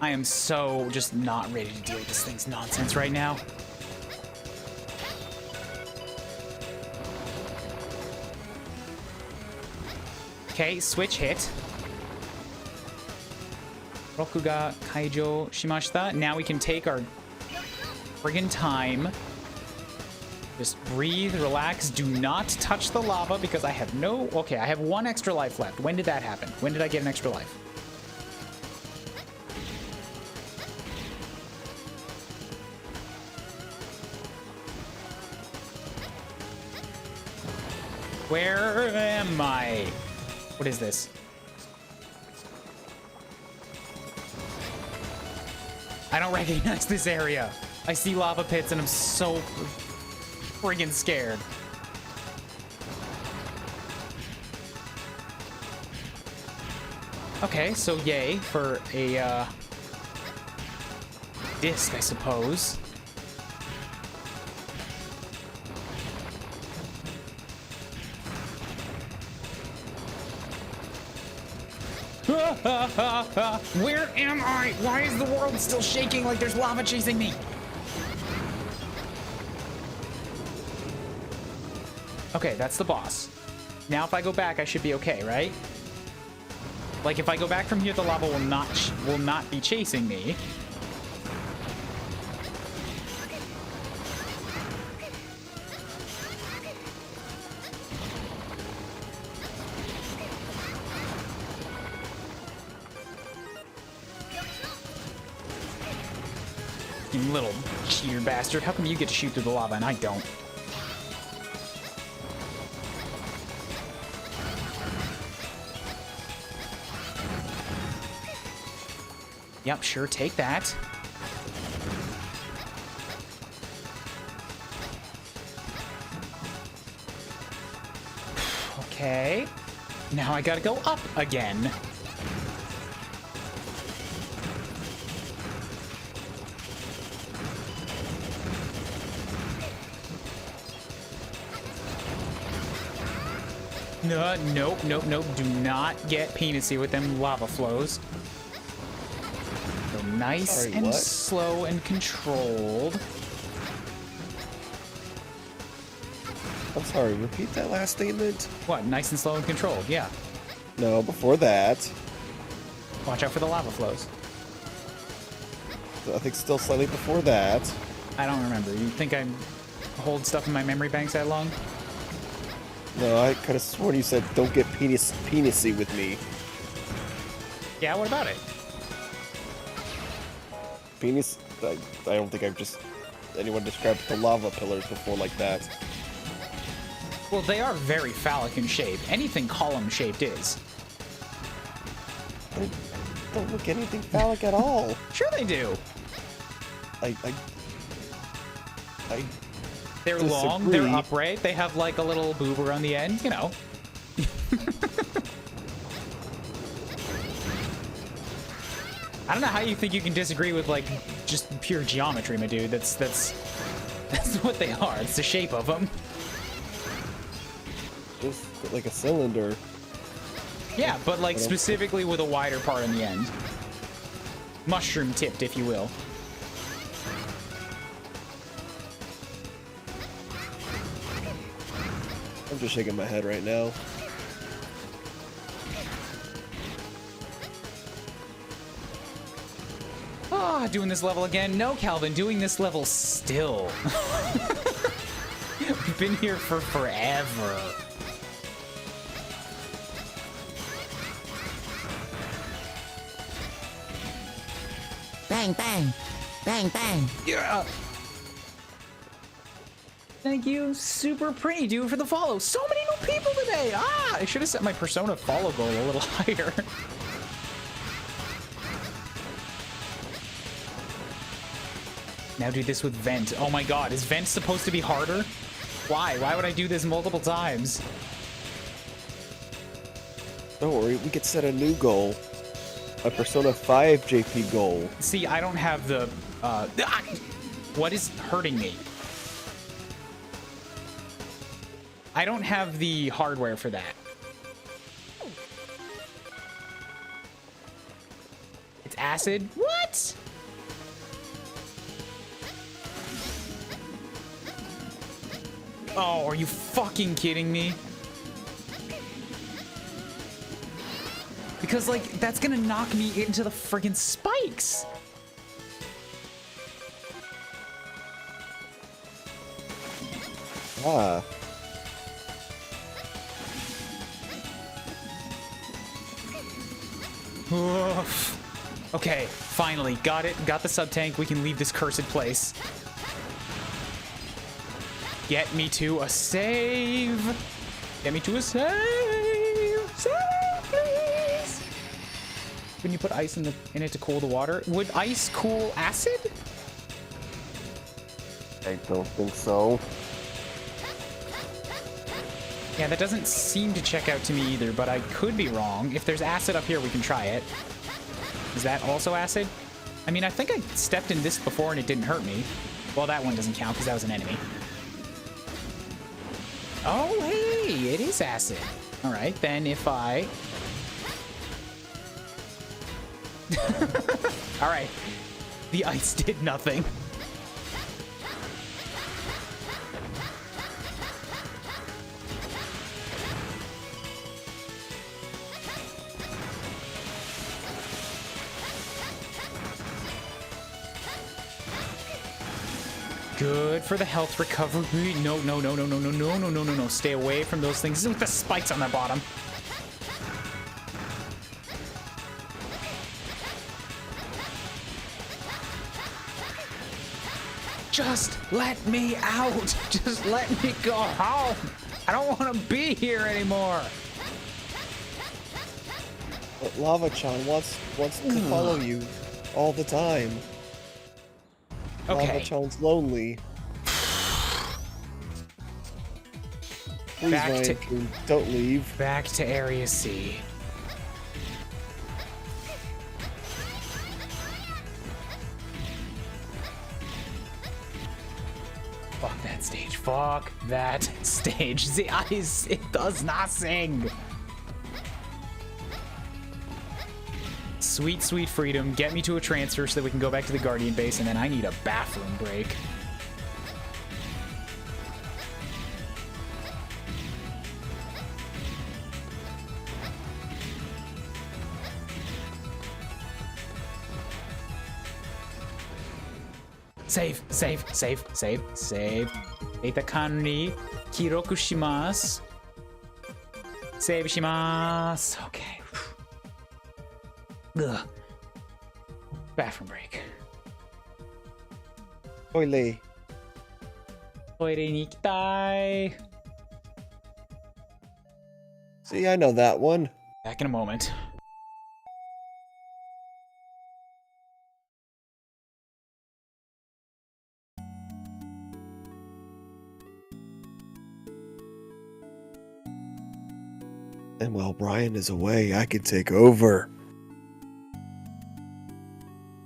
I am so just not ready to deal with this thing's nonsense right now. Okay, switch hit. Roku ga kaijo shimashita. Now we can take our friggin' time. Just breathe, relax. Do not touch the lava because I have no... Okay, I have one extra life left. When did that happen? When did I get an extra life? Where am I? What is this? I don't recognize this area. I see lava pits and I'm so friggin' scared. Okay, so yay for a disc, I suppose. Where am I? Why is the world still shaking like there's lava chasing me? Okay, that's the boss. Now if I go back, I should be okay, right? Like if I go back from here, the lava will not be chasing me. You little cheater bastard. How come you get to shoot through the lava and I don't? Yep, sure, take that. Okay. Now I gotta go up again. Nope, nope, nope. Do not get penisy with them lava flows. Go nice and slow and controlled. I'm sorry, repeat that last statement? What? Nice and slow and controlled, yeah. No, before that. Watch out for the lava flows. I think still slightly before that. I don't remember. You think I hold stuff in my memory banks that long? No, I could have sworn you said, don't get penisy with me. Yeah, what about it? Penis? I don't think I've just... anyone described the lava pillars before like that. Well, they are very phallic in shape. Anything column-shaped is. They don't look anything phallic at all. Sure they do. They're long, they're upright, they have like a little boober on the end, you know. I don't know how you think you can disagree with like just pure geometry, my dude. That's what they are. It's the shape of them. Just like a cylinder. Yeah, but like specifically with a wider part on the end. Mushroom tipped, if you will. I'm just shaking my head right now. Ah, doing this level again. No, Calvin, doing this level still. We've been here for forever. Bang, bang. Bang, bang. Yeah. Thank you, Super Pretty Dude, for the follow. So many new people today. Ah, I should have set my Persona follow goal a little higher. Now do this with Vent. Oh my god, is Vent supposed to be harder? Why? Why would I do this multiple times? Don't worry, we could set a new goal. A Persona 5 JP goal. See, I don't have the, what is hurting me? I don't have the hardware for that. It's acid? What? Oh, are you fucking kidding me? Because, like, that's gonna knock me into the friggin' spikes. Ah. Oof. Okay, finally, got it. Got the sub-tank. We can leave this cursed place. Get me to a save. Get me to a save. Save, please. Couldn't you put ice in it to cool the water? Would ice cool acid? I don't think so. Yeah, that doesn't seem to check out to me either, but I could be wrong. If there's acid up here, we can try it. Is that also acid? I mean, I think I stepped in this before and it didn't hurt me. Well, that one doesn't count because that was an enemy. Oh, hey, it is acid. All right, then if I... All right, the ice did nothing. Good for the health recovery. No, no, no, no, no, no, no, no, no, no, no. Stay away from those things with the spikes on their bottom. Just let me out. Just let me go home. I don't want to be here anymore. But Lava-chan wants to follow you all the time. Okay. Lava-chan's lonely. Please, Ryan, don't leave. Back to Area C. Fuck that stage. Fuck that stage. The ice, it does nothing. Sweet, sweet freedom. Get me to a transfer so that we can go back to the Guardian base, and then I need a bathroom break. Save, save, save, save, save. Data 管理、記録します。Save します。Okay. Ugh. Bathroom break. トイレ。トイレに行きたい。See, I know that one. Back in a moment. And while Brian is away, I can take over.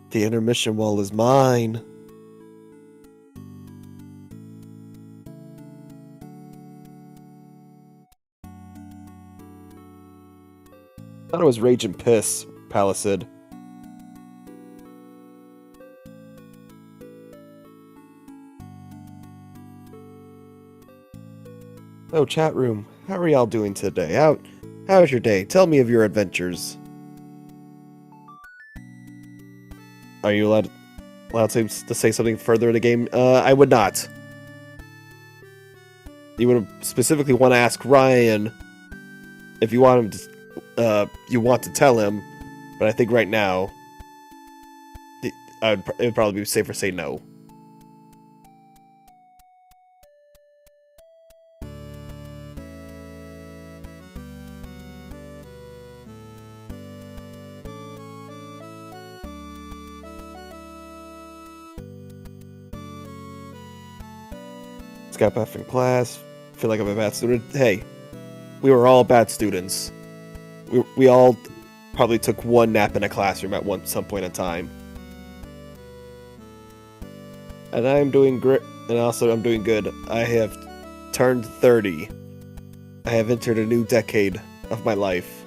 The intermission wall is mine. thought it was Rage and Piss, Palisade. Oh, chat room. How are y'all doing today? How's your day? Tell me of your adventures. Are you allowed to say something further in the game? I would not. You would specifically want to ask Ryan if you want him to, you want to tell him, but I think right now, it would probably be safer to say no. Got F in class. Feel like I'm a bad student. Hey, we were all bad students. We all probably took one nap in a classroom at some point in time. And I'm doing great. And also, I'm doing good. I have turned 30. I have entered a new decade of my life.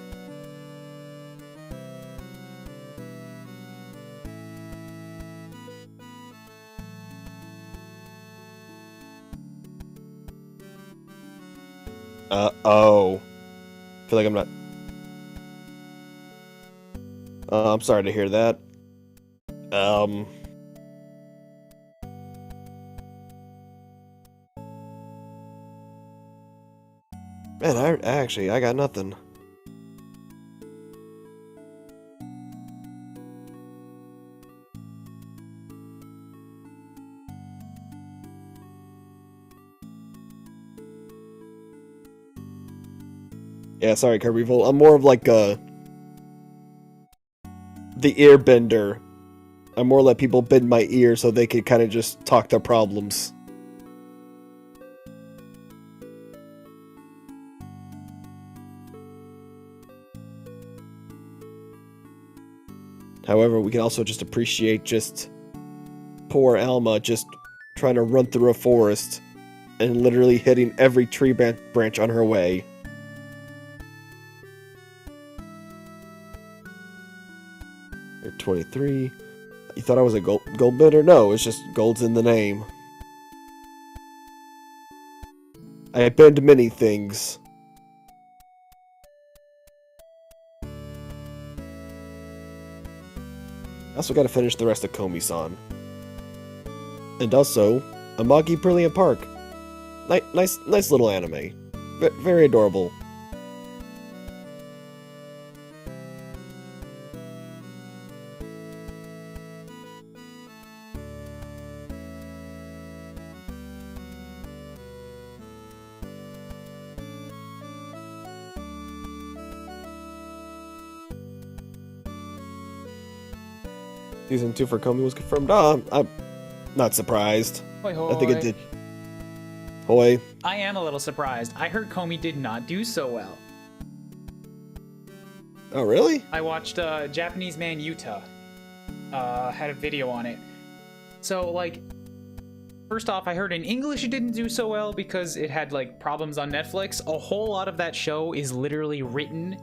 Oh. I feel like I'm not... I'm sorry to hear that. Man, I got nothing. Yeah, sorry, Kuuribro. I'm more of like the earbender. I more let people bend my ear so they can kind of just talk their problems. However, we can also just appreciate just poor Alma just trying to run through a forest and literally hitting every tree branch on her way. You're 23. You thought I was a gold bidder? No, it's just gold's in the name. I bend many things. I also gotta finish the rest of Komi-san. And also, Amagi Brilliant Park. Nice little anime. Very adorable. Season 2 for Komi was confirmed. I'm not surprised. Hoi hoi. I think it did. Hoi. I am a little surprised. I heard Komi did not do so well. Oh, really? I watched Japanese Man Yuta. Had a video on it. So, like, first off, I heard in English it didn't do so well because it had, like, problems on Netflix. A whole lot of that show is literally written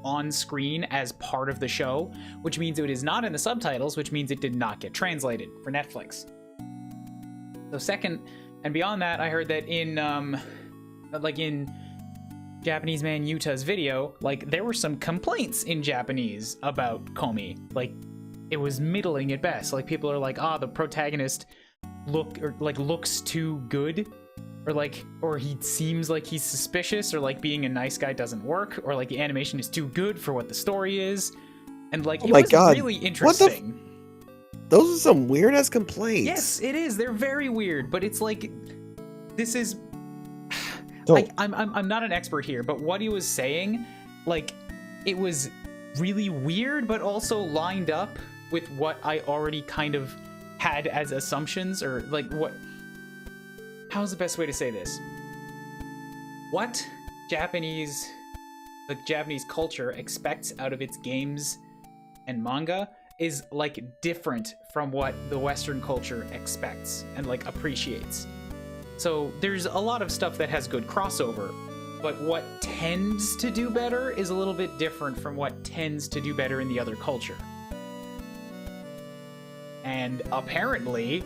on screen as part of the show, which means it is not in the subtitles, which means it did not get translated for Netflix. So second, and beyond that, I heard that in Japanese Man Yuta's video, like, there were some complaints in Japanese about Komi. Like, it was middling at best. Like, people are like, the protagonist looks too good, or he seems like he's suspicious, or like being a nice guy doesn't work, or like the animation is too good for what the story is, and like it was really interesting. Those are some weird ass complaints. Yes, it is. They're very weird, but it's like, this is. I'm not an expert here, but what he was saying, like, it was really weird, but also lined up with what I already kind of had as assumptions, or like what. How's the best way to say this? What the Japanese culture expects out of its games and manga is like different from what the Western culture expects and like appreciates. So there's a lot of stuff that has good crossover, But what tends to do better is a little bit different from what tends to do better in the other culture. And apparently,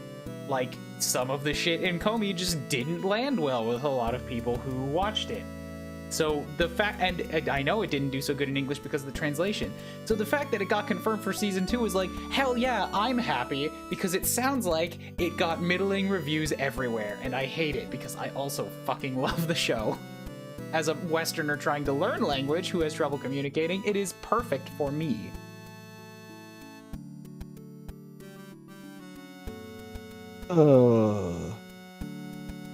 like, some of the shit in Komi just didn't land well with a lot of people who watched it. So the fact, and I know it didn't do so good in English because of the translation. So the fact that it got confirmed for season 2 is like, hell yeah, I'm happy, because it sounds like it got middling reviews everywhere, and I hate it because I also fucking love the show. As a Westerner trying to learn language who has trouble communicating, it is perfect for me.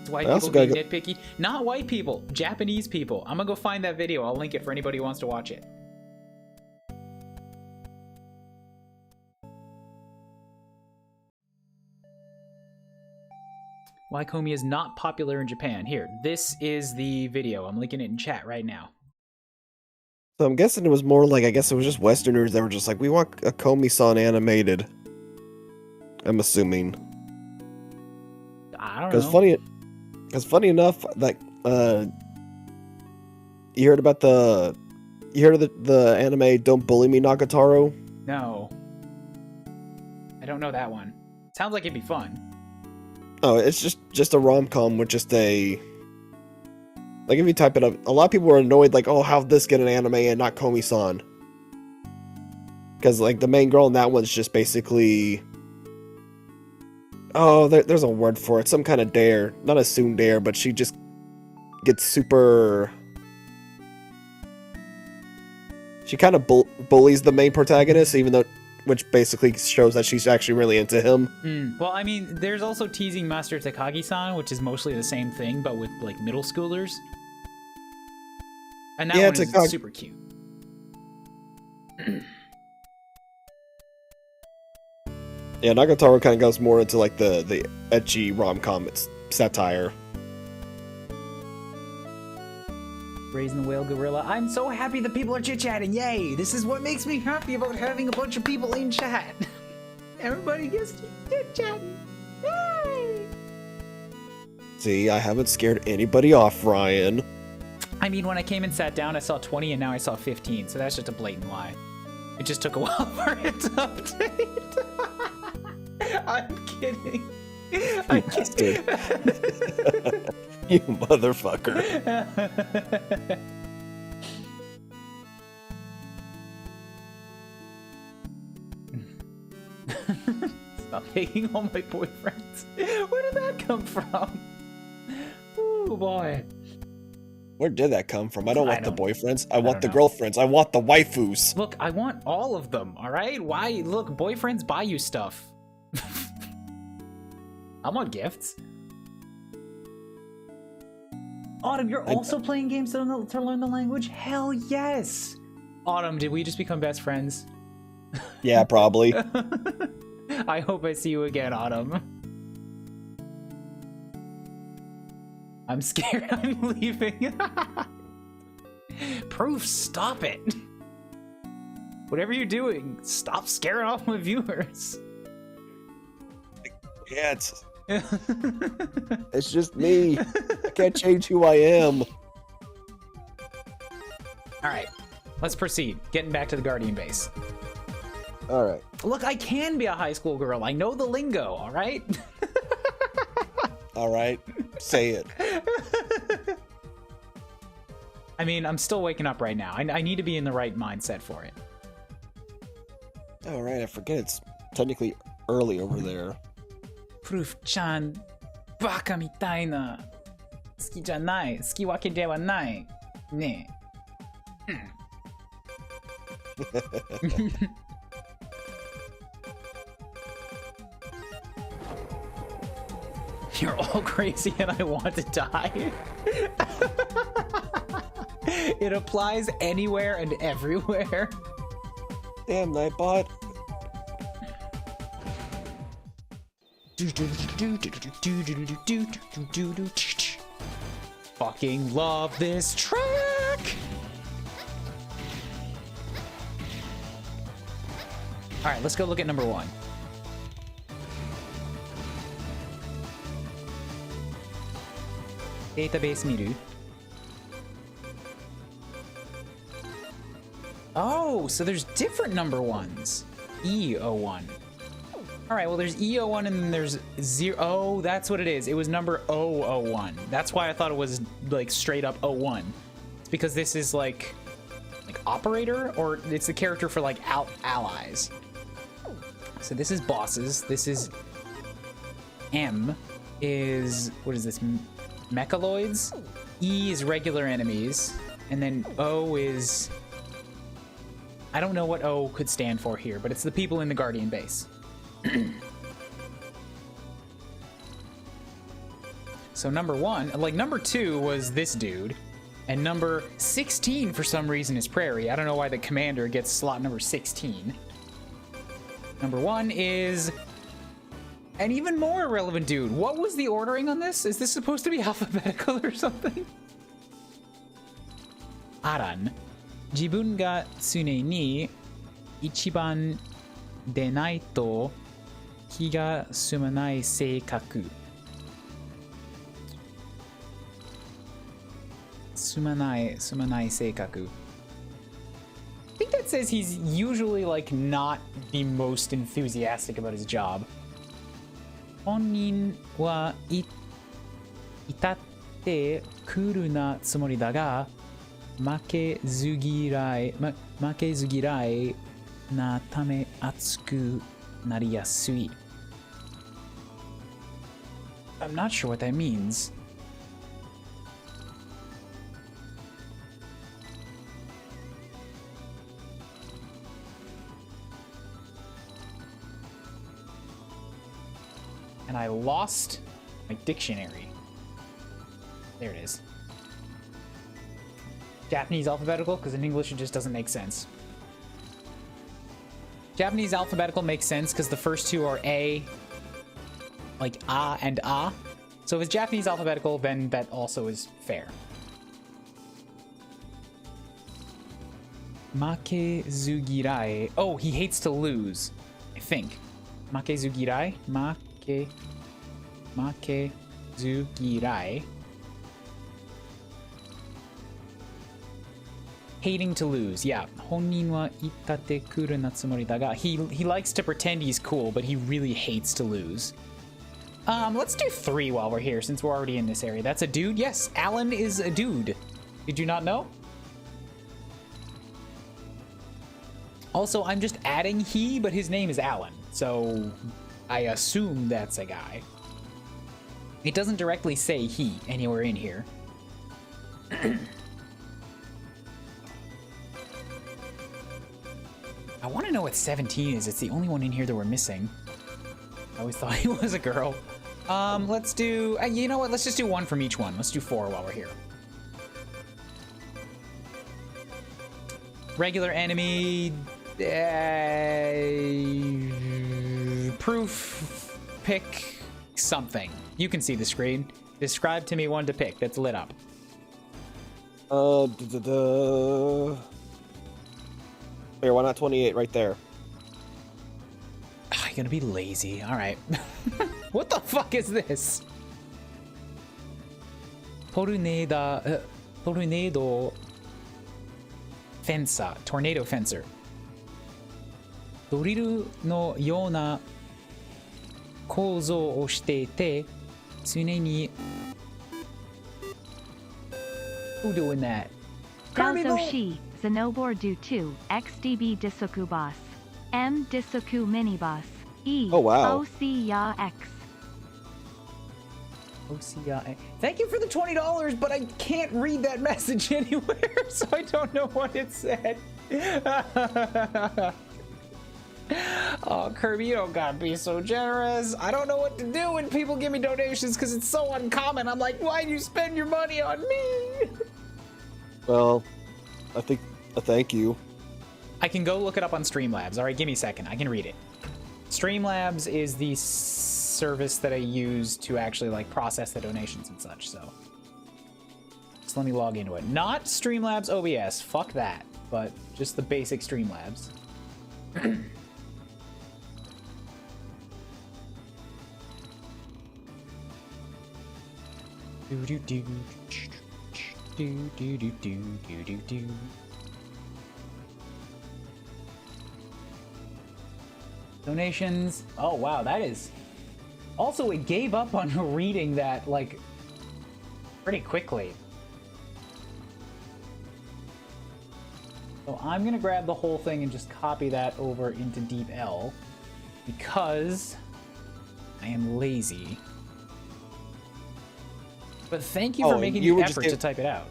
It's white people being nitpicky. Not white people, Japanese people. I'm gonna go find that video. I'll link it for anybody who wants to watch it. Why Komi is not popular in Japan. Here, this is the video. I'm linking it in chat right now. So I'm guessing it was more like, I guess it was just Westerners that were just like, we want a Komi-san animated. I'm assuming. I don't know. Because funny enough, like, you heard about the anime Don't Bully Me Nagatoro? No. I don't know that one. Sounds like it'd be fun. Oh, it's just a rom-com with just a... Like, if you type it up, a lot of people were annoyed, like, oh, how'd this get an anime and not Komi-san? Because, like, the main girl in that one's just basically... Oh, there's a word for it. Some kind of dare. Not a tsundere, but she just gets super... She kind of bullies the main protagonist, even though... Which basically shows that she's actually really into him. Well, I mean, there's also teasing Master Takagi-san, which is mostly the same thing, but with, like, middle schoolers. And that one is super cute. Yeah, Nagatoro kind of goes more into, like, the ecchi rom-com. It's satire. Raising the whale gorilla. I'm so happy that people are chit-chatting. Yay! This is what makes me happy about having a bunch of people in chat. Everybody gets to chit-chatting. Yay! See, I haven't scared anybody off, Ryan. I mean, when I came and sat down, I saw 20 and now I saw 15, so that's just a blatant lie. It just took a while for it to update. I'm kidding. I'm kidding. You motherfucker. Stop hating all my boyfriends. Where did that come from? Oh boy. Where did that come from? I don't want the boyfriends. I want the girlfriends. I want the waifus. Look, I want all of them, alright? Why? Look, boyfriends buy you stuff. I want gifts. Autumn, you're also playing games to learn the language? Hell yes! Autumn, did we just become best friends? Yeah, probably. I hope I see you again, Autumn. I'm scared I'm leaving. Proof, stop it. Whatever you're doing, stop scaring off my viewers. Yeah, it's just me. I can't change who I am. Alright, let's proceed. Getting back to the Guardian base. Alright. Look, I can be a high school girl. I know the lingo, alright? Alright, say it. I mean, I'm still waking up right now. I need to be in the right mindset for it. Alright, I forget it's technically early over there. Proof-chan, baka mitai na. Suki janai. Suki wake de wa nai. Ne. You're all crazy and I want to die. It applies anywhere and everywhere. Damn, Nightbot. Fucking love this track. All right, let's go look at number 1. Database miru. Oh, so there's different number ones. E01. All right, well, there's E01 and then there's 0. Oh, that's what it is. It was number 001. That's why I thought it was like straight up 01. It's because this is like operator, or it's the character for like allies. So this is bosses. This is M is, what is this? Mechaloids. E is regular enemies. And then O is, I don't know what O could stand for here, but it's the people in the Guardian base. So number 1, like number 2 was this dude, and number 16 for some reason is Prairie. I don't know why the commander gets slot number 16. Number 1 is an even more irrelevant dude. What was the ordering on this? Is this supposed to be alphabetical or something? Aran. Jibun ga tsune ni ichiban denai to ki ga sumanai seikaku. Sumanai seikaku. I think that says he's usually like not the most enthusiastic about his job. Honnin wa itatte kuru na tsumori da ga makezugirai na tame atsuku nariyasui. I'm not sure what that means. And I lost my dictionary. There it is. Japanese alphabetical, because in English it just doesn't make sense. Japanese alphabetical makes sense because the first two are A, like A and A. So if it's Japanese alphabetical, then that also is fair. Makezugirai. Oh, he hates to lose, I think. Makezugirai? Makezugirai. Hating to lose, yeah. Honnin wa itate kuru na tsumori da ga. He likes to pretend he's cool, but he really hates to lose. Let's do 3 while we're here, since we're already in this area. That's a dude? Yes, Alan is a dude. Did you not know? Also, I'm just adding he, but his name is Alan, so I assume that's a guy. It doesn't directly say he anywhere in here. I want to know what 17 is. It's the only one in here that we're missing. I always thought he was a girl. Let's do... you know what? Let's just do 1 from each one. Let's do 4 while we're here. Regular enemy... proof... pick... something. You can see the screen. Describe to me one to pick that's lit up. Here, why not 28 right there? You're gonna be lazy. All right. What the fuck is this? Tornado fencer. Tornado fencer. Doriru no yona kouzou o shite ite, tsune ni... Who doing that? Dazo Shi, Zenobor Do 2, XDB Disoku Boss. M Disoku Mini Boss. E. Oh, wow. OC Ya X. OCI. Thank you for the $20, but I can't read that message anywhere, so I don't know what it said. Oh, Kirby, you don't gotta be so generous. I don't know what to do when people give me donations because it's so uncommon. I'm like, why do you spend your money on me? Well, I think a thank you. I can go look it up on Streamlabs. All right, give me a second. I can read it. Streamlabs is the service that I use to actually like process the donations and such, so just let me log into it. Not Streamlabs OBS, fuck that, but just the basic Streamlabs. Donations. Oh, wow, that is... Also, it gave up on reading that, like, pretty quickly. So I'm gonna grab the whole thing and just copy that over into Deep L because I am lazy. But thank you for making the effort to type it out.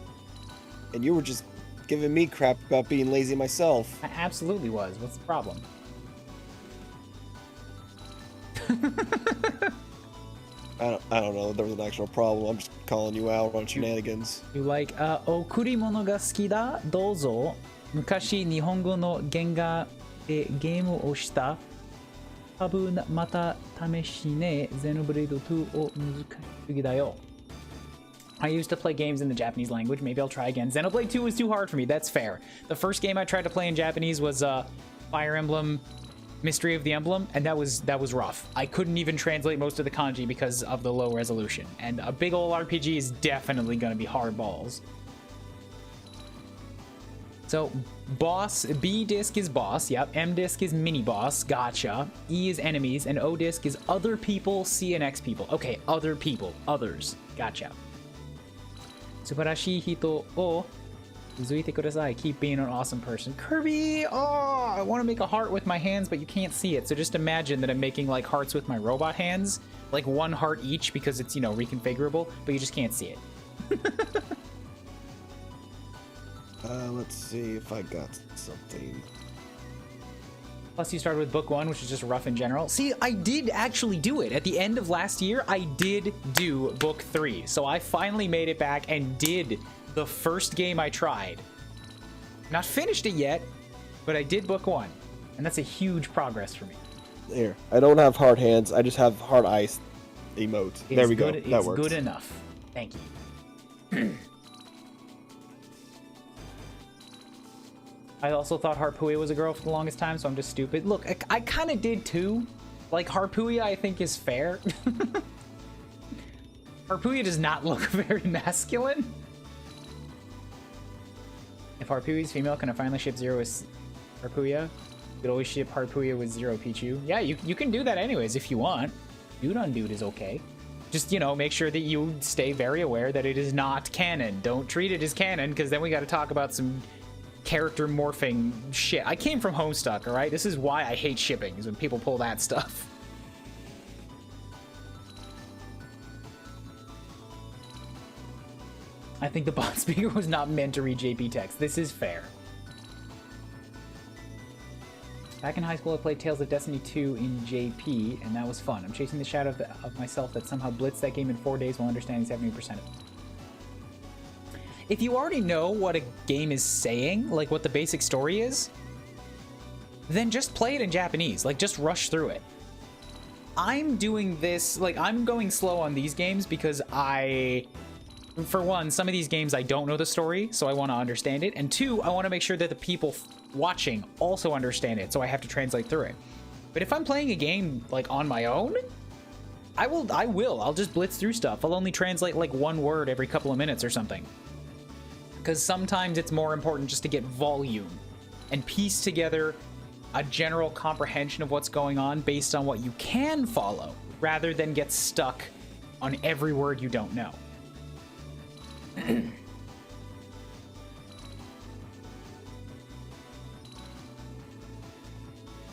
And you were just giving me crap about being lazy myself. I absolutely was. What's the problem? I don't know. There was an actual problem. I'm just calling you out on shenanigans. You like, 贈り物が好きだ。どうぞ。昔日本語の原画でゲームをした。多分また試しね。ゼノブレード2を難しすぎだよ。I used to play games in the Japanese language. Maybe I'll try again. Xenoblade 2 was too hard for me. That's fair. The first game I tried to play in Japanese was Fire Emblem Mystery of the Emblem, and that was rough. I couldn't even translate most of the kanji because of the low resolution. And a big ol' RPG is definitely going to be hard balls. So, boss, B disc is boss, yep. M disc is mini boss, gotcha. E is enemies, and O disc is other people, C and X people. Okay, other people, others, gotcha. Subarashii hito o uzuite kudasai. Keep being an awesome person. Kirby! Oh, I want to make a heart with my hands, but you can't see it. So just imagine that I'm making like hearts with my robot hands. Like one heart each because it's, you know, reconfigurable, but you just can't see it. Let's see if I got something. Plus you started with book 1, which is just rough in general. See, I did actually do it. At the end of last year, I did do book 3. So I finally made it back and did the first game I tried. Not finished it yet, but I did book 1. And that's a huge progress for me. Here, I don't have hard hands. I just have hard ice emote. There we go. That works. It's good enough. Thank you. I also thought Harpooia was a girl for the longest time, so I'm just stupid. Look, I kind of did too. Like, Harpooia, I think, is fair. Harpooia does not look very masculine. If Harpooia is female, can I finally ship Zero with Harpooia? You could always ship Harpooia with Zero Pichu. Yeah, you can do that anyways if you want. Dude on dude is okay. Just, you know, make sure that you stay very aware that it is not canon. Don't treat it as canon, because then we got to talk about some character morphing shit. I came from Homestuck, all right? This is why I hate shipping, is when people pull that stuff. I think the bot speaker was not meant to read JP text. This is fair. Back in high school, I played Tales of Destiny 2 in JP, and that was fun. I'm chasing the shadow of myself that somehow blitzed that game in 4 days while understanding 70% of it. If you already know what a game is saying, like what the basic story is, then just play it in Japanese. Like, just rush through it. I'm doing this, like, I'm going slow on these games because for one, some of these games I don't know the story, so I want to understand it. And two, I want to make sure that the people watching also understand it, so I have to translate through it. But if I'm playing a game, like, on my own, I'll just blitz through stuff. I'll only translate, like, one word every couple of minutes or something. Because sometimes it's more important just to get volume and piece together a general comprehension of what's going on based on what you can follow, rather than get stuck on every word you don't know.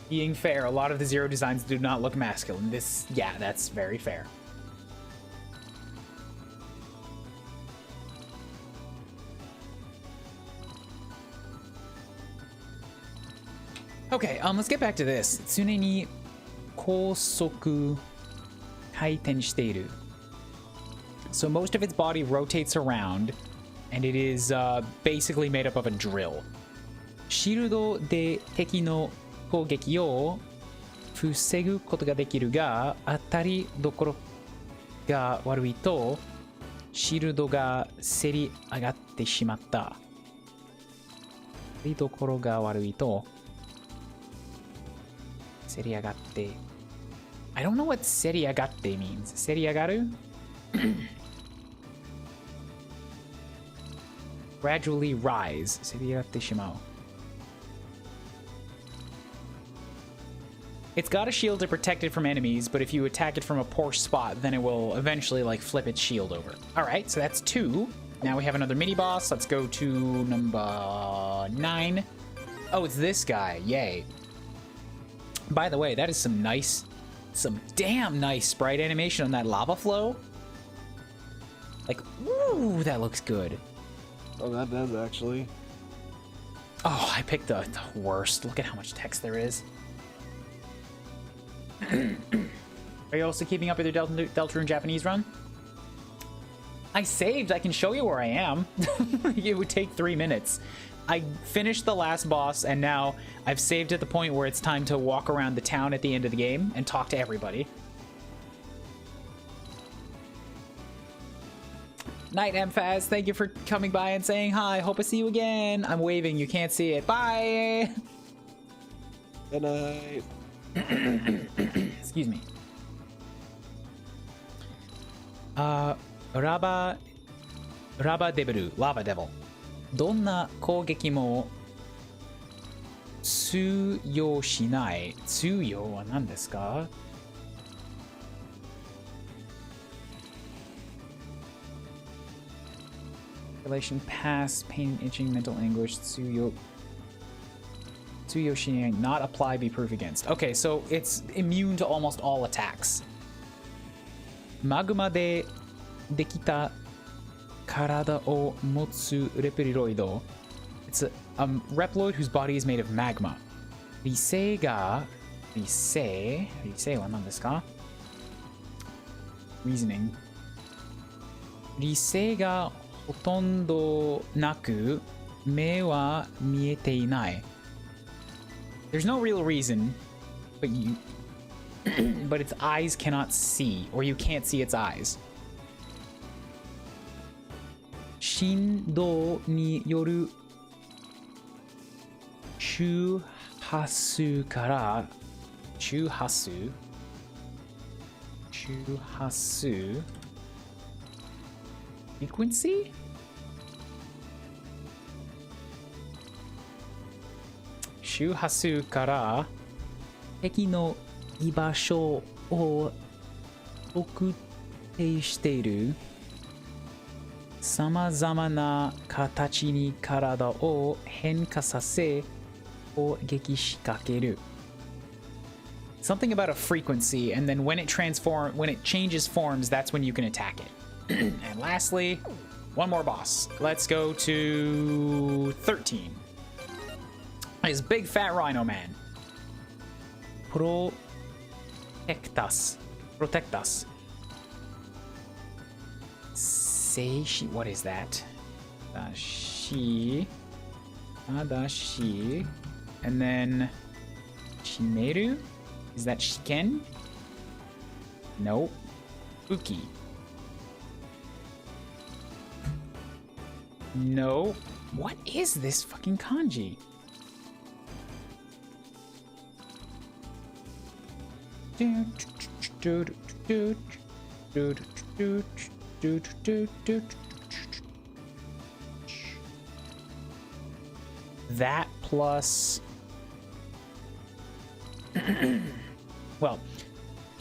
Being fair, a lot of the Zero designs do not look masculine. Yeah, that's very fair. Okay, let's get back to this. 常に高速回転している. So most of its body rotates around, and it is basically made up of a drill. シールドで敵の攻撃を防ぐことができるが、当たりどころが悪いと、シールドがせり上がってしまった。当たりどころが悪いと、seriagatte. I don't know what seriagatte means. Seriagaru? Gradually rise. Seriagatte shimau. It's got a shield to protect it from enemies, but if you attack it from a poor spot, then it will eventually like flip its shield over. All right, so that's 2. Now we have another mini boss. Let's go to number 9. Oh, it's this guy. Yay. By the way, that is some damn nice sprite animation on that lava flow. Like, ooh, that looks good. Oh, that does actually. Oh, I picked the worst. Look at how much text there is. Are you also keeping up with your Deltarune Japanese run? I saved. I can show you where I am. It would take 3 minutes. I finished the last boss, and now I've saved at the point where it's time to walk around the town at the end of the game and talk to everybody. Night Emphaz, thank you for coming by and saying hi. Hope I see you again. I'm waving. You can't see it. Bye. Good night. Excuse me. Lava Devil. どんな攻撃も通用しない。通用は何ですか? Relation past, pain, itching, mental anguish, 通用しない, not apply, be proof against. Okay, so it's immune to almost all attacks. マグマでできた体を持つレプリロイド. It's a Reploid whose body is made of magma. 理性は何ですか? Reasoning. 理性がほとんどなく目は見えていない. There's no real reason, but its eyes cannot see, or you can't see its eyes. 振動による周波数から周波数 frequency? 周波数から敵の居場所を特定しているさまざまな形に体を変化させ攻撃しかける. Something about a frequency, and then when it changes forms, that's when you can attack it. And lastly, one more boss. Let's go to 13. Is Big Fat Rhino Man. Protect us. Seishi, what is that? Dashi. And then Shimeru? Is that Shiken? Nope. Uki. No. What is this fucking kanji? That plus well,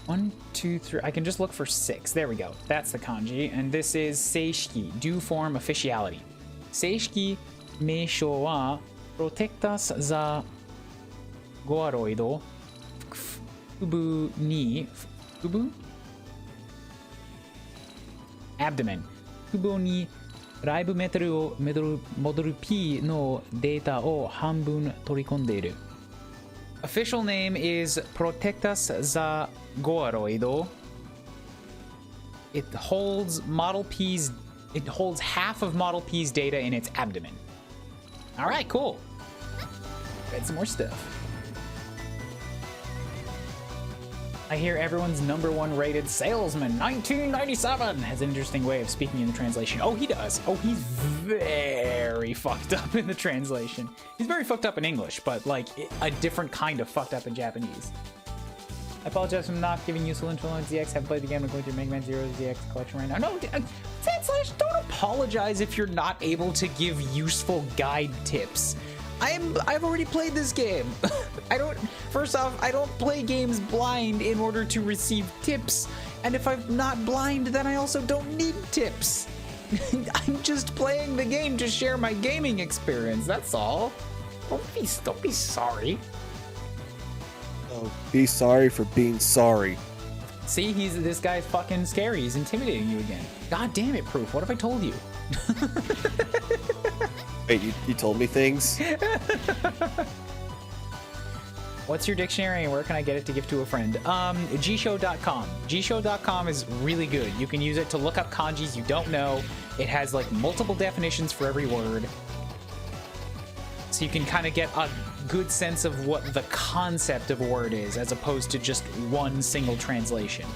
1, 2, 3. I can just look for 6. There we go. That's the kanji. And this is seishiki, due form officiality. Seishiki meishō wa protectas the goaroid fubu ni fubu abdomen. Fubu ni ライブメタルをモデル P のデータを半分取り込んでいる. Official name is Protectas the Goaroid. It holds half of Model P's data in its abdomen. All right, cool. Got some more stuff. I hear everyone's #1 rated salesman, 1997, has an interesting way of speaking in the translation. Oh, he does. Oh, he's very fucked up in the translation. He's very fucked up in English, but like a different kind of fucked up in Japanese. I apologize for not giving useful info on ZX. Haven't played the game. I'm going through Megaman ZX collection right now. No, don't apologize if you're not able to give useful guide tips. I've already played this game. First off, I don't play games blind in order to receive tips. And if I'm not blind, then I also don't need tips. I'm just playing the game to share my gaming experience. That's all. Don't be sorry. Oh, be sorry for being sorry. See, this guy's fucking scary. He's intimidating you again. God damn it, Proof. What have I told you? Wait, you told me things? What's your dictionary and where can I get it to give to a friend? gshow.com. gshow.com is really good. You can use it to look up kanjis you don't know. It has like multiple definitions for every word. So you can kind of get a good sense of what the concept of a word is as opposed to just one single translation.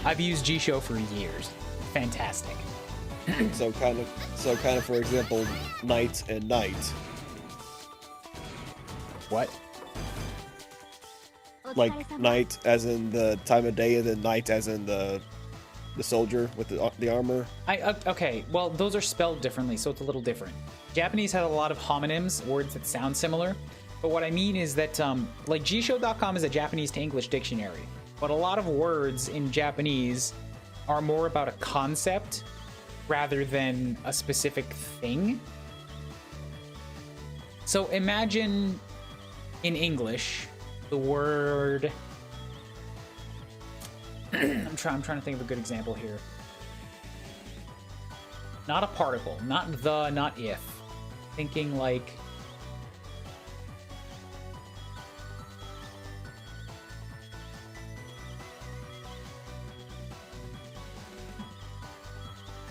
I've used gshow for years. Fantastic. So kind of for example, night and night. What? Like night as in the time of day, and then night as in the soldier with the armor. Okay, well those are spelled differently, so it's a little different. Japanese had a lot of homonyms, words that sound similar, but what I mean is that like gshow.com is a Japanese to English dictionary, but a lot of words in Japanese are more about a concept rather than a specific thing. So imagine in English the word I'm trying to think of a good example here. Not a particle, not the, not if. Thinking like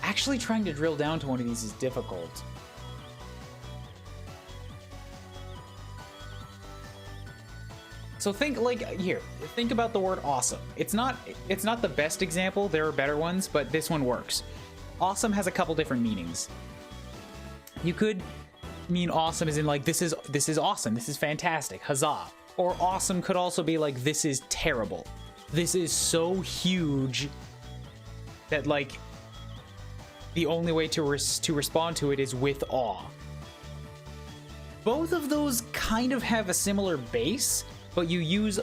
actually trying to drill down to one of these is difficult. So think think about the word awesome. It's not the best example, there are better ones, but this one works. Awesome has a couple different meanings. You could mean awesome as in like this is awesome, this is fantastic, huzzah. Or awesome could also be like this is terrible. This is so huge that like the only way to respond to it is with awe. Both of those kind of have a similar base, but you use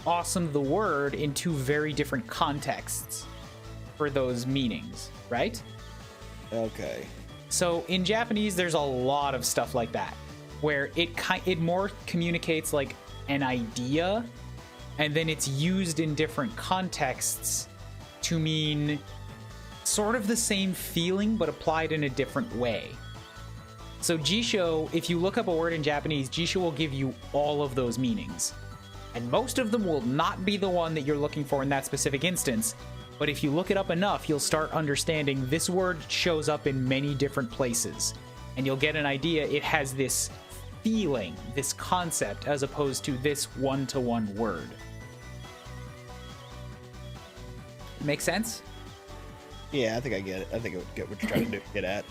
awesome the word in two very different contexts for those meanings, right? Okay. So in Japanese, there's a lot of stuff like that, where it more communicates like an idea, and then it's used in different contexts to mean sort of the same feeling, but applied in a different way. So jisho, if you look up a word in Japanese, jisho will give you all of those meanings. And most of them will not be the one that you're looking for in that specific instance. But if you look it up enough, you'll start understanding this word shows up in many different places. And you'll get an idea it has this feeling, this concept, as opposed to this one-to-one word. Make sense? Yeah, I think I get it. I think I get what you're trying to get at.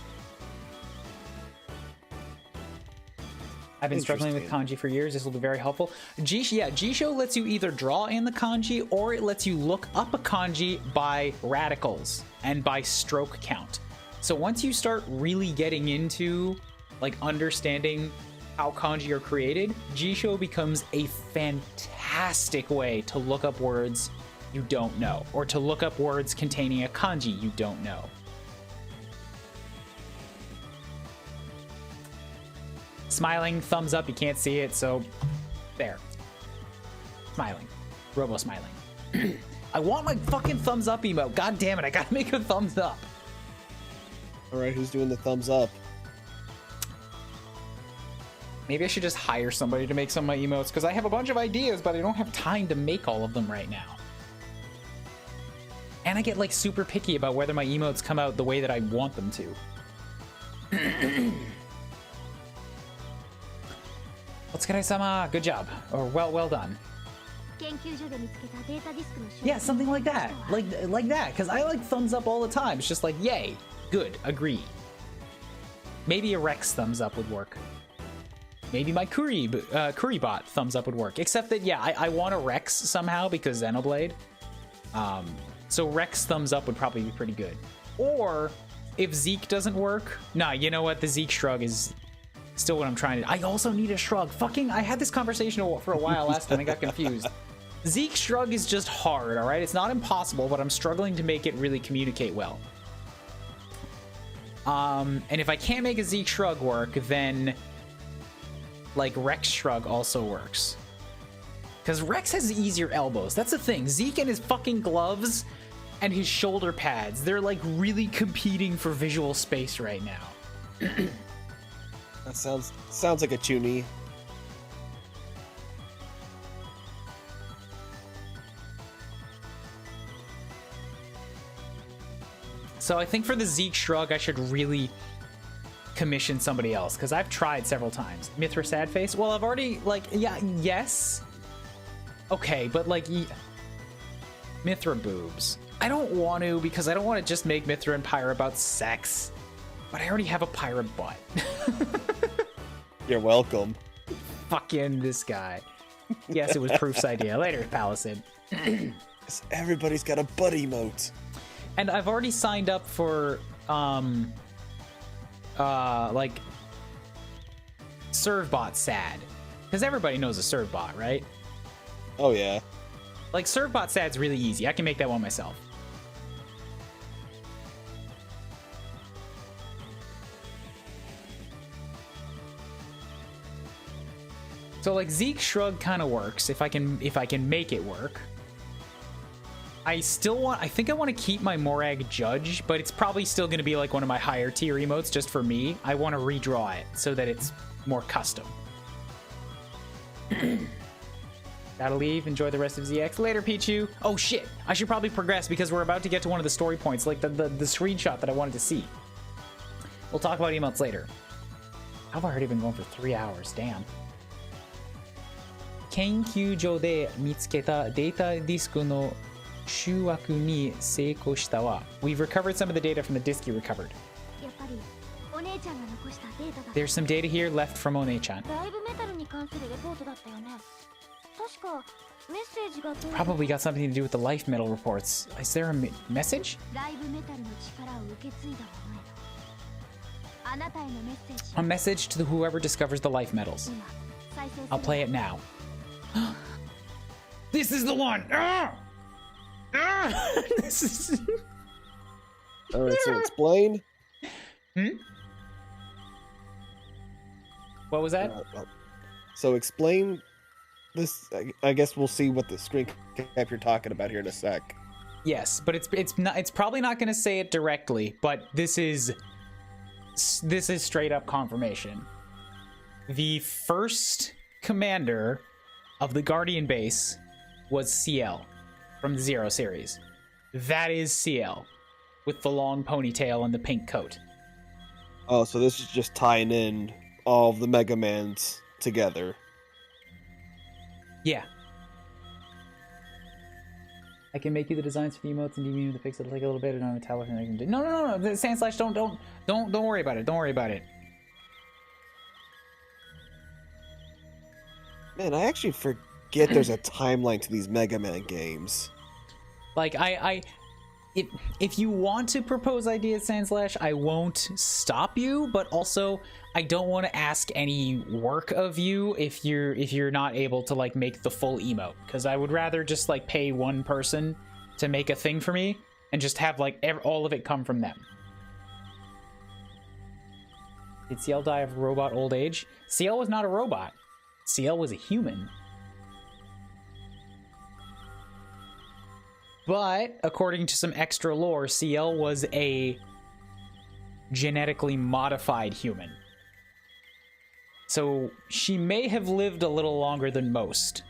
I've been struggling with kanji for years. This will be very helpful. Jisho lets you either draw in the kanji or it lets you look up a kanji by radicals and by stroke count. So once you start really getting into like understanding how kanji are created, Jisho becomes a fantastic way to look up words you don't know, or to look up words containing a kanji you don't know. Smiling, thumbs up, you can't see it, so there. Smiling. Robo smiling. I want my fucking thumbs up emote. God damn it, I gotta make a thumbs up. Alright, who's doing the thumbs up? Maybe I should just hire somebody to make some of my emotes, because I have a bunch of ideas, but I don't have time to make all of them right now. And I get like super picky about whether my emotes come out the way that I want them to. Otsukaresama, good job. Or well done. Yeah, something like that. Like that, because I like thumbs up all the time. It's just like, yay, good, agree. Maybe a Rex thumbs up would work. Maybe my Kuuribot thumbs up would work. Except that, yeah, I want a Rex somehow because Xenoblade. So Rex thumbs up would probably be pretty good. Or if Zeke doesn't work, nah, you know what? The Zeke shrug is still what I'm trying to. I also need a shrug. Fucking, I had this conversation for a while last time. I got confused. Zeke shrug is just hard, all right? It's not impossible, but I'm struggling to make it really communicate well. And if I can't make a Zeke shrug work, then like Rex shrug also works. Because Rex has easier elbows. That's the thing. Zeke and his fucking gloves and his shoulder pads, they're like really competing for visual space right now. That sounds like a Chuny. So I think for the Zeke shrug, I should really commission somebody else, because I've tried several times. Mithra sad face? Well, I've already, like, yeah, yes. Okay, but like, Mithra boobs. I don't want to, because I don't want to just make Mithra and Pyra about sex. But I already have a Pyra butt. You're welcome. Fucking this guy. Yes, it was Proof's idea. Later, Palisade. Everybody's got a butt emote. And I've already signed up for, like, Servbot sad. Because everybody knows a Servbot, right? Oh, yeah. Like, Servbot sad's really easy. I can make that one myself. So, like, Zeke shrug kind of works if I can make it work. I think I want to keep my Morag Judge, but it's probably still going to be like one of my higher tier emotes just for me. I want to redraw it so that it's more custom. Gotta leave. Enjoy the rest of ZX. Later, Pichu. Oh, shit. I should probably progress because we're about to get to one of the story points, like the screenshot that I wanted to see. We'll talk about emotes later. How have I already been going for 3 hours? Damn. 研究所で見つけたデータディスクの集約に成功したわ。We've recovered some of the data from the disk you recovered. やっぱりお姉ちゃんが残したデータだ。 There's some data here left from One-chan. ライブメタルに関するレポートだったよね。確かメッセージが届いた。 Probably got something to do with the life metal reports. Is there a message? ライブメタルの力を受け継いだものへの。あなたへのメッセージ。 A message to whoever discovers the life metals. 今再生する。 I'll play it now. This is the one! This is... Alright, so explain. What was that? So explain this. I guess we'll see what the screen cap you're talking about here in a sec. Yes, but it's probably not going to say it directly, but this is straight up confirmation. The first commander of the Guardian base was CL from the Zero series. That is CL with the long ponytail and the pink coat. Oh, so this is just tying in all of the Megamans together. Yeah. I can make you the designs for the emotes and deem the fix. It'll take a little bit, and I'm gonna tell what I can do. No. Sandslash, don't worry about it. Don't worry about it. Man, I actually forget there's a timeline to these Mega Man games. Like, if you want to propose ideas, Sandslash, I won't stop you, but also I don't want to ask any work of you if you're not able to like make the full emote, because I would rather just like pay one person to make a thing for me and just have like all of it come from them. Did CL die of robot old age? CL was not a robot. CL was a human. But, according to some extra lore, CL was a genetically modified human. So, she may have lived a little longer than most.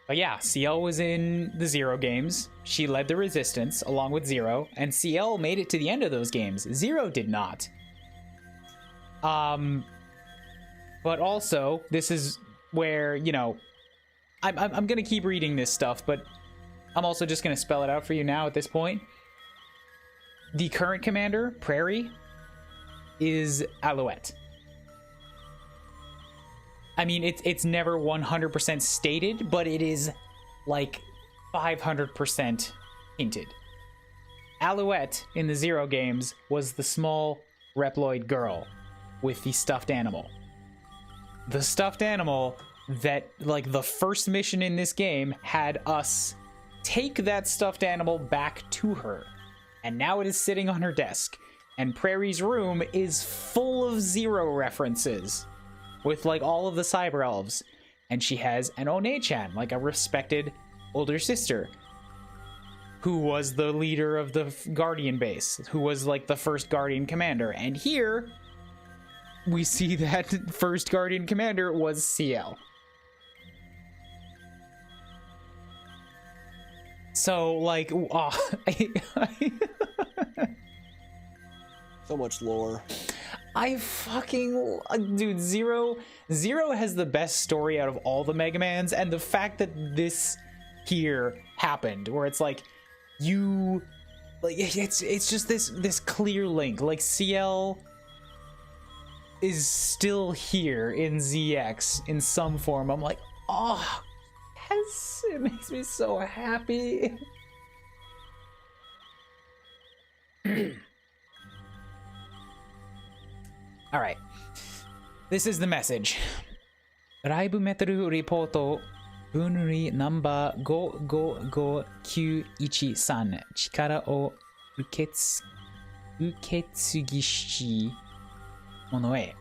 But yeah, CL was in the Zero games. She led the Resistance, along with Zero, and CL made it to the end of those games. Zero did not. But also, this is where, you know, I'm gonna keep reading this stuff, but I'm also just gonna spell it out for you now at this point. The current commander, Prairie, is Alouette. I mean, it's never 100% stated, but it is like 500% hinted. Alouette in the Zero games was the small Reploid girl with the stuffed animal. The stuffed animal that, like, the first mission in this game had us take that stuffed animal back to her. And now it is sitting on her desk. And Prairie's room is full of Zero references with, like, all of the cyber elves. And she has an One-chan, like a respected older sister, who was the leader of the Guardian base, who was, like, the first Guardian commander. And here, we see that first Guardian commander was CL. So, like, So much lore. Dude, Zero has the best story out of all the Mega Mans, and the fact that this here happened, where it's like, it's just this clear link. Like, CL is still here in ZX in some form. I'm like, oh, yes, it makes me so happy. All right, this is the message. ライブメタルリポート分類ナンバー555913力を受け継ぎし者へ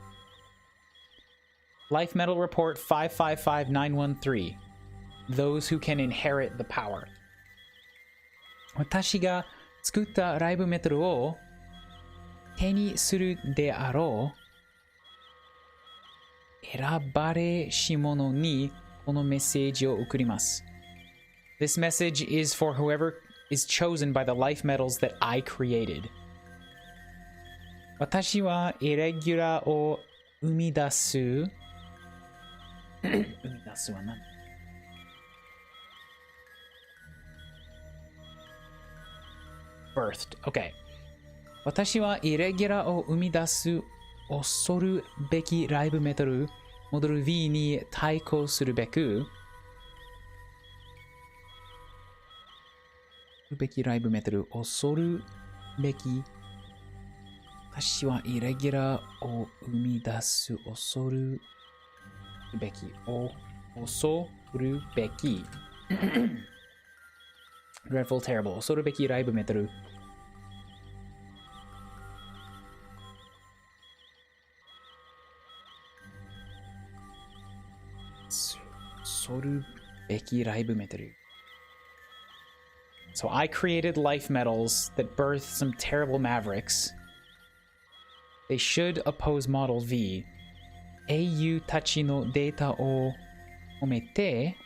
Life Metal Report 555913 Those who can inherit the power 私が作ったライブメタルを手にするであろう選ばれし者にこのメッセージを送ります。This message is for whoever is chosen by the life metals that I created. 私はイレギュラーを生み出す生み出すは何？birthed. Okay. 私はイレギュラーを生み出す恐るべきライブメタルモデル V に対抗するべくライブメタル恐るべき私はイレギュラーを生み出す恐るべきDreadful Terrible 恐るべきライブメタルSo I created life metals that birthed some terrible mavericks. They should oppose Model V. 英雄たちのデータを褒めて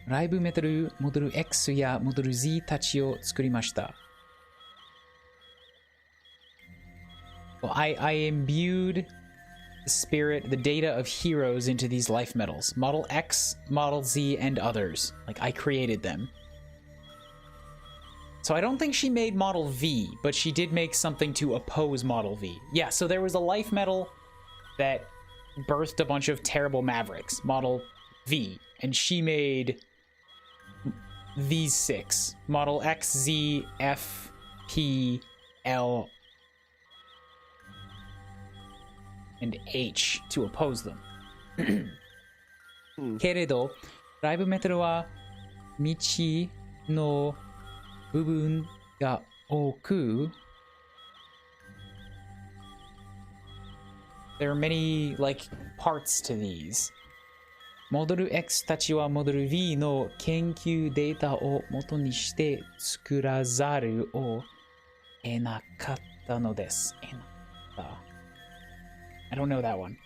ライブメタルモデル X やモデル Z たちを作りました。Well, I imbued the spirit, the data of heroes into these life metals. Model X, Model Z, and others. Like, I created them. So I don't think she made Model V, but she did make something to oppose Model V. Yeah, so there was a life metal that birthed a bunch of terrible mavericks, Model V, and she made these 6. Model X, Z, F, P, L, and H to oppose them. けれど、ライブメタルは道の部分が多く There are many, like, parts to these. モデル X たちはモデル V の研究データを元にして作らざるを得なかったのです。I don't know that one.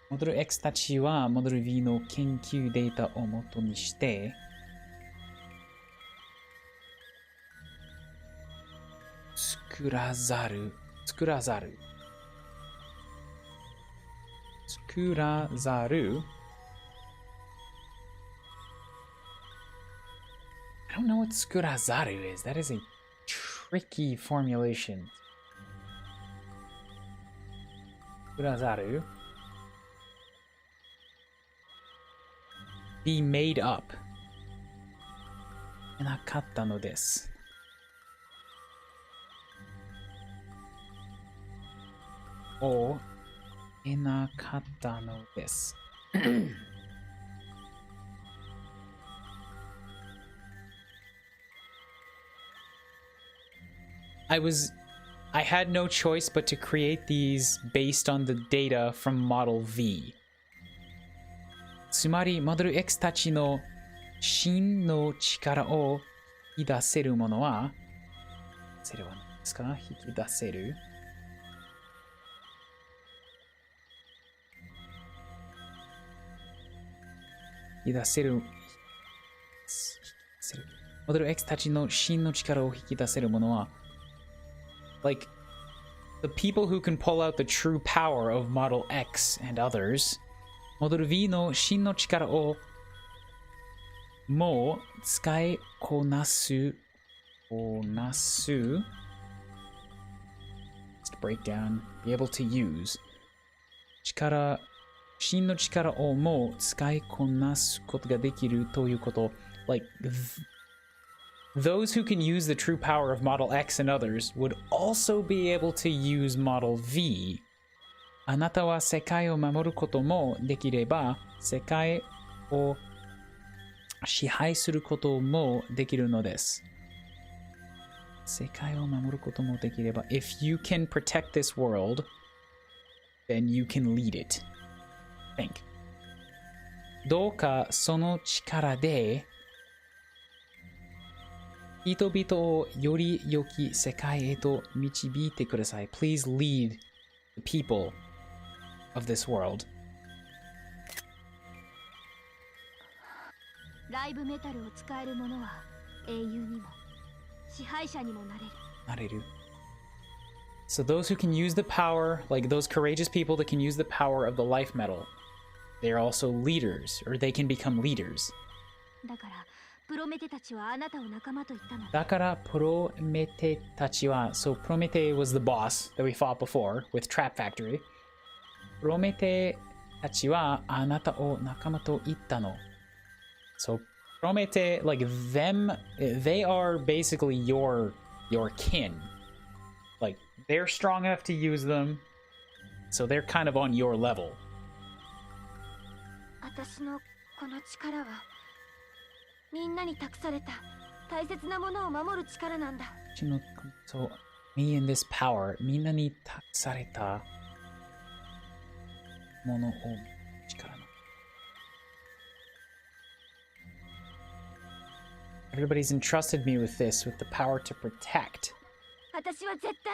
モデル X たちはモデル V の研究データを元にして作らざる I don't know what 作らざる is. That is a tricky formulation. 作らざる be made up. なかったのです。を得なかったのです。I had no choice but to create these based on the data from Model V. つまり、モデル X たちの真の力を引き出せるものは、それは何ですか？引き出せる。引き出せる。モデル X たちの真の力を引き出せるものは、like, the people who can pull out the true power of Model X and others, モデル V の真の力をもう使いこなす。Just break down, be able to use. 真の力をもう使いこなすことができるということ。Like, those who can use the true power of Model X and others would also be able to use Model V. あなたは世界を守ることもできれば、世界を支配することもできるのです。世界を守ることもできれば、if you can protect this world, then you can lead it. Think. どうかその力で人々をより良き世界へと導いてください。Please lead the people of this world. ライブメタルを使える者は英雄にも支配者にもなれる。なれる。So those who can use the power, like those courageous people that can use the power of the life metal, they are also leaders, or they can become leaders. だからプロメテたちはあなたを仲間と言ったの。だからプロメテたちは、so Promete was the boss that we fought before with Trap Factory. プロメテたちはあなたを仲間と言ったの。So Promete, like them, they are basically your kin. Like they're strong enough to use them, so they're kind of on your level. 私のこの力はみんなに託された大切なものを守る力なんだ。So, me and this power, みんなに託されたものを力の。Everybody's entrusted me with this, with the power to protect. 私は絶対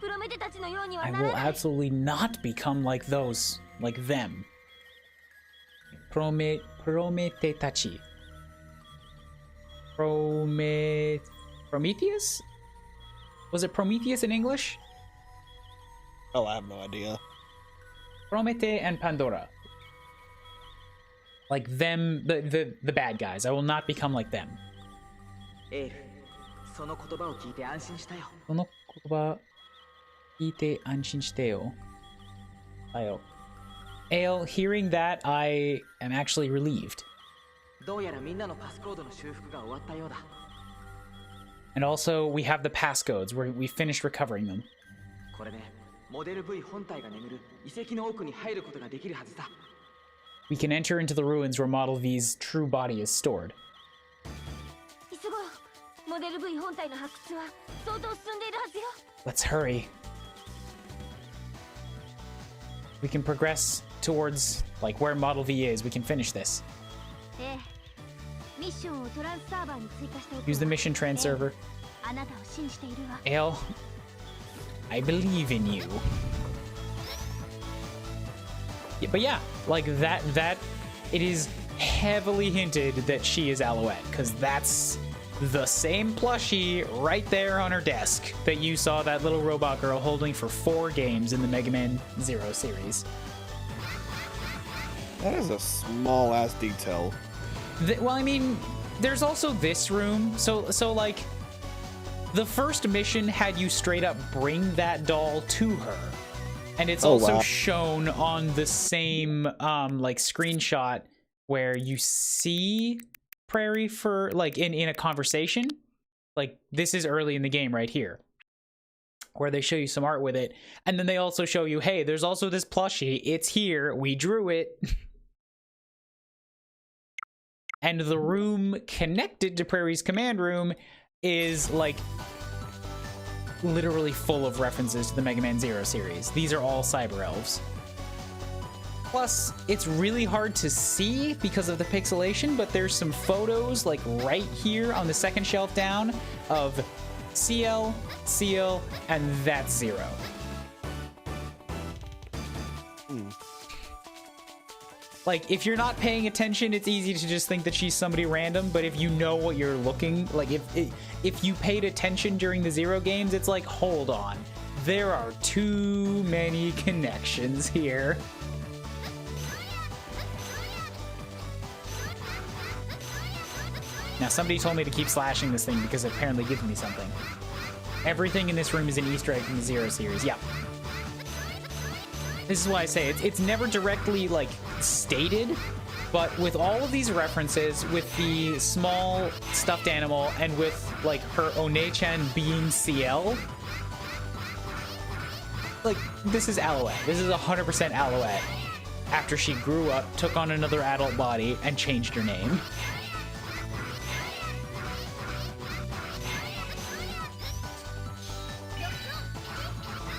プロメテたちのようには I なら will ない。 absolutely not become like those, like them. Promete たち。Prometheus? Was it Prometheus in English? Oh, I have no idea. Promete and Pandora. Like them, the bad guys. I will not become like them. エール、その言葉を聞いて安心したよ。その言葉聞いて安心してよ。Ale, hearing that, I am actually relieved. どうやらみんなのパスコードの修復が終わったようだ。And also, we have the passcodes where we finished recovering them. これでモデル V 本体が眠る遺跡の奥に入ることができるはずだ。We can enter into the ruins where Model V's true body is stored. 急ごう。モデル V 本体の発掘は相当進んでいるはずよ。 Let's hurry. We can progress towards, like, where Model V is. We can finish this. ええ。ミッションをトランスサーバーに追加しておくわ。 Use the mission transfer. あなたを信じているわ。 Ale, I believe in you. Yeah, but yeah, like that, it is heavily hinted that she is Alouette, because that's the same plushie right there on her desk that you saw that little robot girl holding for 4 games in the Megaman Zero series. That is a small ass detail. Well, I mean, there's also this room, so like, the first mission had you straight up bring that doll to her. And it's also wow. shown on the same, like, screenshot where you see Prairie for like in a conversation. Like this is early in the game right here, where they show you some art with it, and then they also show you, hey, there's also this plushie. It's here. We drew it. And the room connected to Prairie's command room is like literally full of references to the Megaman Zero series. These are all cyber elves. Plus, it's really hard to see because of the pixelation, but there's some photos like right here on the second shelf down of CL, and that's Zero. Like, if you're not paying attention, it's easy to just think that she's somebody random, but if you know what you're looking, like, if you paid attention during the Zero games, it's like, hold on. There are too many connections here. Now, somebody told me to keep slashing this thing because it apparently gives me something. Everything in this room is an Easter egg from the Zero series. Yeah. This is why I say it's never directly, like, stated, but with all of these references, with the small stuffed animal, and with, like, her One-chan being CL, like, this is Alouette. This is 100% Alouette after she grew up, took on another adult body, and changed her name.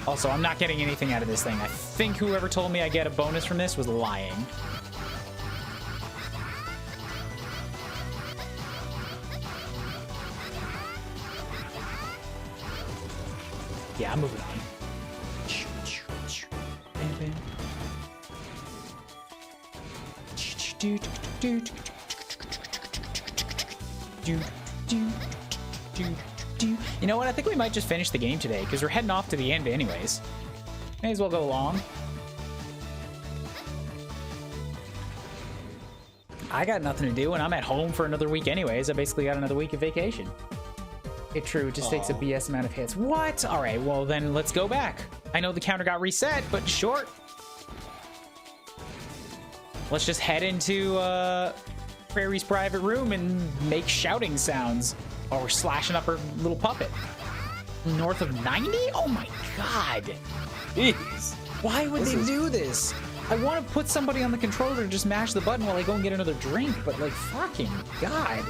Also, I'm not getting anything out of this thing. I think whoever told me I get a bonus from this was lying. Yeah, I'm moving on. You know what? I think we might just finish the game today because we're heading off to the end anyways. May as well go long. I got nothing to do and I'm at home for another week anyways. I basically got another week of vacation. It's true, it just takes a BS amount of hits. What? All right, well then let's go back. I know the counter got reset, but short. Let's just head into Prairie's private room and make shouting sounds. Or we're slashing up her little puppet. North of 90? Oh my god. Jeez. Why would they do this? I want to put somebody on the controller and just mash the button while I go and get another drink, but like, fucking god.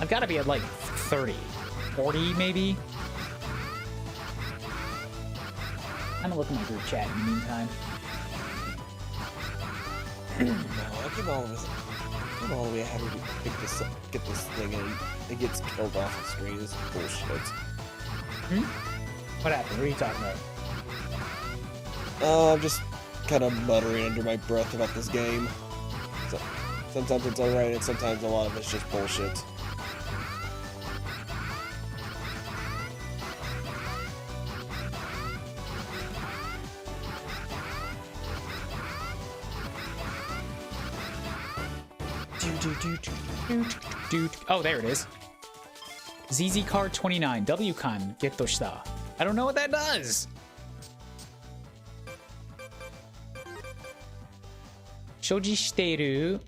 I've got to be at like 30, 40 maybe. I'm gonna look at my group chat in the meantime. No, I give all of us. Give all the way ahead to pick this up, get this thing in. It gets killed off the screen. This is bullshit. What happened? What are you talking about? I'm just kind of muttering under my breath about this game. So, sometimes it's alright, and sometimes a lot of it's just bullshit. Oh, there it is. ZZ Card 29, W-Kan, Getto shita. I don't know what that does. Shoji shiteiru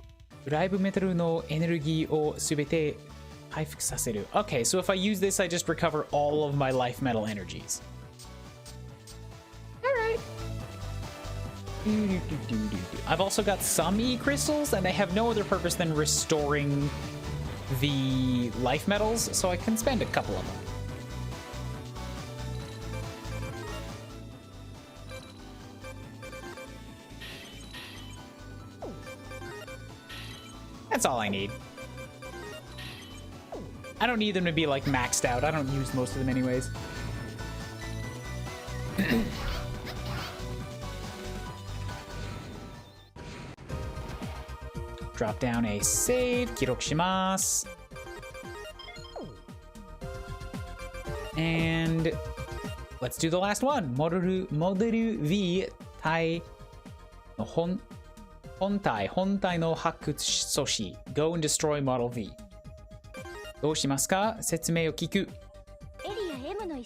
Live Metal no energy o subete kaifuku saseru. Okay, so if I use this, I just recover all of my life metal energies. Alright. I've also got some E-crystals, and they have no other purpose than restoring the life metals, so I can spend a couple of them. That's all I need. I don't need them to be like maxed out. I don't use most of them anyways. Drop down a save. Kiroku shimasu. And let's do the last one. Model V Tai no Hontai no Hakutsu Soshi. Go and destroy Model V. どうしますか? 説明を聞く.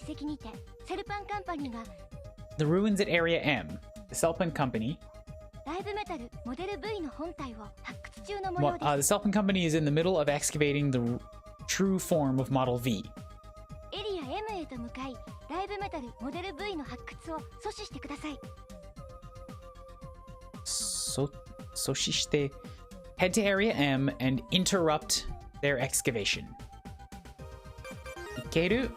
遺跡にてセルパンカンパニーが The ruins at Area M. The Selpin Company. ライブメタルモデル V の本体を発掘中の模様 The です。 Selpin Company is in the middle of excavating the true form of Model V. エリア M へと向かい、ライブメタルモデル V の発掘を阻止してください。Soshishite. Head to Area M and interrupt their excavation. Ikeru?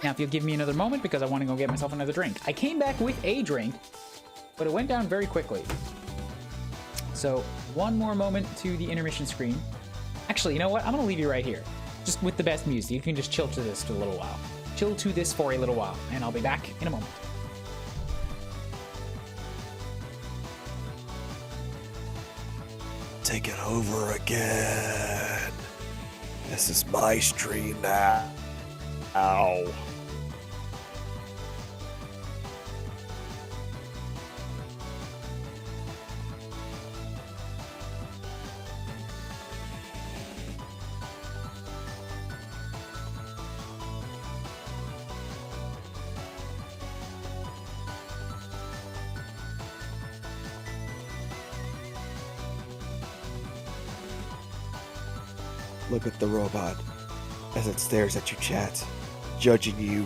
Now, if you'll give me another moment, because I want to go get myself another drink. I came back with a drink, but it went down very quickly. So, one more moment to the intermission screen. Actually, you know what? I'm going to leave you right here. Just with the best music. You can just chill to this for a little while. Chill to this for a little while, and I'll be back in a moment. Take it over again. This is my stream now. Ow. Look at the robot as it stares at you, chat, judging you.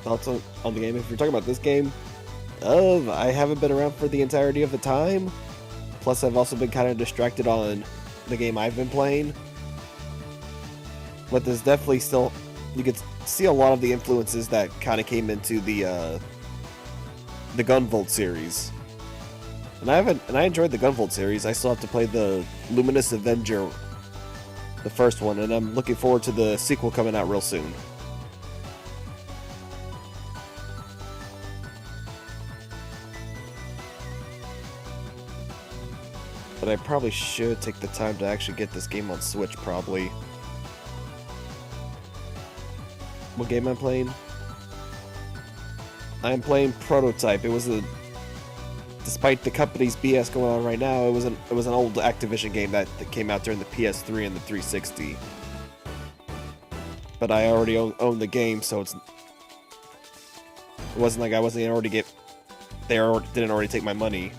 Thoughts on the game? If you're talking about this game, I haven't been around for the entirety of the time. Plus, I've also been kind of distracted on the game I've been playing. But there's definitely still, you could see a lot of the influences that kind of came into the Gunvolt series. And I enjoyed the Gunvolt series. I still have to play the Luminous Avenger, the first one, and I'm looking forward to the sequel coming out real soon. But I probably should take the time to actually get this game on Switch, probably. What game am I playing? I'm playing Prototype. It was despite the company's BS going on right now, it was an old Activision game that came out during the PS3 and the 360. But I already own the game, so it wasn't like I wasn't already didn't already take my money.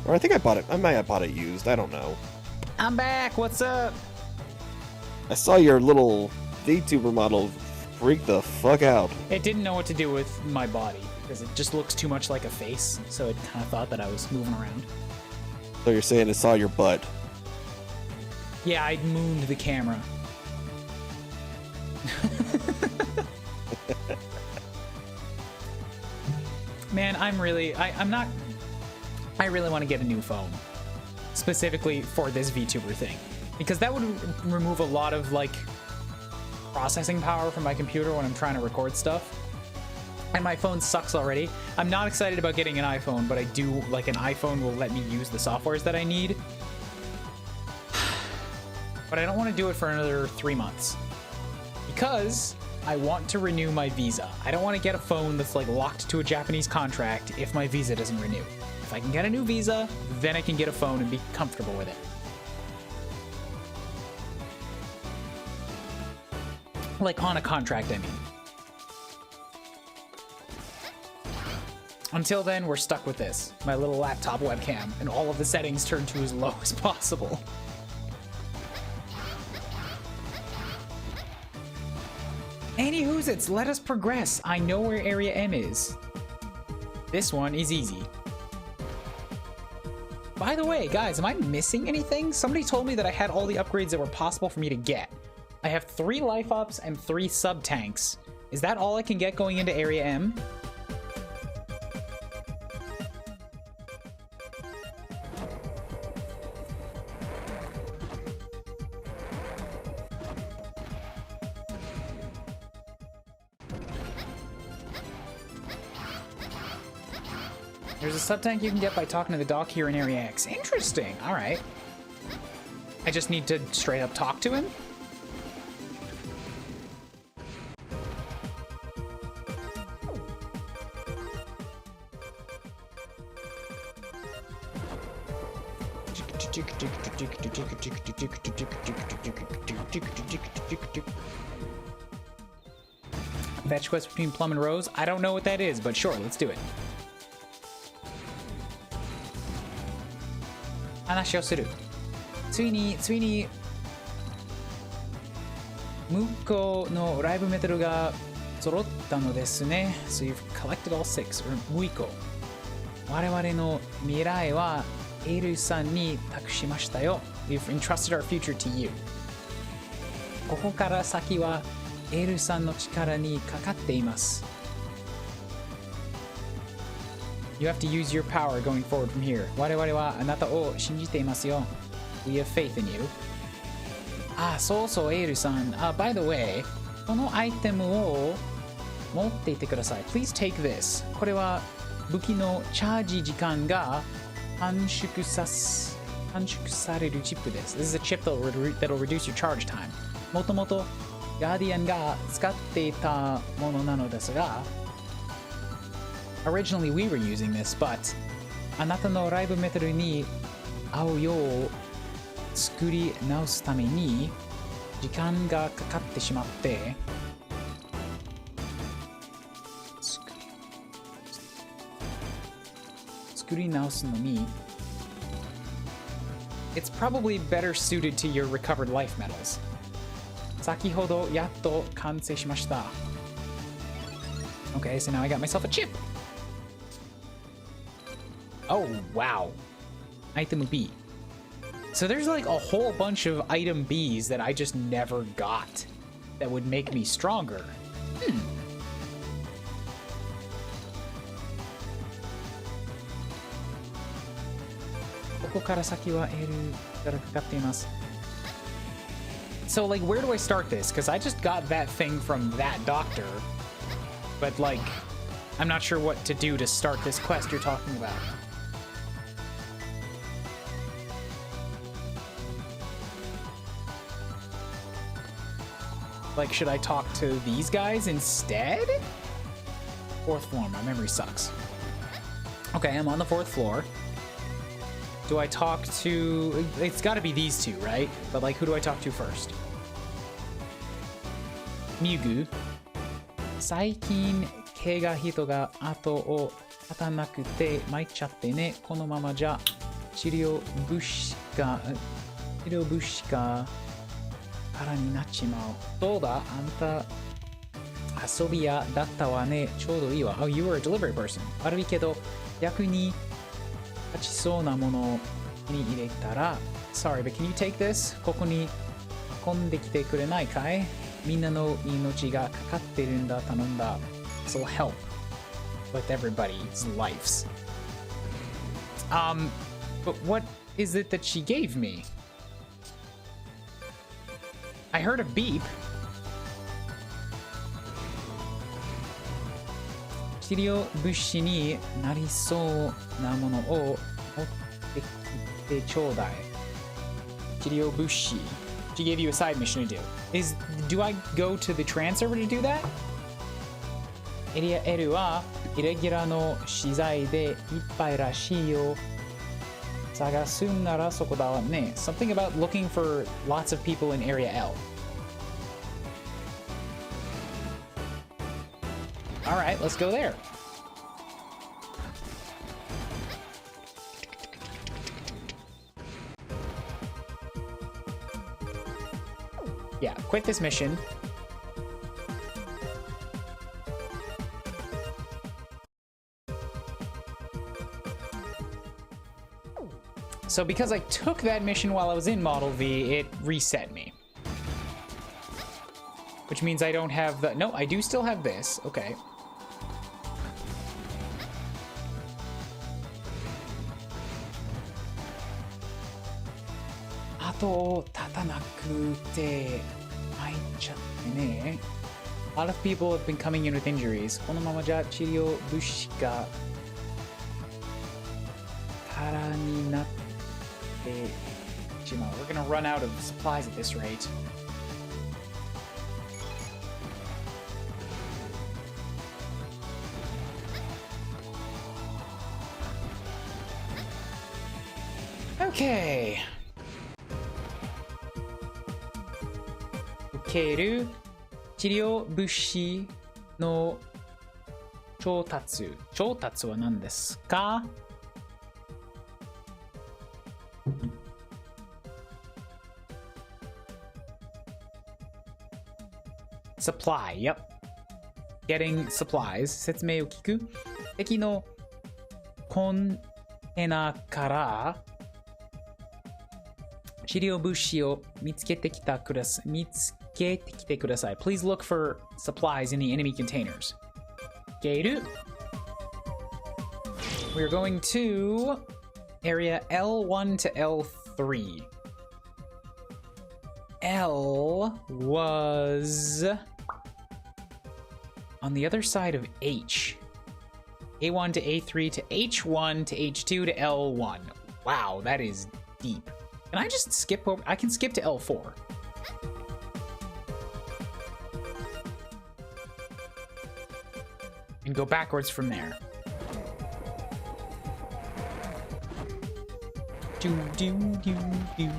Or I think I bought it. I might have bought it used. I don't know. I'm back. What's up? I saw your little VTuber model freak the fuck out. It didn't know what to do with my body because it just looks too much like a face, so it kind of thought that I was moving around. So you're saying it saw your butt? Yeah, I mooned the camera. Man, I really want to get a new phone, specifically for this VTuber thing, because that would remove a lot of like processing power from my computer when I'm trying to record stuff. And my phone sucks already. I'm not excited about getting an iPhone, but I do like an iPhone will let me use the softwares that I need. But I don't want to do it for another 3 months because I want to renew my visa. I don't want to get a phone that's like locked to a Japanese contract if my visa doesn't renew. If I can get a new visa, then I can get a phone and be comfortable with it. Like on a contract, I mean. Until then, we're stuck with this. My little laptop webcam and all of the settings turned to as low as possible. Anywhoozits, let us progress. I know where Area M is. This one is easy. By the way, guys, am I missing anything? Somebody told me that I had all the upgrades that were possible for me to get. I have 3 life ups and 3 sub tanks. Is that all I can get going into Area M? There's a sub-tank you can get by talking to the doc here in Area X. Interesting. All right. I just need to straight up talk to him? Fetch quest between Plum and Rose? I don't know what that is, but sure, let's do it. 話をする。ついに向こうのライブメタルが揃ったのですね。So you've collected all 6 or もう1個。我々の未来はエルさんに託しましたよ。We've entrusted our future to you. ここから先はエルさんの力にかかっています。You have to use your power going forward from here. 我々はあなたを信じていますよ。We have faith in you. そうそう、エールさん。by the way, このアイテムを持っていてください。Please take this. これは武器のチャージ時間が短縮されるチップです。This is a chip that'll reduce your charge time. もともとガーディアンが使っていたものなのですが、Originally we were using this, but あなたのライブメタルに合うよう作り直すために時間がかかってしまって作り直すのに It's probably better suited to your recovered life metals. 先ほどやっと完成しました。Okay, so now I got myself a chip. Oh, wow. Item B. So there's like a whole bunch of item Bs that I just never got that would make me stronger. ここから先は L からかかっています。So like, where do I start this? Because I just got that thing from that doctor. But like, I'm not sure what to do to start this quest you're talking about. Like, should I talk to these guys instead? 4th floor, my memory sucks. Okay, I'm on the 4th floor. Do I talk to... It's gotta be these two, right? But like, who do I talk to first? Miugu. 最近怪我人が後を絶たなくて参っちゃってね。このままじゃ治療物資が空になっちまう。どうだあんた遊び屋だったわね。ちょうどいいわ。Oh, you were a delivery person. 悪いけど役に立ちそうなものに入れたら Sorry, but can you take this? ここに運んできてくれないかい？みんなの命がかかってるんだ。頼んだ。This will help with everybody's lives. But what is it that she gave me? I heard a beep. 治療物資になりそうなものを持ってきてちょうだい。治療物資。She gave you a side mission to do. Do I go to the trans server to do that? エリア L はイレギュラーの資材でいっぱいらしいよ。探すんならそこだわね。Something about looking for lots of people in area L. Alright, let's go there. Yeah, quit this mission. So because I took that mission while I was in Model V, it reset me. Which means I don't have the... No, I do still have this. Okay. A lot of people have been coming in with injuries. このままじゃ治療物資が空になってしまう. We're gonna run out of supplies at this rate. Okay. 受ける治療物資の調達は何ですか? Supply, yep. Getting supplies. 説明を聞く。敵のコンテナから治療物資を見つけてきてください。Please look for supplies in the enemy containers. Geiru. We're going to area L1 to L3. L was on the other side of H. A1 to A3 to H1 to H2 to L1. Wow, that is deep. Can I just skip over? I can skip to L4. And go backwards from there. Do do do do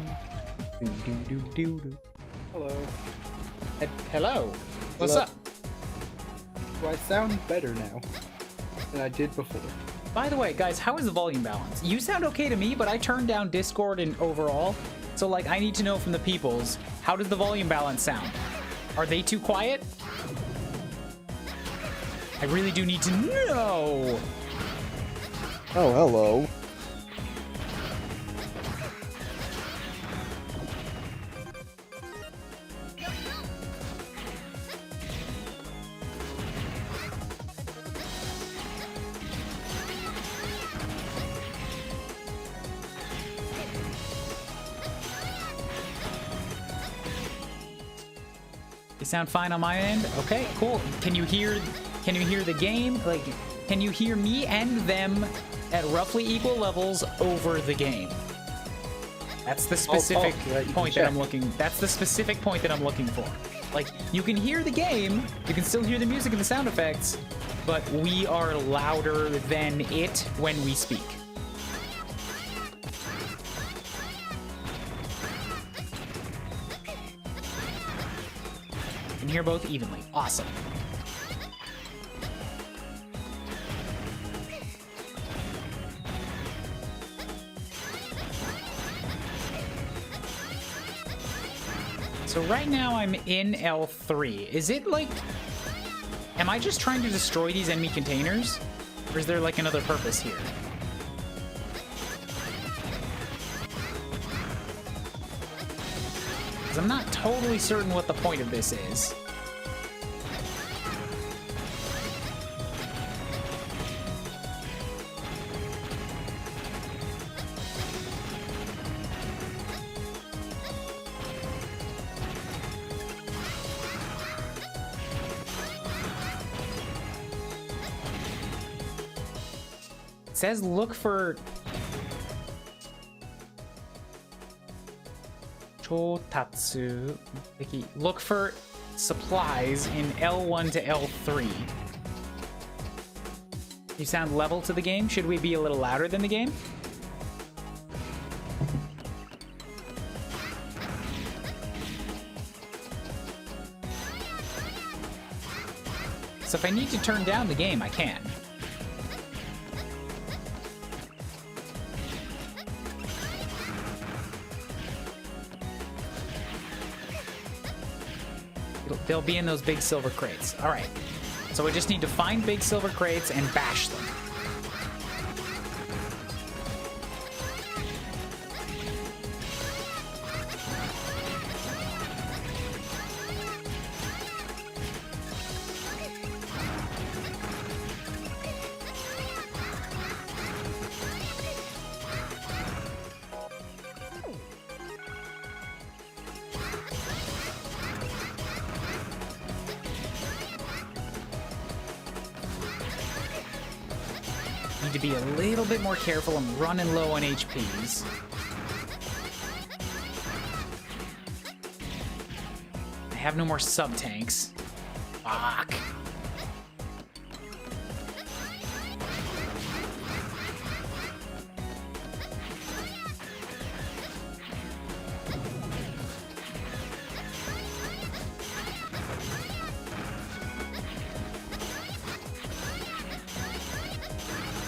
do do do do. Hello. Hello. What's Hello. up? Do I sound better now than I did before? By the way, guys, how is the volume balance? You sound okay to me, but I turned down Discord and overall. So, like, I need to know from the peoples, how does the volume balance sound? Are they too quiet? I really do need to know. Oh, hello. They sound fine on my end. Okay, cool. Can you hear the game? Like, can you hear me and them at roughly equal levels over the game? That's the specific point that I'm looking. That's the specific point that I'm looking for. Like, you can hear the game, you can still hear the music and the sound effects, but we are louder than it when we speak. Can hear both evenly. Awesome. So right now I'm in L3. Is it like... Am I just trying to destroy these enemy containers? Or is there like another purpose here? Because I'm not totally certain what the point of this is. It says look for Chotatsu. Look for supplies in L1 to L3. You sound level to the game. Should we be a little louder than the game? So if I need to turn down the game, I can. They'll be in those big silver crates. All right. So we just need to find big silver crates and bash them. need to be a little bit more careful. I'm running low on HPs. I have no more sub-tanks. Fuck.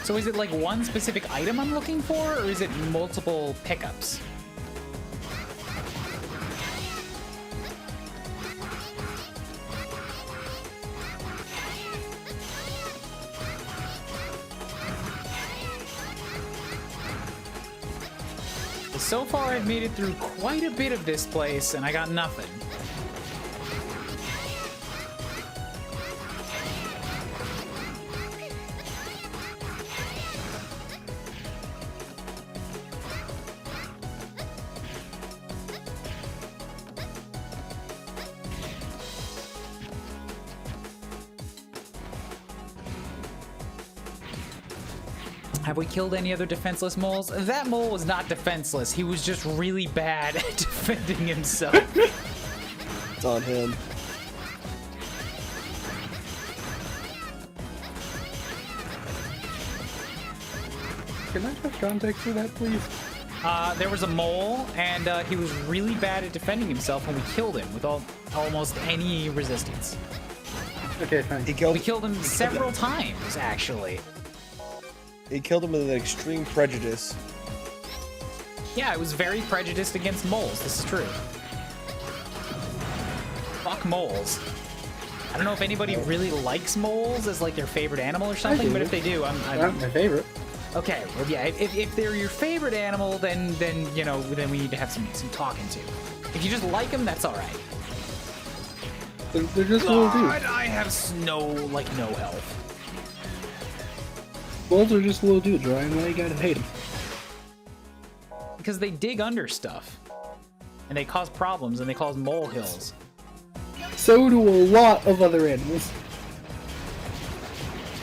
So is it like one specific item I'm looking for, or is it multiple pickups? So far, I've made it through quite a bit of this place, and I got nothing. Have we killed any other defenseless moles? That mole was not defenseless. He was just really bad at defending himself. It's on him. Can I have context for that, please? There was a mole, and he was really bad at defending himself when we killed him with almost any resistance. Okay, fine. He killed. We killed him several times, actually. He killed him with an extreme prejudice. Yeah, I was very prejudiced against moles. This is true. Fuck moles. I don't know if anybody really likes moles as like their favorite animal or something, but if they do, I'm Not my favorite. okay. Well, yeah, if they're your favorite animal, then you know, then we need to have some talking to. If you just like them, that's all right. They're just little dudes. I have no health. Moles are just little dudes, Ryan. Why you gotta hate them? Because they dig under stuff. And they cause problems, and they cause molehills. So do a lot of other animals.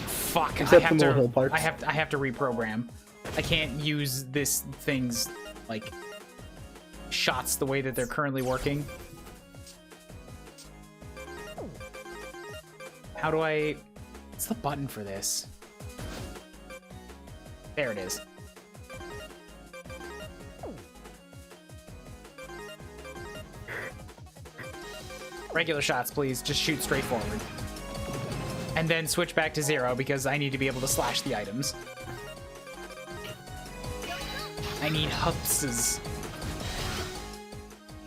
Fuck, Except I have the molehill to, parts. I have to reprogram. I can't use this thing's, like, shots the way that they're currently working. How do I... What's the button for this? There it is. Regular shots, please. Just shoot straight forward. And then switch back to 0 because I need to be able to slash the items. I need hupses.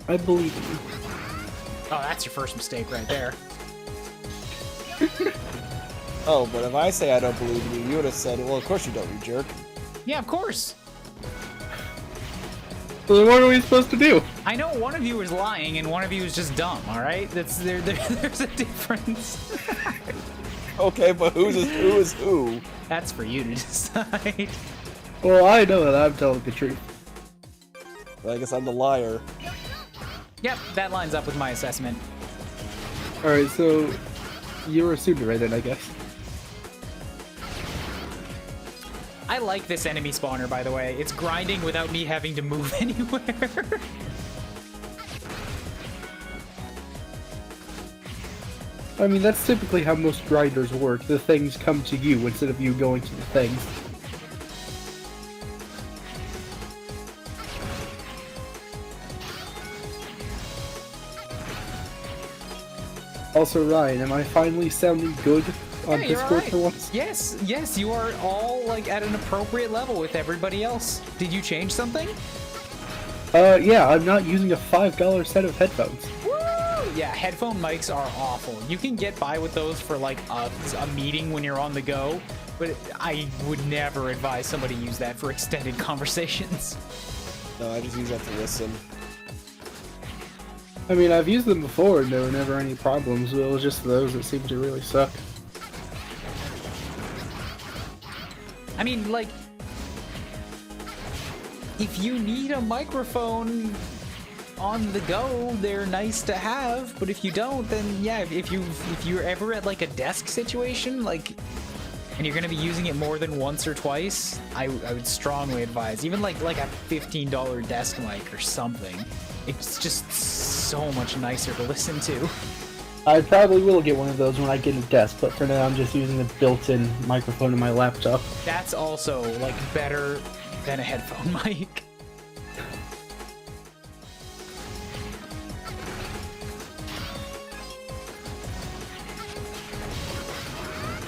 I believe in you. Oh, that's your first mistake right there. Oh, but if I say I don't believe in you, you would have said, well, of course you don't, you jerk. Yeah, of course. So then what are we supposed to do? I know one of you is lying and one of you is just dumb, alright? There's a difference. Okay, but who is who? That's for you to decide. Well, I know that I'm telling the truth. Well, I guess I'm the liar. Yep, that lines up with my assessment. Alright, so you're a student right then, I guess. I like this enemy spawner, by the way. It's grinding without me having to move anywhere. I mean, that's typically how most grinders work. The things come to you instead of you going to the things. Also, Ryan, am I finally sounding good on Yeah, you're Discord alright. for once? Yes, you are all like at an appropriate level with everybody else. Did you change something? Yeah, I'm not using a $5 set of headphones. Woo! Yeah, headphone mics are awful. You can get by with those for like a meeting when you're on the go, but I would never advise somebody use that for extended conversations. No, I just use that to listen. I mean, I've used them before and there were never any problems. It was just those that seemed to really suck. I mean, like, if you need a microphone on the go, they're nice to have, but if you don't, then yeah, if you're ever at like a desk situation, like and you're gonna be using it more than once or twice, I would strongly advise, even like a $15 desk mic or something. It's just so much nicer to listen to. I probably will get one of those when I get a desk, but for now I'm just using the built-in microphone in my laptop. That's also like better than a headphone mic.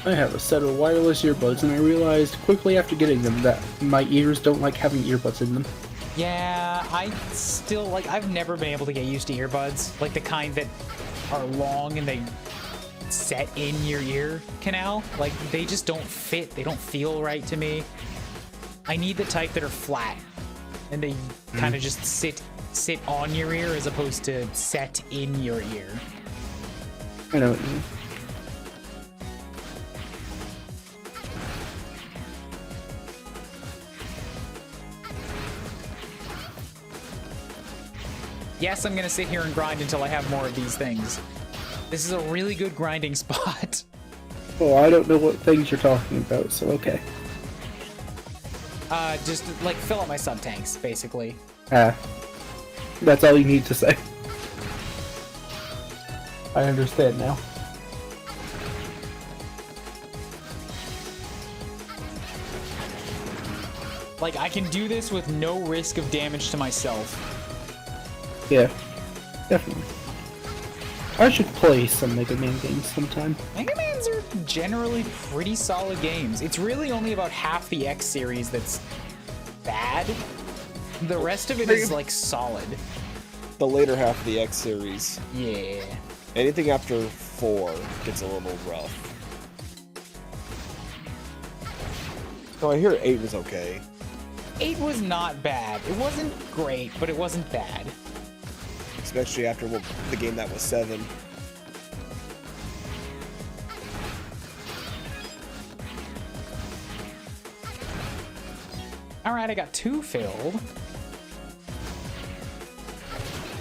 I have a set of wireless earbuds, and I realized quickly after getting them that my ears don't like having earbuds in them. Yeah, I still, like, I've never been able to get used to earbuds. Like the kind that are long and they set in your ear canal. Like, they just don't fit. They don't feel right to me. I need the type that are flat and they kind of just sit on your ear as opposed to set in your ear. I know what you mean. Yes, I'm gonna sit here and grind until I have more of these things. This is a really good grinding spot. Oh, I don't know what things you're talking about, so okay. Just like fill up my sub tanks, basically. That's all you need to say. I understand now. Like, I can do this with no risk of damage to myself. Yeah, definitely. I should play some Mega Man games sometime. Mega Mans are generally pretty solid games. It's really only about half the X series that's bad. The rest of it is, like, solid. The later half of the X series. Yeah. Anything after 4 gets a little rough. So I hear 8 was okay. 8 was not bad. It wasn't great, but it wasn't bad. Especially after the game that was 7. Alright, I got 2 filled.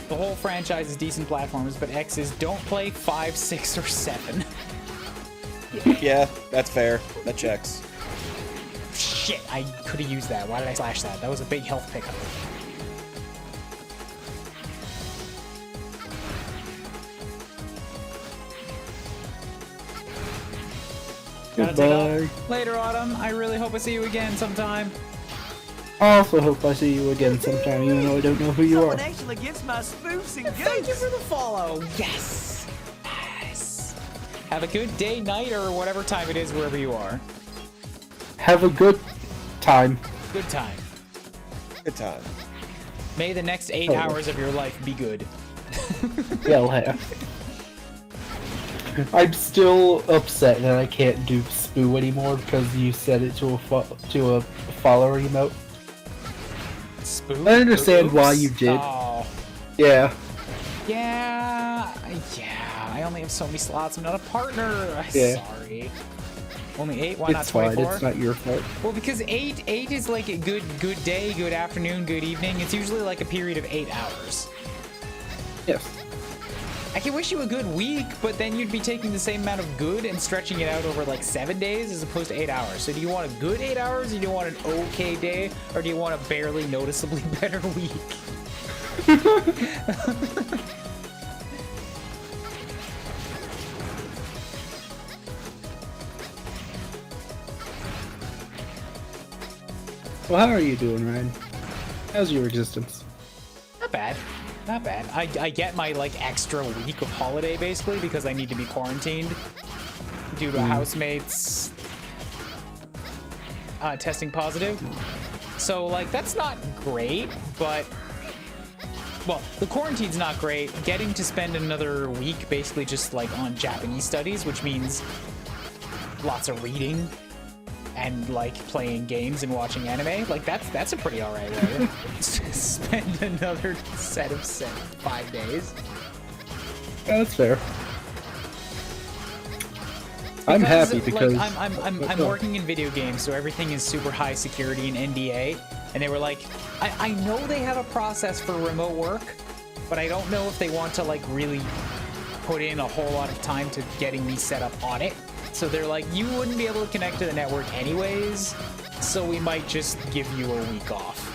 The whole franchise is decent platforms, but X's don't play 5, 6, or 7. Yeah, that's fair. That checks. Shit, I could have used that. Why did I slash that? That was a big health pickup. Gotta take off. Later, Autumn. I really hope I see you again sometime. I also hope I see you again sometime, even though I don't know who you are. actually gets my spoofs and Thank you for the follow. Yes. Yes. Have a good day, night, or whatever time it is wherever you are. Have a good time. Good time. Good time. May the next 8 hours of your life be good. Yeah, I'll have. I'm still upset that I can't do Spoo anymore because you set it to a follower emote. Spoo? I understand Oops. why you did. Oh. Yeah. Yeah. I only have so many slots. I'm not a partner. Yeah. Sorry. Only 8. Why not It's fine. 24? It's not your fault. Well, because 8 is like a good day, good afternoon, good evening. It's usually like a period of 8 hours. Yes. I can wish you a good week, but then you'd be taking the same amount of good and stretching it out over like 7 days as opposed to 8 hours. So do you want a good 8 hours, or do you want an okay day, or do you want a barely noticeably better week? Well, how are you doing, Ryan? How's your existence? Not bad. Not bad. I get my like extra week of holiday basically because I need to be quarantined due to housemates testing positive. So like that's not great, but well, the quarantine's not great. Getting to spend another week basically just like on Japanese studies, which means lots of reading and like playing games and watching anime, like that's a pretty alright way to spend another set of 5 days. Yeah, that's fair. I'm happy because like, I'm working in video games, so everything is super high security and NDA, and they were like, I know they have a process for remote work, but I don't know if they want to like really put in a whole lot of time to getting me set up on it. So they're like, you wouldn't be able to connect to the network anyways, so we might just give you a week off.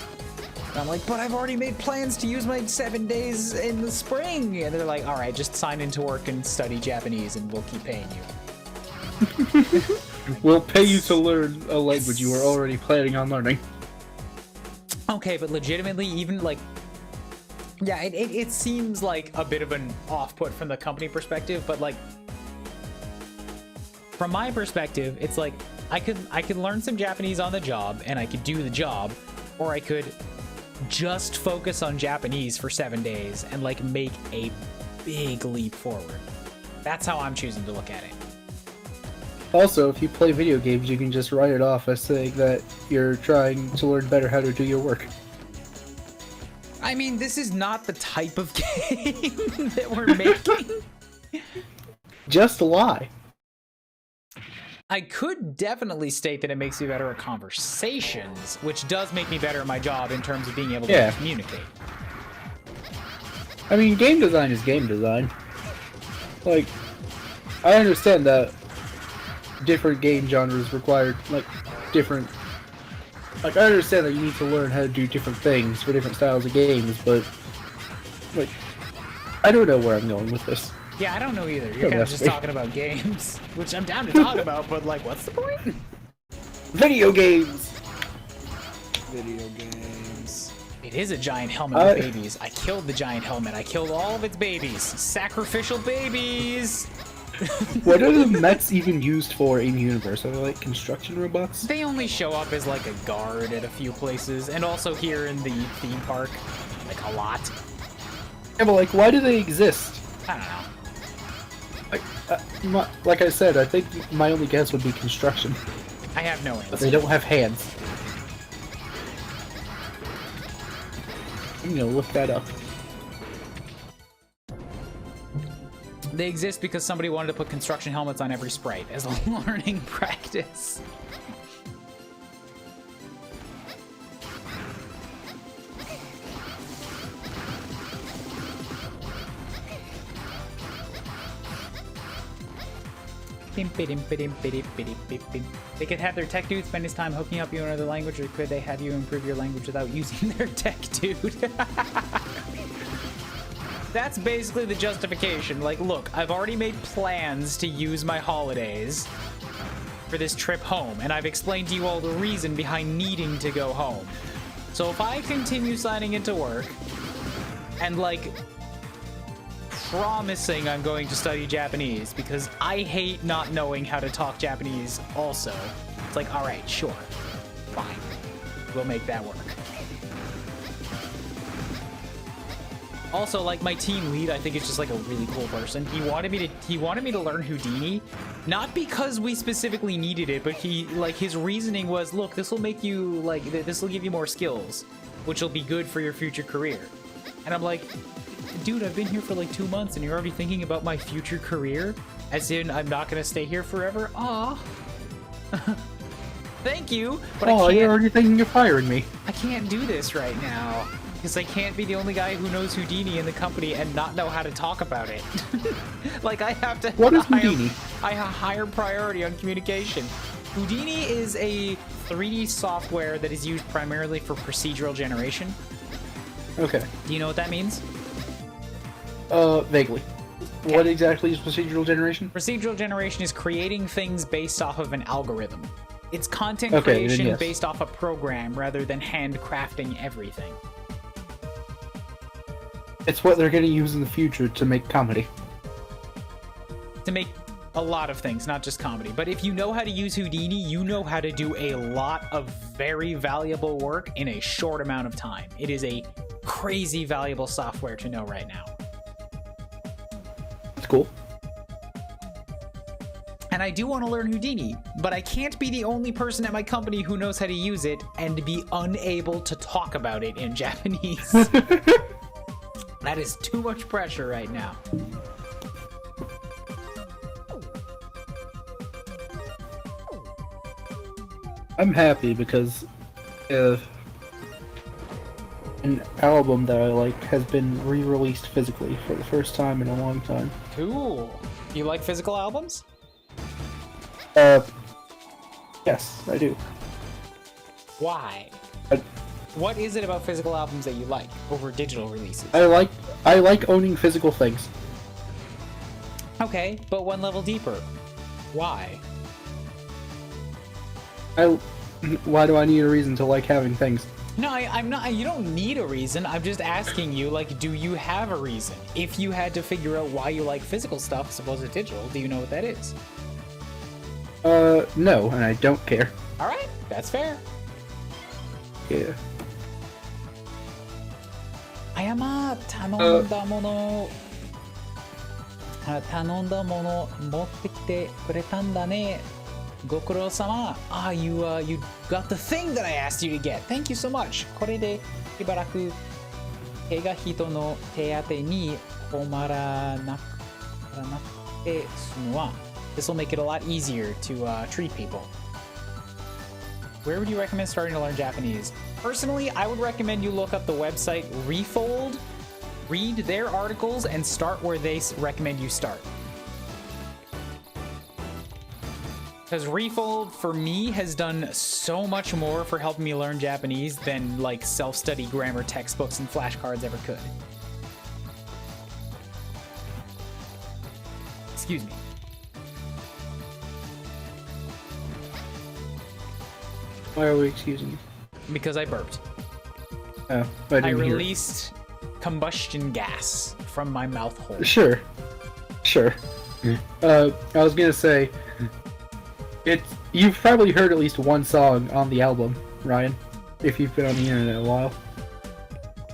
And I'm like, but I've already made plans to use my 7 days in the spring. And they're like, all right, just sign into work and study Japanese and we'll keep paying you. We'll pay you to learn a language you were already planning on learning. Okay, but legitimately, even like, yeah, it seems like a bit of an off-put from the company perspective, but like, from my perspective, it's like, I could learn some Japanese on the job and I could do the job, or I could just focus on Japanese for 7 days and like make a big leap forward. That's how I'm choosing to look at it. Also, if you play video games, you can just write it off as saying that you're trying to learn better how to do your work. I mean, this is not the type of game that we're making. Just lie. I could definitely state that it makes me better at conversations, which does make me better at my job in terms of being able to communicate. I mean, game design is game design. Like, I understand that different game genres require, like, different... Like, I understand that you need to learn how to do different things for different styles of games, but... Like, I don't know where I'm going with this. Yeah, I don't know either. You're kind of just talking about games, which I'm down to talk about, but, like, what's the point? Video games! Video games. It is a giant helmet with babies. I killed the giant helmet. I killed all of its babies. Sacrificial babies! What are the mechs even used for in universe? Are they like construction robots? They only show up as like a guard at a few places, and also here in the theme park, like a lot. Yeah, but like, why do they exist? I don't know. Like I said, I think my only guess would be construction. I have no answer. But they don't have hands. I'm gonna look that up. They exist because somebody wanted to put construction helmets on every sprite as a learning practice. They could have their tech dude spend his time hooking up you in another language, or could they have you improve your language without using their tech dude? That's basically the justification. Like, look, I've already made plans to use my holidays for this trip home, and I've explained to you all the reason behind needing to go home. So if I continue signing into work and, like, promising I'm going to study Japanese, because I hate not knowing how to talk Japanese also, it's like, all right, sure, fine, we'll make that work. Also, like, my team lead, I think is just like a really cool person. He wanted me to learn Houdini, not because we specifically needed it, but his reasoning was, look, this will make you, like, this will give you more skills, which will be good for your future career. And I'm like, dude, I've been here for like 2 months and you're already thinking about my future career? As in, I'm not gonna stay here forever? Aw. Thank you, but you're already thinking of hiring me. I can't do this right now. Because I can't be the only guy who knows Houdini in the company and not know how to talk about it. Like, I have to... What is Houdini? I have higher priority on communication. Houdini is a 3D software that is used primarily for procedural generation. Okay. Do you know what that means? Vaguely. Okay. What exactly is procedural generation? Procedural generation is creating things based off of an algorithm. It's content creation based off a program rather than handcrafting everything. It's what they're going to use in the future to make comedy. To make a lot of things, not just comedy. But if you know how to use Houdini, you know how to do a lot of very valuable work in a short amount of time. It is a crazy valuable software to know right now. It's cool. And I do want to learn Houdini, but I can't be the only person at my company who knows how to use it and be unable to talk about it in Japanese. That is too much pressure right now. I'm happy because in an album that I like has been re-released physically for the first time in a long time. Cool. You like physical albums? Yes, I do. Why? I- What is it about physical albums that you like over digital releases? I like owning physical things. Okay, but one level deeper. Why? Why do I need a reason to like having things? No, I'm not. You don't need a reason. I'm just asking you, like, do you have a reason? If you had to figure out why you like physical stuff as opposed to digital, do you know what that is? No, and I don't care. All right, that's fair. Yeah. あやま、頼んだもの持ってきてくれたんだね。ご苦労様。you got the thing that I asked you to get. Thank you so much. これでしばらく怪我人の手当てに困らなくて済むわ。This will make it a lot easier to treat people. Where would you recommend starting to learn Japanese? Personally, I would recommend you look up the website Refold, read their articles, and start where they recommend you start. Because Refold, for me, has done so much more for helping me learn Japanese than, like, self-study grammar textbooks and flashcards ever could. Excuse me. Why are we excusing you? Because I burped. Oh, I I didn't hear. released combustion gas from my mouth hole. Sure. I was gonna say, you've probably heard at least one song on the album, Ryan, if you've been on the internet a while.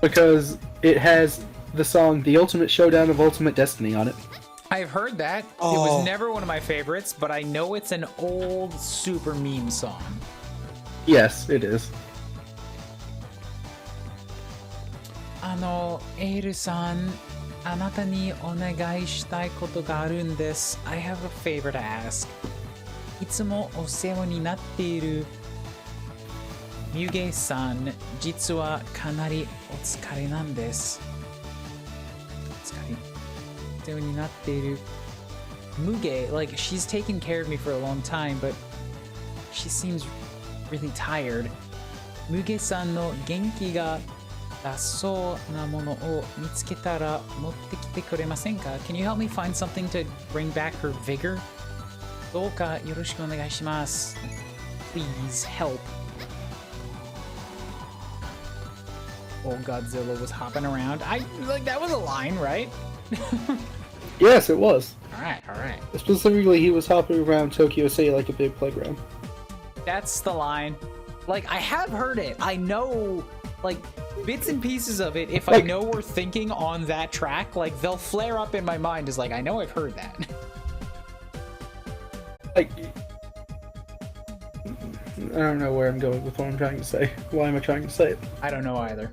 Because it has the song The Ultimate Showdown of Ultimate Destiny on it. I've heard that. It was never one of my favorites, but I know it's an old super meme song. Yes, it is. エールさん、あなたにお願いしたいことがあるんです。I have a favor to ask. いつもお世話になっているミュゲさん、実はかなりお疲れなんです。お世話になっているMuge, like, she's taken care of me for a long time, but she seems really tired. Muge-sanの元気が出そうなものを見つけたら持ってきてくれませんか? Can you help me find something to bring back her vigor? どうかよろしくお願いします. Please help. Oh, Godzilla was hopping around. That was a line, right? Yes, it was. Alright. Specifically, he was hopping around Tokyo City like a big playground. That's the line. Like, I have heard it. I know, like, bits and pieces of it. If I know we're thinking on that track, like, they'll flare up in my mind as, like, I know I've heard that. Like, I don't know where I'm going with what I'm trying to say. Why am I trying to say it? I don't know either.